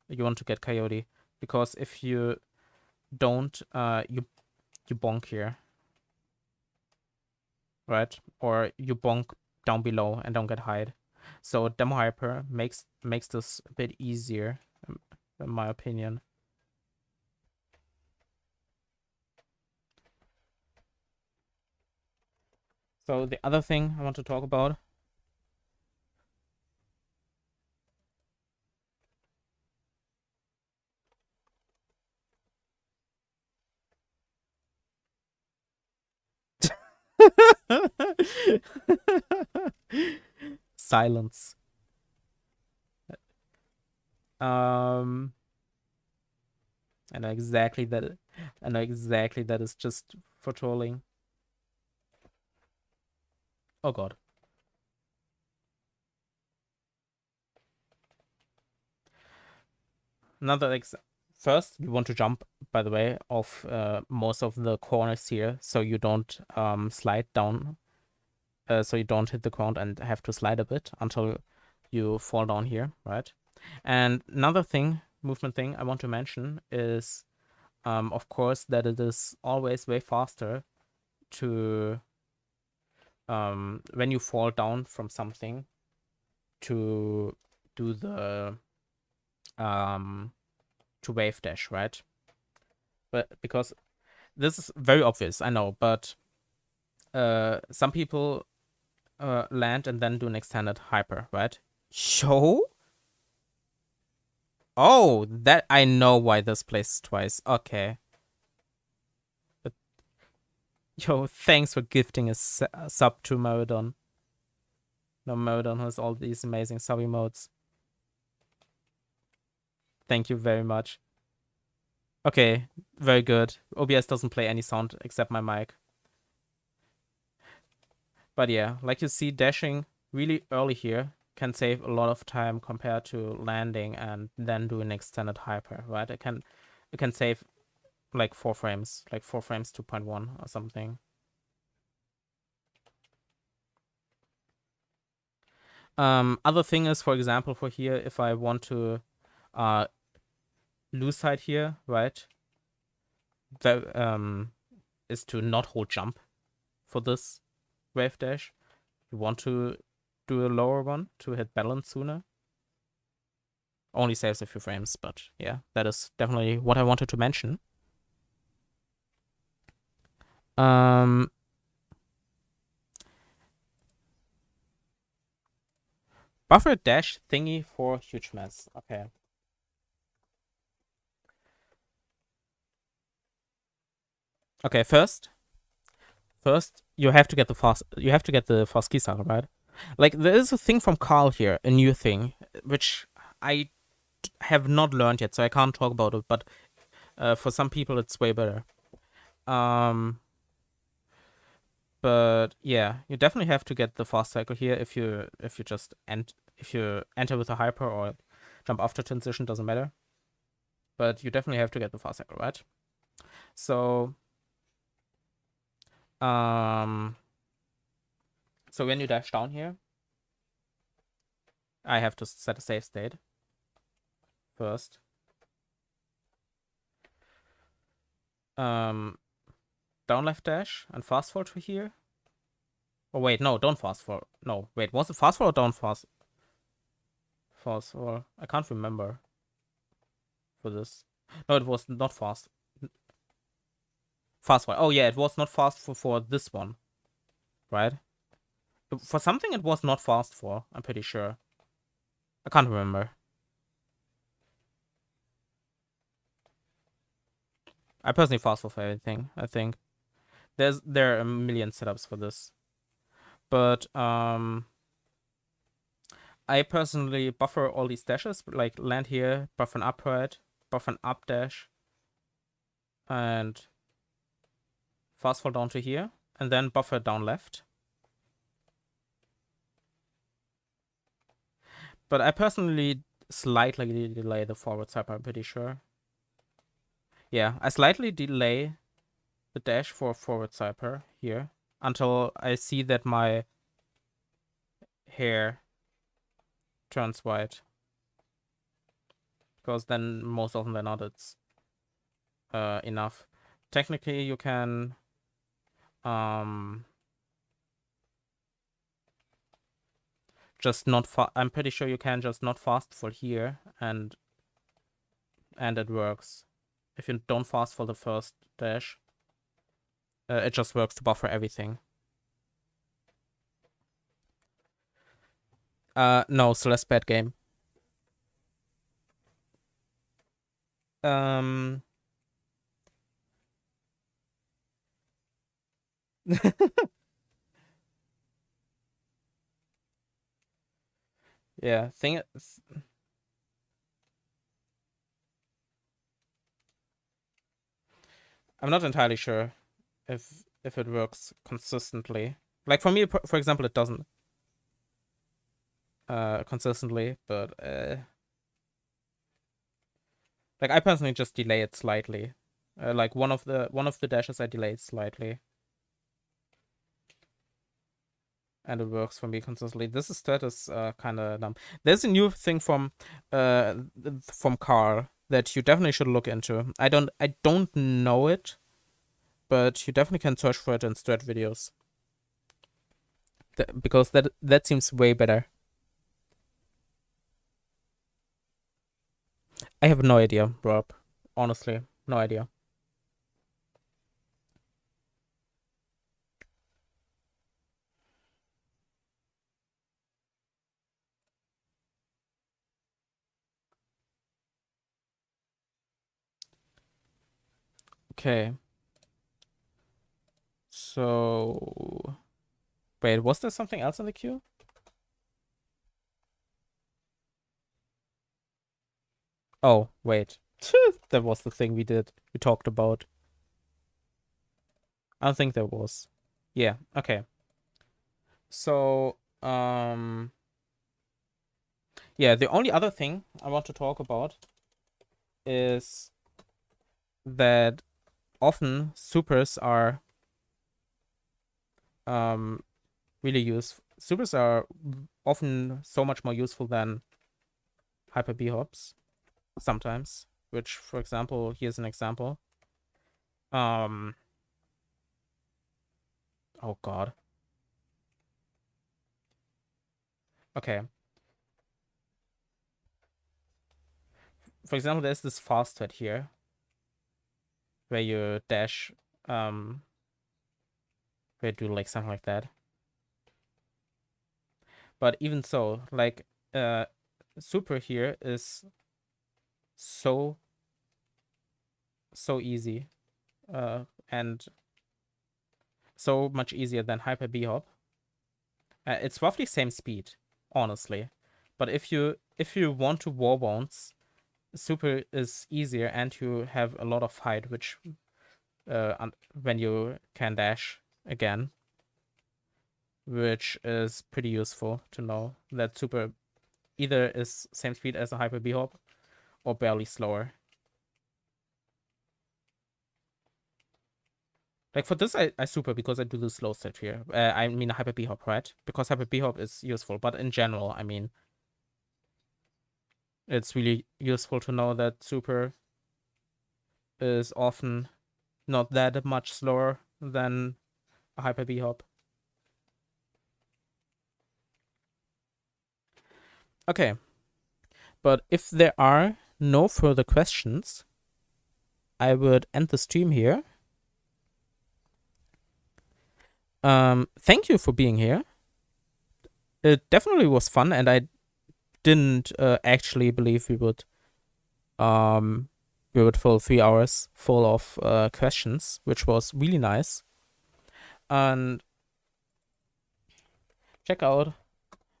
You want to get coyote, because if you don't, you bonk here, right? Or you bonk down below and don't get hide. So demo hyper makes this a bit easier, in my opinion. So the other thing I want to talk about. Silence. Um, I know exactly that. I know exactly that is just for trolling. Oh god. Another first, you want to jump, by the way, off most of the corners here, so you don't slide down, so you don't hit the ground and have to slide a bit until you fall down here, right? And another thing, movement thing I want to mention is, of course, that it is always way faster to when you fall down from something to do the to wave dash, right? But because this is very obvious, I know, but some people land and then do an extended hyper, right? Yo? Oh, that I know why this plays twice. Okay. But, yo, thanks for gifting a sub to Modon. No, Modon has all these amazing sub emotes. Thank you very much. Okay, very good. OBS doesn't play any sound except my mic. But yeah, like you see, dashing really early here can save a lot of time compared to landing and then do an extended hyper, right? It can save like 4 frames, like 4 frames 2.1 or something. Other thing is, for example, for here, if I want to lose side here, right? That is to not hold jump for this wave dash. You want to do a lower one to hit balance sooner. Only saves a few frames, but yeah, that is definitely what I wanted to mention. Buffer dash thingy for huge mess. Okay. Okay, first you have to get the fast key saga, right? Like there is a thing from Carl here, a new thing, which I have not learned yet, so I can't talk about it, but for some people it's way better. But yeah, you definitely have to get the fast cycle here if you just if you enter with a hyper or jump after transition, doesn't matter. But you definitely have to get the fast cycle, right? So so when you dash down here, I have to set a safe state first. Down left dash and fast fall to here. Oh wait, no, don't fast fall. No, wait, was it fast fall or down fast fall? I can't remember for this. No, it was not fast. Fast fall. Oh yeah, it was not fast for this one, right? For something it was not fast for, I'm pretty sure. I can't remember. I personally fast for everything, I think. There are a million setups for this. But I personally buffer all these dashes, like land here, buffer an upright, buffer an up dash, and fast fall down to here, and then buffer down left. But I personally slightly delay the forward swipe, I'm pretty sure. Yeah, I slightly delay the dash for forward swiper here until I see that my hair turns white. Because then most often than not it's enough. technically you can just not I'm pretty sure you can just not fast for here and it works. If you don't fast for the first dash, it just works to buffer everything. No, Celeste bad game. Yeah, thing is, I'm not entirely sure if it works consistently. Like for me, for example, it doesn't consistently, but like I personally just delay it slightly. Like one of the dashes I delayed slightly, and it works for me consistently. This stat is kind of dumb. There's a new thing from Carl that you definitely should look into. I don't know it, but you definitely can search for it in strat videos. Because that seems way better. I have no idea, Rob. Honestly, no idea. Okay. So, wait, was there something else in the queue? Oh, wait. That was the thing we talked about. I don't think there was. Yeah, okay. So, yeah, the only other thing I want to talk about is that often supers are really useful. Supers are often so much more useful than hyper B hops sometimes. Which, for example, here's an example. Oh God. Okay. For example, there's this fast thread here where you dash, where you do like something like that. But even so, like, super here is so easy, and so much easier than hyper B hop. It's roughly same speed, honestly. But if you want to wall bounce, super is easier, and you have a lot of height, which when you can dash again, which is pretty useful to know that super either is same speed as a hyper B hop or barely slower. Like for this, I super because I do the slow set here. I mean hyper B hop, right? Because hyper B hop is useful, but in general, I mean, it's really useful to know that super is often not that much slower than a hyper B hop. Okay, but if there are no further questions, I would end the stream here. Thank you for being here. It definitely was fun, and I didn't actually believe we would fill 3 hours full of questions, which was really nice. And check out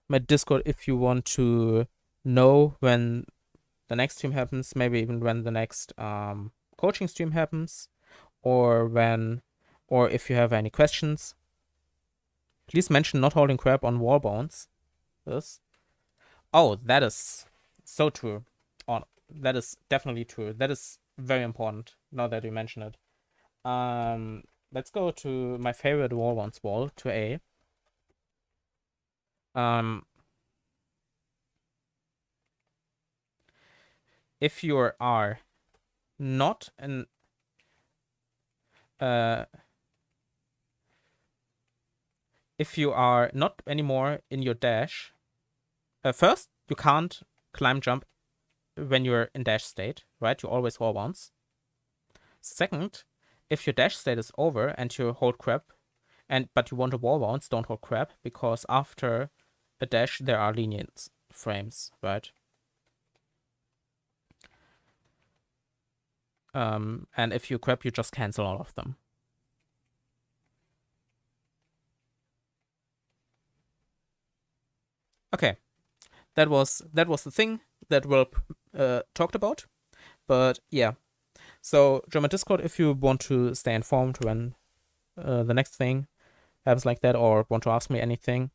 my Discord if you want to know when the next stream happens, maybe even when the next coaching stream happens, or if you have any questions. Please mention not holding crap on wall bounce. This. Oh, that is so true. Oh, that is definitely true. That is very important now that you mention it. Let's go to my favorite wall bounce wall, to A. Um, if you are not an if you are not anymore in your dash, first, you can't climb jump when you're in dash state, right? You always wall bounce. Second, if your dash state is over and you hold crab, but you want to wall bounce, don't hold crab, because after a dash there are lenient frames, right? And if you crab, you just cancel all of them. Okay, that was the thing that we'll talked about. But yeah, so join my Discord if you want to stay informed when the next thing happens like that, or want to ask me anything.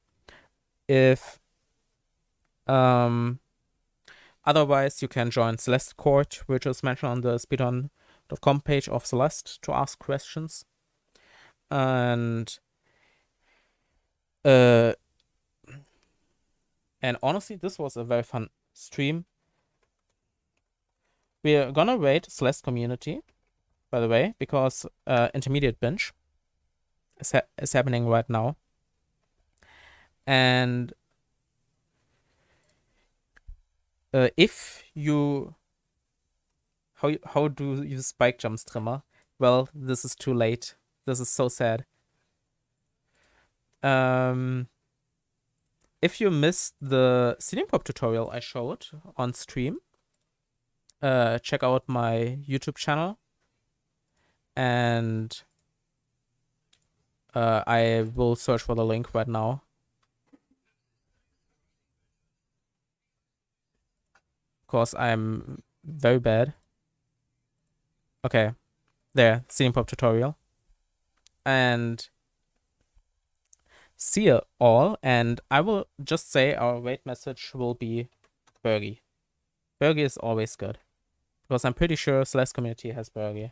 If otherwise, you can join Celeste Court, which is mentioned on the speedrun.com page of Celeste, to ask questions. And honestly, this was a very fun stream. We're gonna rate Celeste community, by the way, because intermediate binge is happening right now. And if you how do you spike jump Strimmer? Well, this is too late. This is so sad. If you missed the ceiling pop tutorial I showed on stream, check out my YouTube channel, and I will search for the link right now. Because I'm very bad. Okay, there, ceiling pop tutorial. And see you all, and I will just say our rate message will be Bergie. Bergie is always good, because I'm pretty sure Celeste community has Bergie.